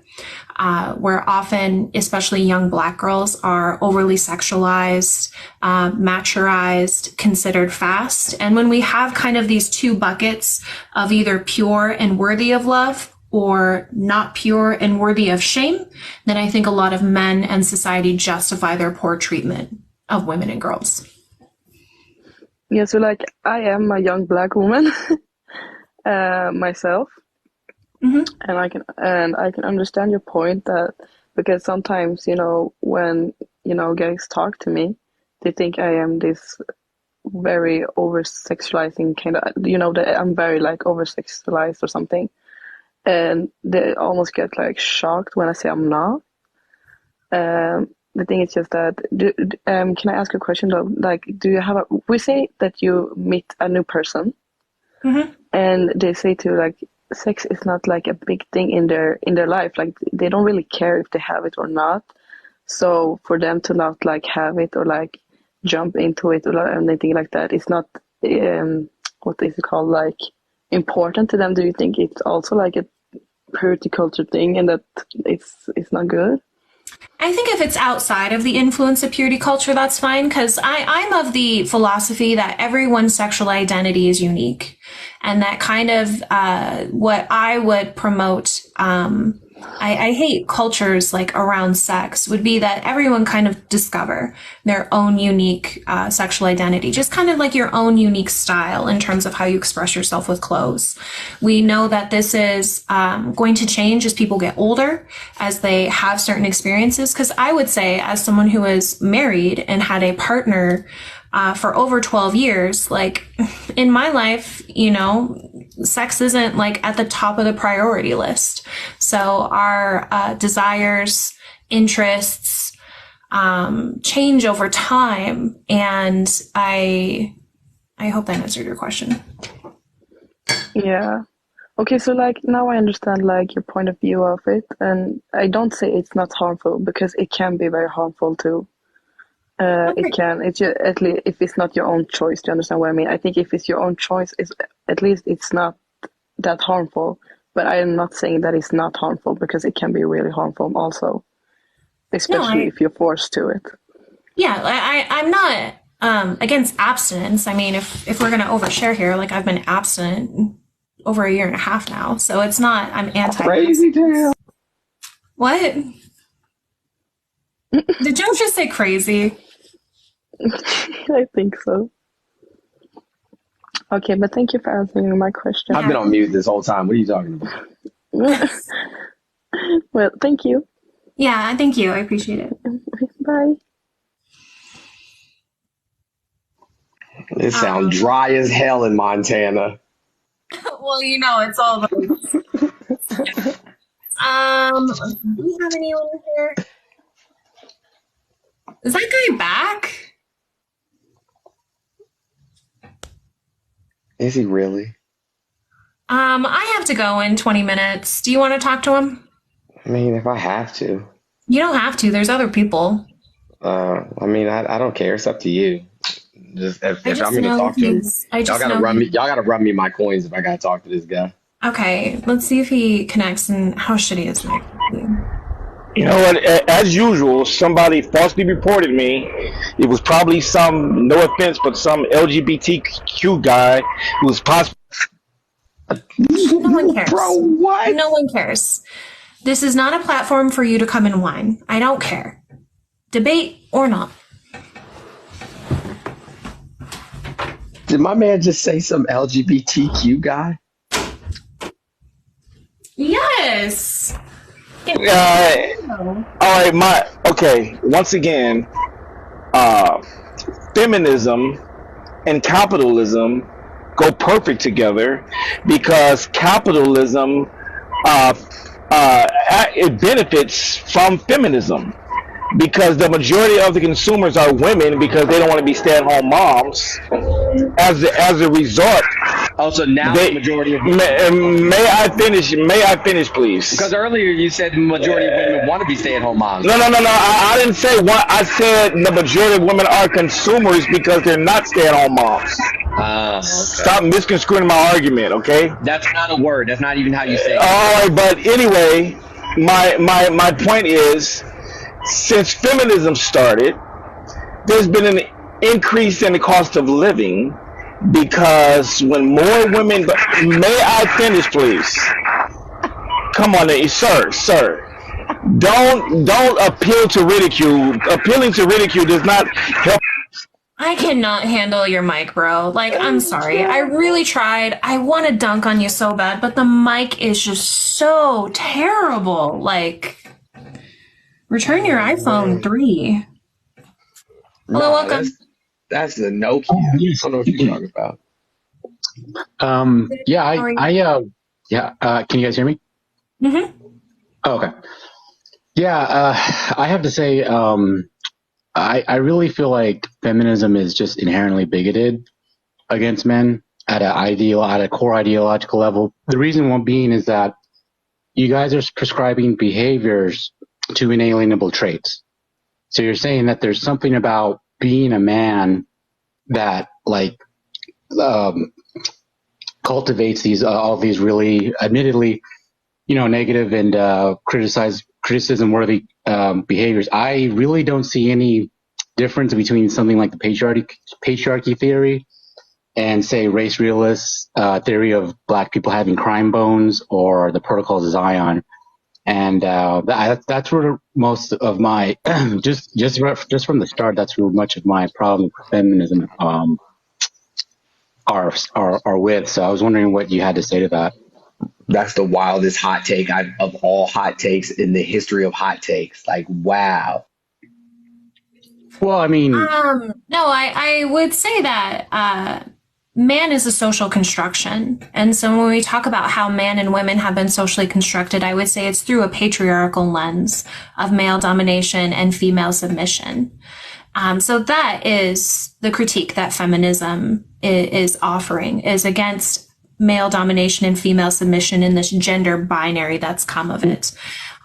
Speaker 3: where often, especially young Black girls, are overly sexualized, maturized, considered fast. And when we have kind of these two buckets of either pure and worthy of love or not pure and worthy of shame, then I think a lot of men and society justify their poor treatment of women and girls.
Speaker 8: Yeah, so like I am a young Black woman myself, and I can understand your point that because sometimes when guys talk to me, they think I am this very over sexualizing kind of that I'm very like over sexualized or something. And they almost get like shocked when I say I'm not. The thing is just that, can I ask a question though? Like, we say that you meet a new person, and they say to like, sex is not like a big thing in their life. Like they don't really care if they have it or not. So for them to not like have it or like jump into it or anything like that, it's not, what is it called? Like important to them. Do you think it's also like a purity culture thing and that it's not good?
Speaker 3: I think if it's outside of the influence of purity culture, that's fine, because I'm of the philosophy that everyone's sexual identity is unique, and that kind of what I would promote, I hate cultures like around sex, would be that everyone kind of discover their own unique sexual identity, just kind of like your own unique style in terms of how you express yourself with clothes. We know that this is going to change as people get older, as they have certain experiences, because I would say, as someone who is married and had a partner for over 12 years, like in my life, sex isn't like at the top of the priority list. So our desires, interests change over time. And I hope that answered your question.
Speaker 8: Yeah. Okay, so like now I understand like your point of view of it, and I don't say it's not harmful because it can be very harmful too. It can. It's just, at least if it's not your own choice. Do you understand what I mean? I think if it's your own choice, at least it's not that harmful. But I am not saying that it's not harmful, because it can be really harmful also, especially if you're forced to it.
Speaker 3: Yeah, I'm not against abstinence. I mean, if we're gonna overshare here, like I've been abstinent over a year and a half now, so it's not. I'm anti.
Speaker 7: Crazy damn.
Speaker 3: What? Did Joe just say crazy?
Speaker 8: I think so. Okay, but thank you for answering my question.
Speaker 7: I've been on mute this whole time. What are you talking about?
Speaker 8: Well, thank you.
Speaker 3: Yeah, thank you. I appreciate it.
Speaker 8: Bye.
Speaker 7: It sounds dry as hell in Montana.
Speaker 3: Well, it's all about. Do we have anyone here? Is that guy back?
Speaker 7: Is he really?
Speaker 3: I have to go in 20 minutes. Do you want to talk to him?
Speaker 7: I mean, if I have to.
Speaker 3: You don't have to. There's other people.
Speaker 7: I mean, I don't care. It's up to you. Just if
Speaker 3: I
Speaker 7: I'm
Speaker 3: just
Speaker 7: gonna
Speaker 3: know
Speaker 7: talk to him,
Speaker 3: I
Speaker 7: y'all
Speaker 3: just
Speaker 7: gotta
Speaker 3: know
Speaker 7: run me. Y'all gotta run me my coins if I gotta talk to this guy.
Speaker 3: Okay, let's see if he connects and how shitty is Mike.
Speaker 10: You know what? As usual, somebody falsely reported me. It was probably some, no offense, but some LGBTQ guy who was possibly.
Speaker 3: No one cares.
Speaker 7: Bro, what?
Speaker 3: No one cares. This is not a platform for you to come and whine. I don't care. Debate or not.
Speaker 7: Did my man just say some LGBTQ guy?
Speaker 3: Yes.
Speaker 10: All right, once again, feminism and capitalism go perfect together because capitalism it benefits from feminism because the majority of the consumers are women because they don't want to be stay-at-home moms. As a result,
Speaker 7: also now the majority of
Speaker 10: may I finish, please?
Speaker 7: Because earlier you said the majority of women want to be stay-at-home moms.
Speaker 10: No. I didn't say what. I said the majority of women are consumers because they're not stay-at-home moms.
Speaker 7: Okay.
Speaker 10: Stop misconstruing my argument, okay?
Speaker 7: That's not a word. That's not even how you say it.
Speaker 10: All right, but anyway, my point is, since feminism started, there's been an increase in the cost of living because when more women, may I finish, please? Come on, sir. Don't appeal to ridicule. Appealing to ridicule does not help.
Speaker 3: I cannot handle your mic, bro. Like, I'm sorry. I really tried. I want to dunk on you so bad, but the mic is just so terrible. Like, return your iPhone 3. Hello, welcome.
Speaker 7: That's the Nokia. I don't know what you're talking about.
Speaker 12: Can you guys hear me?
Speaker 3: Mm-hmm.
Speaker 12: Oh, okay. I have to say, I really feel like feminism is just inherently bigoted against men at a core ideological level. The reason one being is that you guys are prescribing behaviors to inalienable traits. So you're saying that there's something about being a man that cultivates these all these really admittedly, negative and criticism worthy behaviors. I really don't see any difference between something like the patriarchy theory and say race realist theory of black people having crime bones or the protocols of Zion. And that's where most of my just from the start, that's where much of my problem with feminism are with. So I was wondering what you had to say to that.
Speaker 7: That's the wildest hot take of all hot takes in the history of hot takes. Like, wow.
Speaker 12: Well, I mean,
Speaker 3: no, I would say that man is a social construction. And so when we talk about how man and women have been socially constructed, I would say it's through a patriarchal lens of male domination and female submission. So that is the critique that feminism is offering, is against male domination and female submission in this gender binary that's come of it.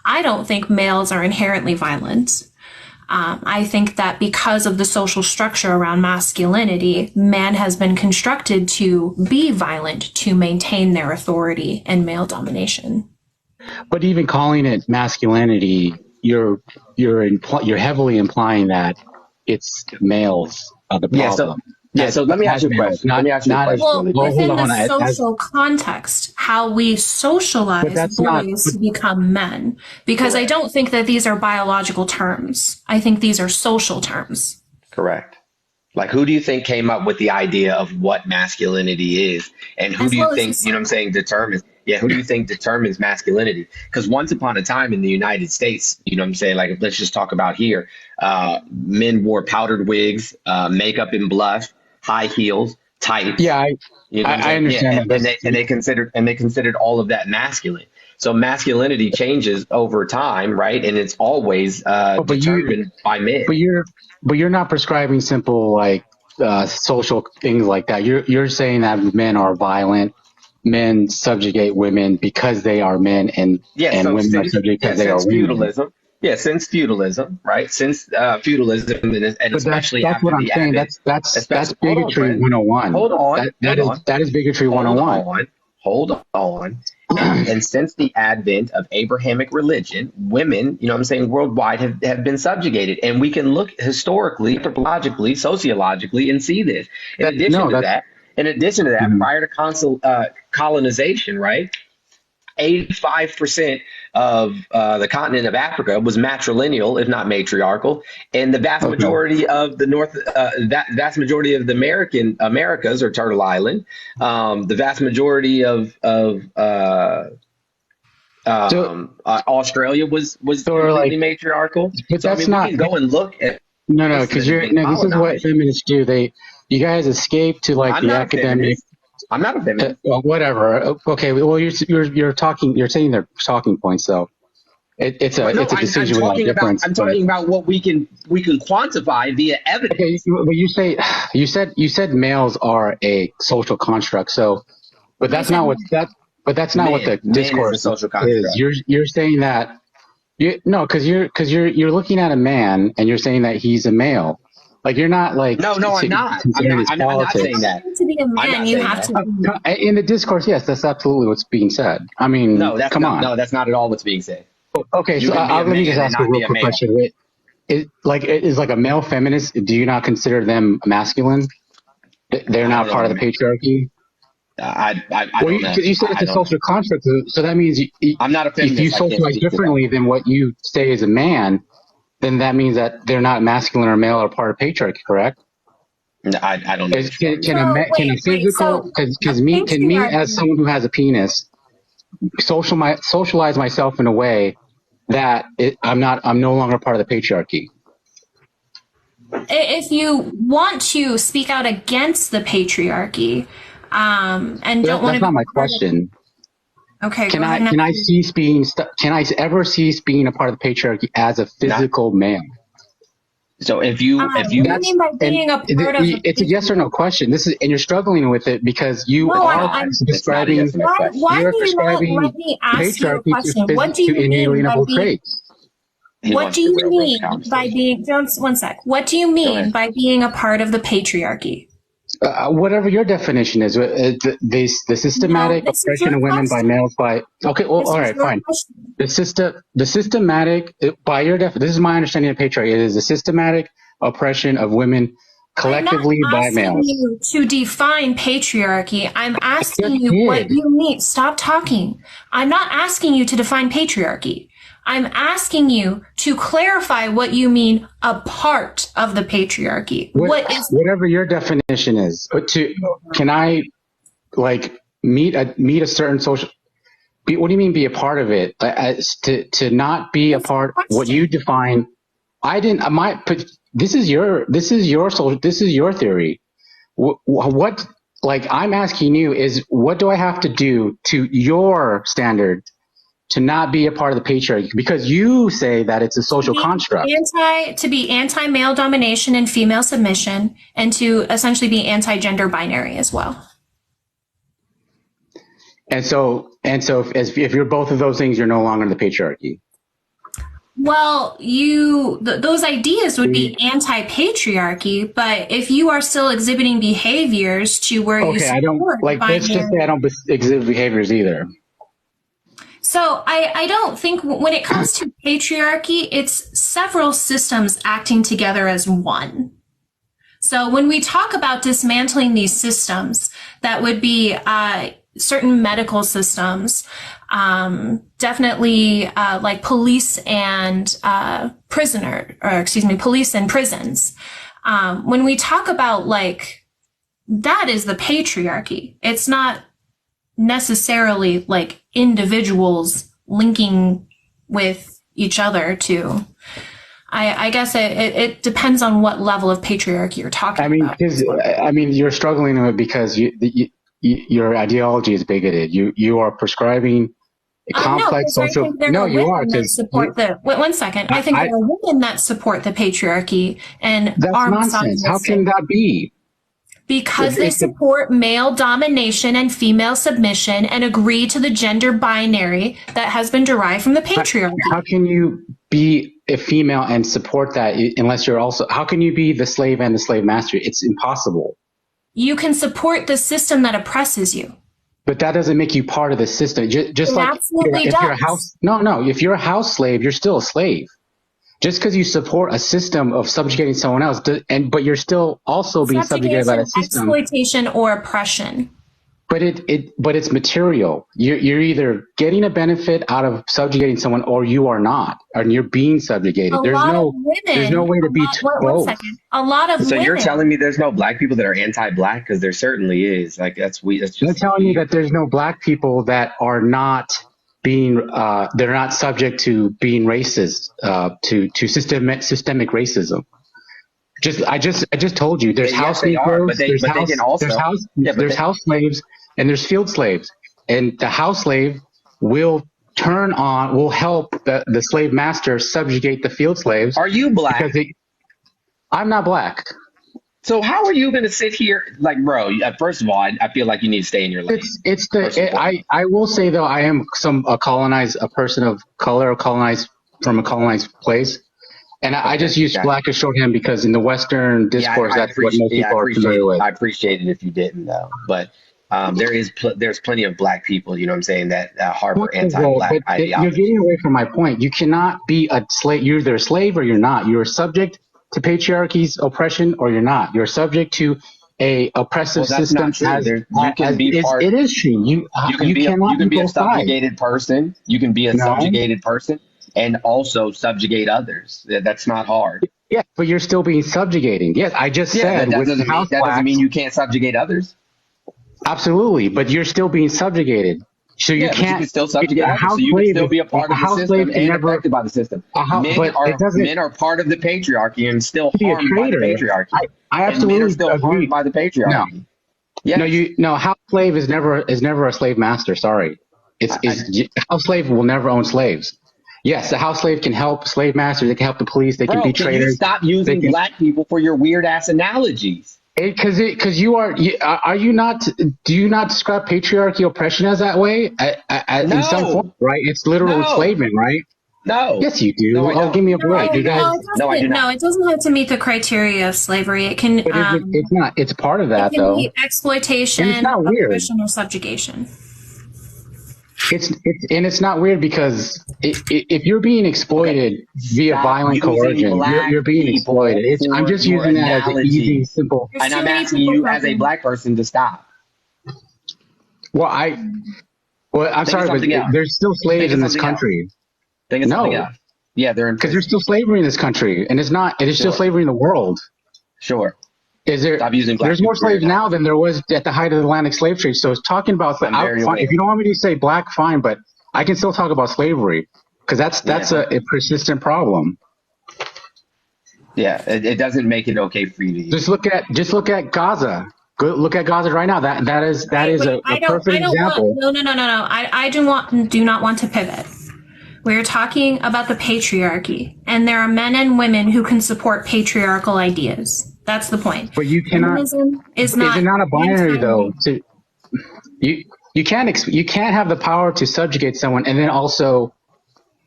Speaker 3: I don't think males are inherently violent. I think that because of the social structure around masculinity, man has been constructed to be violent to maintain their authority and male domination.
Speaker 12: But even calling it masculinity, you're heavily implying that it's males are the problem.
Speaker 7: So let me ask you a question.
Speaker 3: Well, within the social context, how we socialize boys to become men, because I don't think that these are biological terms. I think these are social terms.
Speaker 7: Correct. Like, who do you think came up with the idea of what masculinity is? And who do you think, determines? Yeah, who do you think determines masculinity? Because once upon a time in the United States, like, let's just talk about here, men wore powdered wigs, makeup and blush, high heels, tights.
Speaker 12: Yeah, I understand that.
Speaker 7: And they considered all of that masculine. So masculinity changes over time, right? And it's always determined by men.
Speaker 12: But you're not prescribing simple social things like that. You're saying that men are violent, men subjugate women because they are men, and women are subject because they are women.
Speaker 7: Yeah, since feudalism, right? Since feudalism, and
Speaker 12: But
Speaker 7: especially
Speaker 12: that's what
Speaker 7: after
Speaker 12: I'm
Speaker 7: the
Speaker 12: saying.
Speaker 7: advent.
Speaker 12: That's
Speaker 7: Hold on,
Speaker 12: bigotry
Speaker 7: friend.
Speaker 12: 101.
Speaker 7: Hold on. Hold on.
Speaker 12: That is bigotry
Speaker 7: Hold
Speaker 12: 101.
Speaker 7: on. Hold on. And since the advent of Abrahamic religion, women, you know what I'm saying, worldwide have been subjugated. And we can look historically, anthropologically, sociologically, and see this. In addition to that,
Speaker 12: Mhm.
Speaker 7: prior to colonization, right? 85% of the continent of Africa was matrilineal, if not matriarchal, and the vast majority of the vast majority of the Americas or Turtle Island, the vast majority of Australia was completely matriarchal.
Speaker 12: But
Speaker 7: So I
Speaker 12: that's
Speaker 7: mean, we
Speaker 12: not
Speaker 7: can go and look at
Speaker 12: no,
Speaker 7: places
Speaker 12: because
Speaker 7: that have
Speaker 12: you're
Speaker 7: been
Speaker 12: no. This is what
Speaker 7: colonized.
Speaker 12: feminists do. You guys escape to like
Speaker 7: I'm
Speaker 12: the
Speaker 7: not a
Speaker 12: academic.
Speaker 7: feminist. I'm not a feminist.
Speaker 12: Well, whatever. Okay. Well, you're talking. You're saying they're talking points, though. It's a decision without difference.
Speaker 7: I'm talking about what we can quantify via evidence.
Speaker 12: Okay, but you said males are a social construct. So, but that's not what the
Speaker 7: Men is a
Speaker 12: discourse
Speaker 7: social
Speaker 12: is.
Speaker 7: construct.
Speaker 12: You're saying that because you're looking at a man and you're saying that he's a male. Like you're not like
Speaker 7: No, I'm not.
Speaker 12: considering his
Speaker 7: I'm not saying
Speaker 12: politics.
Speaker 7: that.
Speaker 3: To be a
Speaker 7: I'm
Speaker 3: man,
Speaker 7: not
Speaker 3: you
Speaker 7: saying
Speaker 3: have
Speaker 7: that.
Speaker 3: to.
Speaker 12: In the discourse, yes, that's absolutely what's being said. I mean,
Speaker 7: No,
Speaker 12: come on.
Speaker 7: No, that's not at all what's being said.
Speaker 12: Okay,
Speaker 7: You
Speaker 12: so
Speaker 7: can be a
Speaker 12: let me just
Speaker 7: man and
Speaker 12: ask a
Speaker 7: not be
Speaker 12: real
Speaker 7: a
Speaker 12: quick
Speaker 7: male.
Speaker 12: question. Is like a male feminist? Do you not consider them masculine? They're
Speaker 7: I
Speaker 12: not
Speaker 7: don't know
Speaker 12: part
Speaker 7: what
Speaker 12: of the patriarchy.
Speaker 7: I
Speaker 12: Well,
Speaker 7: don't know.
Speaker 12: you said it's
Speaker 7: I
Speaker 12: a
Speaker 7: don't know.
Speaker 12: social construct, so that means
Speaker 7: I'm not a
Speaker 12: if you
Speaker 7: feminist. I can't
Speaker 12: socialize
Speaker 7: speak to that.
Speaker 12: differently than what you say is a man, then that means that they're not masculine or male or part of patriarchy, correct?
Speaker 7: No, I don't know what you're talking
Speaker 12: Can
Speaker 7: about.
Speaker 12: can a physical
Speaker 3: So
Speaker 12: can me as
Speaker 3: patriarchy.
Speaker 12: someone who has a penis socialize myself in a way that I'm no longer part of the patriarchy?
Speaker 3: If you want to speak out against the patriarchy, and don't want
Speaker 12: That's
Speaker 3: to be
Speaker 12: not my
Speaker 3: part
Speaker 12: question.
Speaker 3: of, okay,
Speaker 12: Can
Speaker 3: go ahead.
Speaker 12: I cease being can I ever cease being a part of the patriarchy as a physical male?
Speaker 7: So if
Speaker 3: What
Speaker 7: you
Speaker 3: do you mean by being a part of the
Speaker 12: it's a yes or no
Speaker 3: patriarchy?
Speaker 12: question. And you're struggling with it because you
Speaker 3: No,
Speaker 12: are
Speaker 7: it's not a yes or no question.
Speaker 3: why
Speaker 12: you're
Speaker 3: do you not let
Speaker 12: prescribing
Speaker 3: me ask you a
Speaker 12: patriarchy
Speaker 3: question? What do
Speaker 12: to
Speaker 3: you mean by
Speaker 12: inalienable
Speaker 3: being,
Speaker 12: traits.
Speaker 7: He
Speaker 3: what
Speaker 7: wants
Speaker 3: do
Speaker 7: to
Speaker 3: you
Speaker 7: railroad the
Speaker 3: mean by
Speaker 7: conversation.
Speaker 3: being, just one sec, what do you
Speaker 7: Go
Speaker 3: mean
Speaker 7: ahead.
Speaker 3: by being a part of the patriarchy?
Speaker 12: Whatever your definition is, the
Speaker 3: No,
Speaker 12: systematic
Speaker 3: this is
Speaker 12: oppression
Speaker 3: your
Speaker 12: of women by
Speaker 3: question.
Speaker 12: males by okay, well,
Speaker 3: This
Speaker 12: all
Speaker 3: is
Speaker 12: right,
Speaker 3: your
Speaker 12: fine.
Speaker 3: question.
Speaker 12: The systematic by your this is my understanding of patriarchy. It is the systematic oppression of women
Speaker 3: I'm not
Speaker 12: collectively by
Speaker 3: asking
Speaker 12: males.
Speaker 3: you to define patriarchy. I'm asking
Speaker 12: Just
Speaker 3: you what
Speaker 12: did.
Speaker 3: you mean. Stop talking. I'm not asking you to define patriarchy. I'm asking you to clarify what you mean a part of the patriarchy. What is
Speaker 12: Whatever your definition is, can I like meet a certain social? What do you mean be a part of it? To not be a
Speaker 3: this
Speaker 12: part. What you
Speaker 3: question?
Speaker 12: define. I didn't. I might put. This is your social. This is your theory. What like I'm asking you is what do I have to do to your standard to not be a part of the patriarchy? Because you say that it's a social construct.
Speaker 3: To be anti male domination and female submission, and to essentially be anti gender binary as well.
Speaker 12: And so if you're both of those things, you're no longer in the patriarchy.
Speaker 3: Well, those ideas would be anti-patriarchy, but if you are still exhibiting behaviors to where you
Speaker 12: I don't like. Let's just say I don't exhibit behaviors either.
Speaker 3: So I don't think when it comes to patriarchy, it's several systems acting together as one. So when we talk about dismantling these systems, that would be certain medical systems, definitely like police and police and prisons. When we talk about like that is the patriarchy. It's not necessarily like individuals linking with each other to. I guess it depends on what level of patriarchy you're talking about.
Speaker 12: You're struggling with it because your ideology is bigoted. You are prescribing a complex social. No, you are.
Speaker 3: One second. I think there are women that support the patriarchy and
Speaker 12: that's nonsense. How can that be?
Speaker 3: Because they support male domination and female submission and agree to the gender binary that has been derived from the patriarchy.
Speaker 12: How can you be a female and support that unless you're also, how can you be the slave and the slave master? It's impossible.
Speaker 3: You can support the system that oppresses you.
Speaker 12: But that doesn't make you part of the system. Just
Speaker 3: It
Speaker 12: like
Speaker 3: absolutely
Speaker 12: if you're a
Speaker 3: does.
Speaker 12: house, no, if you're a house slave, you're still a slave. Just because you support a system of subjugating someone else, but you're still also being subjugated by that system.
Speaker 3: Exploitation, or oppression.
Speaker 12: But it's material. You're either getting a benefit out of subjugating someone, or you are not, and you're being subjugated. There's no way to be both.
Speaker 3: A lot of
Speaker 7: So
Speaker 3: women.
Speaker 7: you're telling me there's no black people that are anti-black? Because there certainly is. Like that's just.
Speaker 12: You're telling me that there's no black people that are not being they're not subject to being racist, to systemic racism. I just told you there's house Negroes, there's house slaves, and there's field slaves, and the house slave will help the slave master subjugate the field slaves.
Speaker 7: Are you black?
Speaker 12: I'm not black.
Speaker 7: So how are you going to sit here, like, bro? First of all, I feel like you need to stay in your lane.
Speaker 12: I will say though, I am a person of color, colonized from a colonized place, and I just use black as shorthand because in the Western discourse, that's what most people are familiar with.
Speaker 7: I appreciate it if you didn't though, but there's plenty of black people, you know what I'm saying, that harbor anti-black ideology.
Speaker 12: You're getting away from my point. You cannot be a slave. You're either a slave or you're not. You're subject to patriarchy's oppression, or you're not. You're subject to a oppressive system. It is true. You can be a
Speaker 7: subjugated person. You can be a subjugated person and also subjugate others. That's not hard.
Speaker 12: Yeah, but you're still being subjugating. Yes, I just said
Speaker 7: that doesn't mean you can't subjugate others.
Speaker 12: Absolutely, but you're still being subjugated. So you can't.
Speaker 7: You can still subjugate others. So you can still be a part of the system and affected by the system. Men are part of the patriarchy and still harmed by the patriarchy.
Speaker 12: I absolutely
Speaker 7: men are still harmed by the patriarchy.
Speaker 12: No, house slave is never a slave master. Sorry, house slave will never own slaves. Yes, the house slave can help slave masters. They can help the police. They can be traders.
Speaker 7: Can you stop using black people for your weird ass analogies?
Speaker 12: Because are you not? Do you not describe patriarchy oppression as that way? In some form, right? It's literal enslavement, right?
Speaker 7: No.
Speaker 12: Yes, you do. No, give me a break.
Speaker 3: I do not. It doesn't have to meet the criteria of slavery. It can.
Speaker 12: It's not. It's part of that, though.
Speaker 3: It can be exploitation,
Speaker 12: it's not weird.
Speaker 3: oppression, or subjugation.
Speaker 12: It's not weird because if you're being exploited via violent coercion, you're being exploited. I'm just using that as an easy, simple.
Speaker 7: And I'm asking you as a black person to stop.
Speaker 12: Well, I'm sorry, but there's still slaves in this country.
Speaker 7: No. Yeah,
Speaker 12: because there's still slavery in this country, and it is still slavery in the world.
Speaker 7: Sure.
Speaker 12: There's more slaves now than there was at the height of the Atlantic slave trade. So it's talking about if you don't want me to say black, fine, but I can still talk about slavery because that's a persistent problem.
Speaker 7: Yeah, it doesn't make it okay for you to use.
Speaker 12: Just look at Gaza. Go look at Gaza right now. That is a perfect example.
Speaker 3: No. I do not want to pivot. We're talking about the patriarchy, and there are men and women who can support patriarchal ideas. That's the point.
Speaker 12: But you cannot.
Speaker 3: Feminism is not
Speaker 12: a binary though. You can't have the power to subjugate someone and then also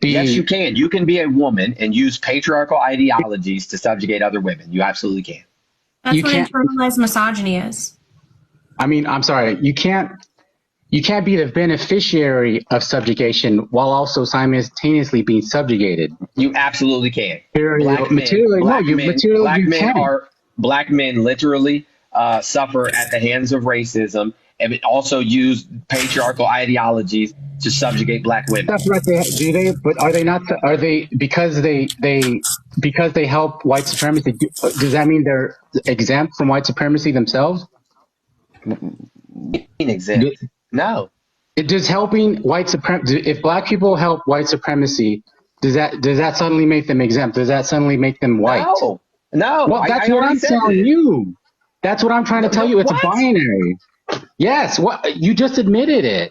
Speaker 12: be.
Speaker 7: Yes, you can. You can be a woman and use patriarchal ideologies to subjugate other women. You absolutely can.
Speaker 3: That's what internalized misogyny is.
Speaker 12: I mean, I'm sorry. You can't be the beneficiary of subjugation while also simultaneously being subjugated.
Speaker 7: You absolutely can. Black men literally suffer at the hands of racism and also use patriarchal ideologies to subjugate black women.
Speaker 12: That's right. Do they? But are they not? Are they because they help white supremacy? Does that mean they're exempt from white supremacy themselves?
Speaker 7: Exempt? No.
Speaker 12: It does helping white supremacy. If black people help white supremacy, does that suddenly make them exempt? Does that suddenly make them white?
Speaker 7: No.
Speaker 12: Well, that's what I'm telling you. That's what I'm trying to tell you. It's a binary. Yes. What you just admitted it.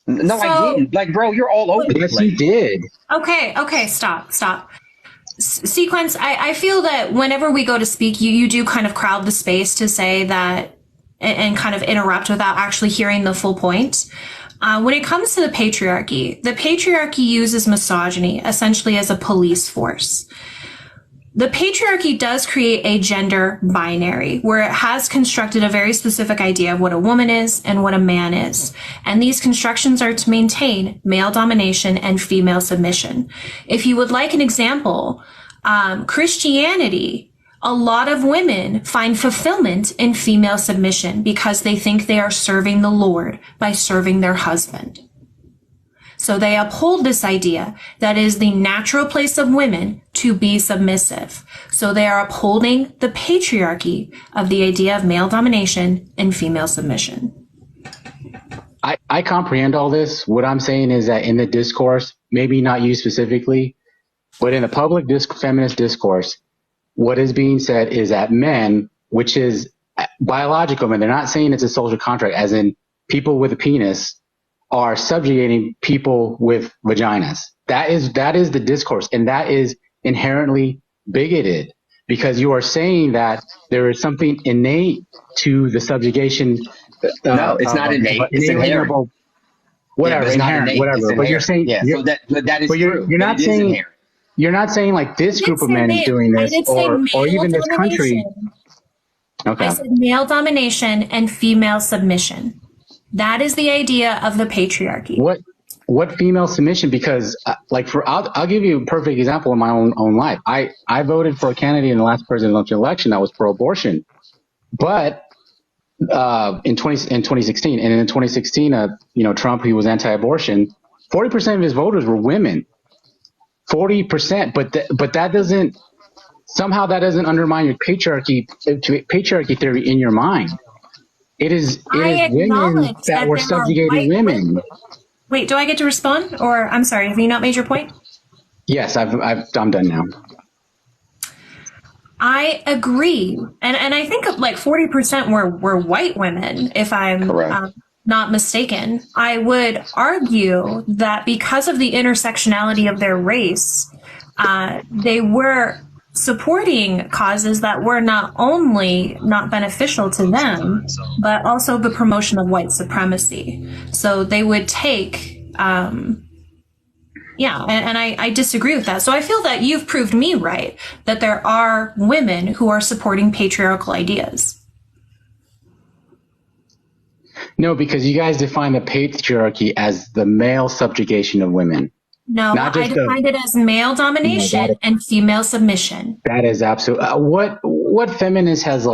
Speaker 7: No, I didn't. Like, bro, you're all over the place.
Speaker 12: Yes, you did.
Speaker 3: Okay. Stop. Sequence, I feel that whenever we go to speak, you do kind of crowd the space to say that and kind of interrupt without actually hearing the full point. When it comes to the patriarchy uses misogyny essentially as a police force. The patriarchy does create a gender binary where it has constructed a very specific idea of what a woman is and what a man is. And these constructions are to maintain male domination and female submission. If you would like an example, Christianity, a lot of women find fulfillment in female submission because they think they are serving the Lord by serving their husband. So they uphold this idea that it is the natural place of women to be submissive. So they are upholding the patriarchy of the idea of male domination and female submission.
Speaker 12: I comprehend all this. What I'm saying is that in the discourse, maybe not you specifically, but in the public feminist discourse, what is being said is that men, which is biological men, they're not saying it's a social contract, as in people with a penis, are subjugating people with vaginas. That is the discourse, and that is inherently bigoted because you are saying that there is something innate to the subjugation.
Speaker 7: No, it's not innate. It's inherent.
Speaker 12: Whatever,
Speaker 7: yeah,
Speaker 12: inherent, whatever. But you're saying,
Speaker 7: so that is true.
Speaker 12: You're not saying, you're not saying like this group of men is doing this, or even this country. Okay.
Speaker 3: I said male domination and female submission. That is the idea of the patriarchy.
Speaker 12: What female submission? Because I'll give you a perfect example in my own life. I voted for a candidate in the last presidential election that was pro-abortion, but in 2016, and in 2016, Trump, he was anti-abortion. 40% of his voters were women. 40%, but that doesn't undermine your patriarchy theory in your mind. It is women that were subjugating women.
Speaker 3: Wait, do I get to respond? Or I'm sorry, have you not made your point?
Speaker 12: Yes, I'm done now.
Speaker 3: I agree, and I think like 40% were white women, if I'm not mistaken. I would argue that because of the intersectionality of their race, they were supporting causes that were not only not beneficial to them, but also the promotion of white supremacy. So they would take, and I disagree with that. So I feel that you've proved me right, that there are women who are supporting patriarchal ideas.
Speaker 12: No, because you guys define the patriarchy as the male subjugation of women.
Speaker 3: No, I defined it as male domination and female submission.
Speaker 12: That is absolute. What feminist has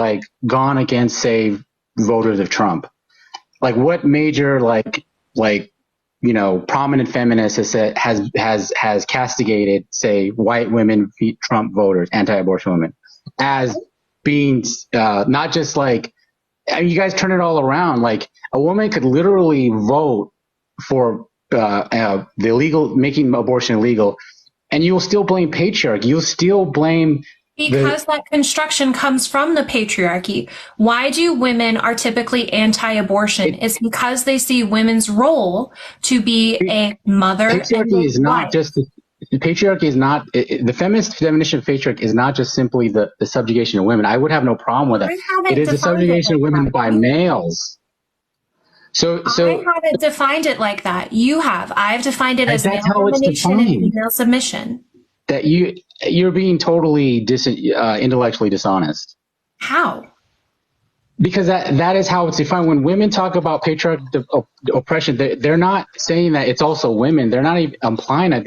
Speaker 12: gone against, say, voters of Trump? Like what major prominent feminist has castigated, say, white women, Trump voters, anti-abortion women, as being not just you guys turn it all around. Like a woman could literally vote for the illegal, making abortion illegal, and you will still blame patriarchy. You'll still blame
Speaker 3: that construction comes from the patriarchy. Why do women are typically anti-abortion? It's because they see women's role to be a mother.
Speaker 12: Patriarchy is not just the patriarchy is not the feminist definition of patriarchy is not just simply the subjugation of women. I would have no problem with that. It is the subjugation of women by males. So
Speaker 3: I haven't defined it like that. You have. I've defined it as male domination and female submission.
Speaker 12: That you're being totally intellectually dishonest.
Speaker 3: How?
Speaker 12: Because that is how it's defined. When women talk about patriarchal oppression, they're not saying that it's also women. They're not even implying that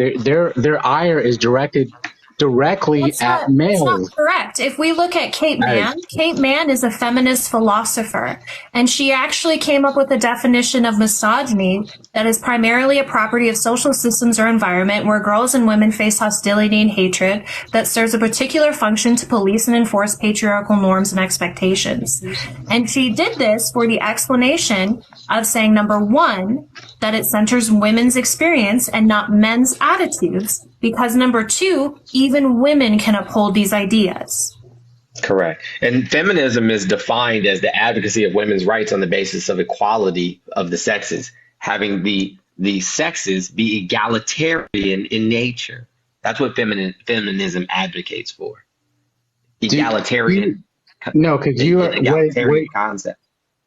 Speaker 12: their ire is directed directly at males.
Speaker 3: That's not correct. If we look at Kate Mann, Kate Mann is a feminist philosopher, and she actually came up with a definition of misogyny that is primarily a property of social systems or environment where girls and women face hostility and hatred that serves a particular function to police and enforce patriarchal norms and expectations. And she did this for the explanation of saying, number one, that it centers women's experience and not men's attitudes, because number two, even women can uphold these ideas.
Speaker 7: Correct. And feminism is defined as the advocacy of women's rights on the basis of equality of the sexes, having the sexes be egalitarian in nature. That's what feminism advocates for. Egalitarian.
Speaker 12: No, because you are
Speaker 7: egalitarian concept.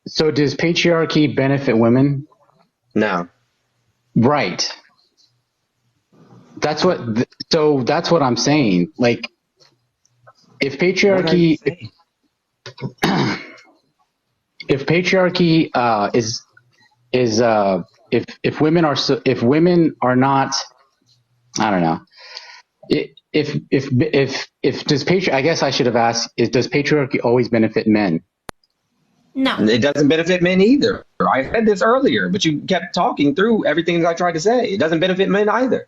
Speaker 12: So does patriarchy benefit women?
Speaker 7: No.
Speaker 12: Right. That's what. So that's what I'm saying. Like, if patriarchy, if patriarchy if women are not, I don't know. If does I guess I should have asked, does patriarchy always benefit men?
Speaker 3: No.
Speaker 7: It doesn't benefit men either. I said this earlier, but you kept talking through everything that I tried to say. It doesn't benefit men either.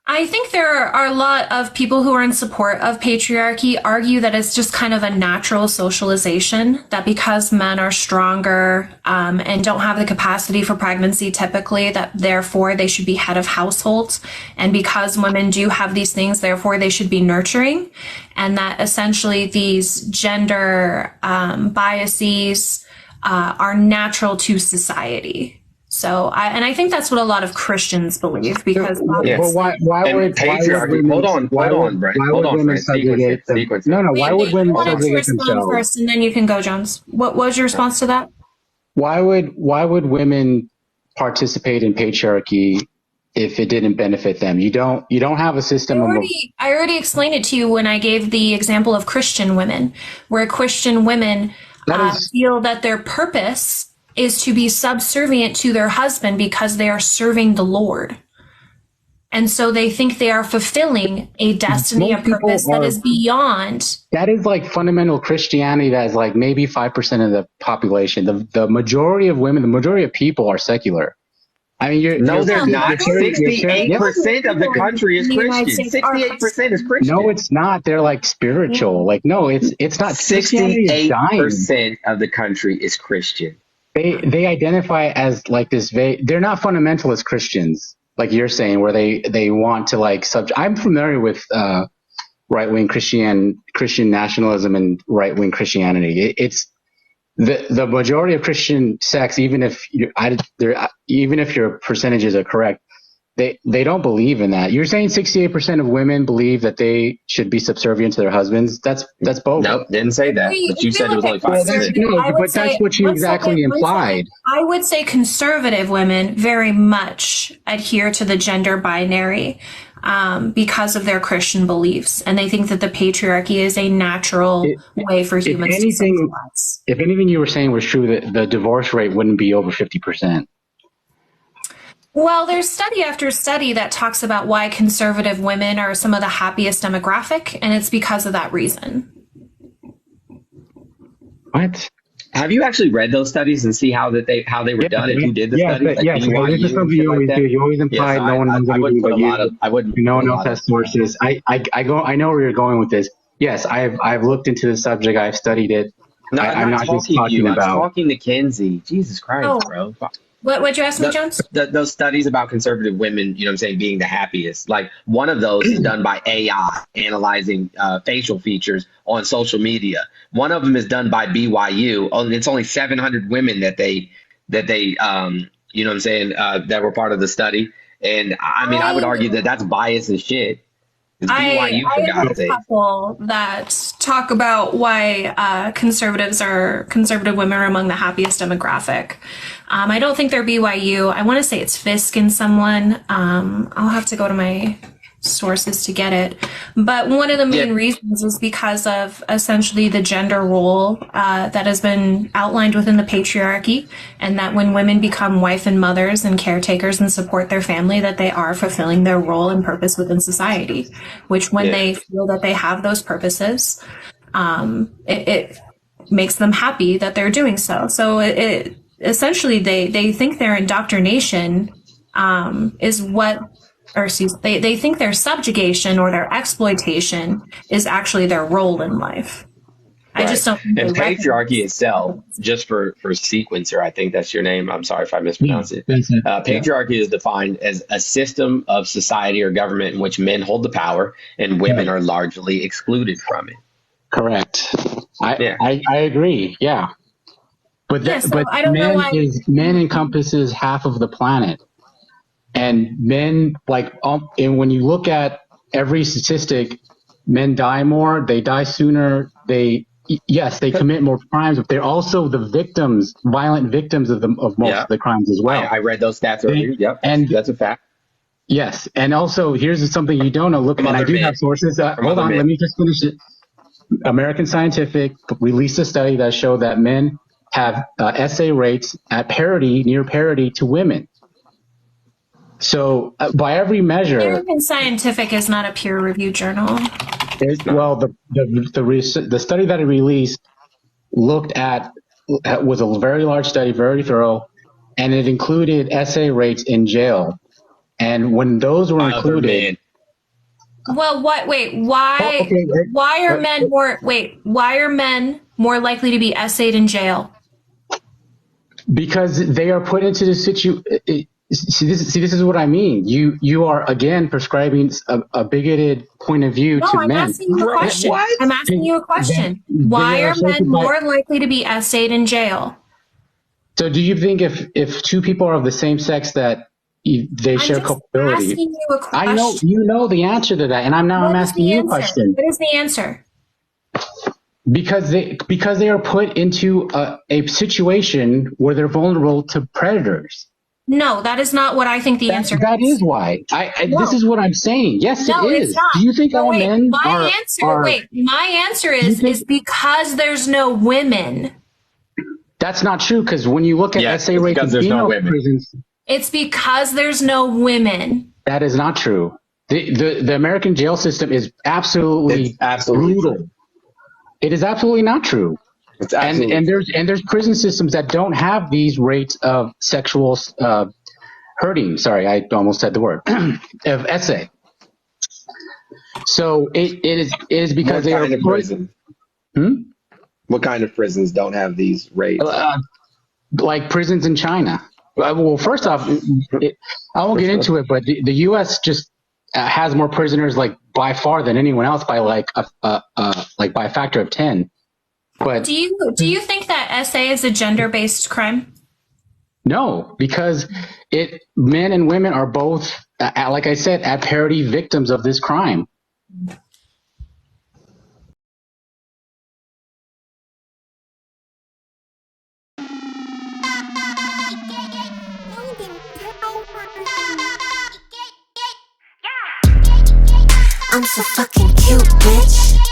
Speaker 3: I think there are a lot of people who are in support of patriarchy argue that it's just kind of a natural socialization, that because men are stronger and don't have the capacity for pregnancy typically, that therefore they should be head of households. And because women do have these things, therefore they should be nurturing. And that essentially these gender biases are natural to society. So, I think that's what a lot of Christians believe, because
Speaker 12: well, why would patriarchy?
Speaker 7: Hold on, Brent. Hold on, Brent.
Speaker 12: Why would women subjugate themselves?
Speaker 3: First, and then you can go, Jones. What was your response to that?
Speaker 12: Why would women participate in patriarchy if it didn't benefit them? You don't have a system.
Speaker 3: I already explained it to you when I gave the example of Christian women, where Christian women feel that their purpose is to be subservient to their husband because they are serving the Lord. And so they think they are fulfilling a destiny, a purpose that is beyond.
Speaker 12: That is like fundamental Christianity. That is like maybe 5% of the population. The majority of women, the majority of people are secular. I mean,
Speaker 7: they're not. 68% of the country is Christian. 68% is Christian.
Speaker 12: No, it's not. They're like spiritual. Like, no, it's not.
Speaker 7: 68% of the country is Christian.
Speaker 12: They identify as like this. They're not fundamentalist Christians, like you're saying, where they want to like I'm familiar with right-wing Christian nationalism and right-wing Christianity. It's the majority of Christian sects, even if your percentages are correct, they don't believe in that. You're saying 68% of women believe that they should be subservient to their husbands. That's both.
Speaker 7: Nope, didn't say that. But you said it was only 5%.
Speaker 12: No, but that's what you exactly implied.
Speaker 3: I would say conservative women very much adhere to the gender binary because of their Christian beliefs, and they think that the patriarchy is a natural way for humans to socialize.
Speaker 12: If anything you were saying was true, that the divorce rate wouldn't be over 50%.
Speaker 3: Well, there's study after study that talks about why conservative women are some of the happiest demographic, and it's because of that reason.
Speaker 12: What?
Speaker 7: Have you actually read those studies and see how they were done and who did the studies?
Speaker 12: Yes, this is something you always do. You always imply no one knows anything but you. No one else has sources. I know where you're going with this. Yes, I've looked into the subject. I've studied it.
Speaker 7: No, I'm not just talking about. I'm talking to Kenzie. Jesus Christ, bro.
Speaker 3: What'd you ask me, Jones?
Speaker 7: Those studies about conservative women, you know what I'm saying, being the happiest. Like, one of those is done by AI, analyzing facial features on social media. One of them is done by BYU. It's only 700 women that they you know what I'm saying, that were part of the study. And I mean, I would argue that that's bias as shit.
Speaker 3: I have a couple that talk about why conservative women are among the happiest demographic. I don't think they're BYU. I want to say it's Fisk and someone. I'll have to go to my sources to get it. But one of the main reasons is because of essentially the gender role that has been outlined within the patriarchy, and that when women become wife and mothers and caretakers and support their family, that they are fulfilling their role and purpose within society, which when they feel that they have those purposes, it makes them happy that they're doing so. So it essentially they think their indoctrination is what, or excuse, they think their subjugation or their exploitation is actually their role in life.
Speaker 7: Right.
Speaker 3: I just don't.
Speaker 7: And patriarchy itself, just for sequencer, I think that's your name. I'm sorry if I mispronounced it. Patriarchy is defined as a system of society or government in which men hold the power and women are largely excluded from it.
Speaker 12: Correct. I agree. Yeah. But men encompasses half of the planet. And men, and when you look at every statistic, men die more, they die sooner, they commit more crimes, but they're also the victims, violent victims of most of the crimes as well.
Speaker 7: I read those stats earlier. Yep, that's a fact.
Speaker 12: Yes, and also here's something you don't know. Look, and I do have sources. Hold on, let me just finish it. American Scientific released a study that showed that men have SA rates at parity, near parity to women. So by every measure,
Speaker 3: American Scientific is not a peer-reviewed journal.
Speaker 12: Well, the study that it released looked at was a very large study, very thorough, and it included SA rates in jail. And when those were included,
Speaker 3: well, why are men more likely to be essayed in jail?
Speaker 12: Because they are put into the situation. See, this is what I mean. You are again prescribing a bigoted point of view to men.
Speaker 3: I'm asking you a question. I'm asking you a question. Why are men more likely to be essayed in jail?
Speaker 12: So, do you think if two people are of the same sex that they share culpability?
Speaker 3: Asking you a question.
Speaker 12: I know you know the answer to that, and I'm asking you a question.
Speaker 3: What is the answer?
Speaker 12: Because they are put into a situation where they're vulnerable to predators.
Speaker 3: No, that is not what I think the answer is.
Speaker 12: That is why. This is what I'm saying. Yes, it is.
Speaker 3: It's not.
Speaker 12: Do you think all men
Speaker 3: my answer is because there's no women.
Speaker 12: That's not true, because when you look at SA rates in female prisons,
Speaker 3: it's because there's no women.
Speaker 12: That is not true. The American jail system is absolutely brutal.
Speaker 7: True.
Speaker 12: It is absolutely not true.
Speaker 7: It's absolutely
Speaker 12: and there's prison systems that don't have these rates of sexual hurting. Sorry, I almost said the word of SA. So it is because they are
Speaker 7: in prison. What kind of prisons don't have these rates?
Speaker 12: Like prisons in China. Well, first off, I won't get into it, but the U.S. just has more prisoners by far than anyone else by by a factor of 10. But
Speaker 3: do you think that SA is a gender-based crime?
Speaker 12: No, because men and women are both, like I said, at parity victims of this crime.
Speaker 1: I'm so fucking cute, bitch.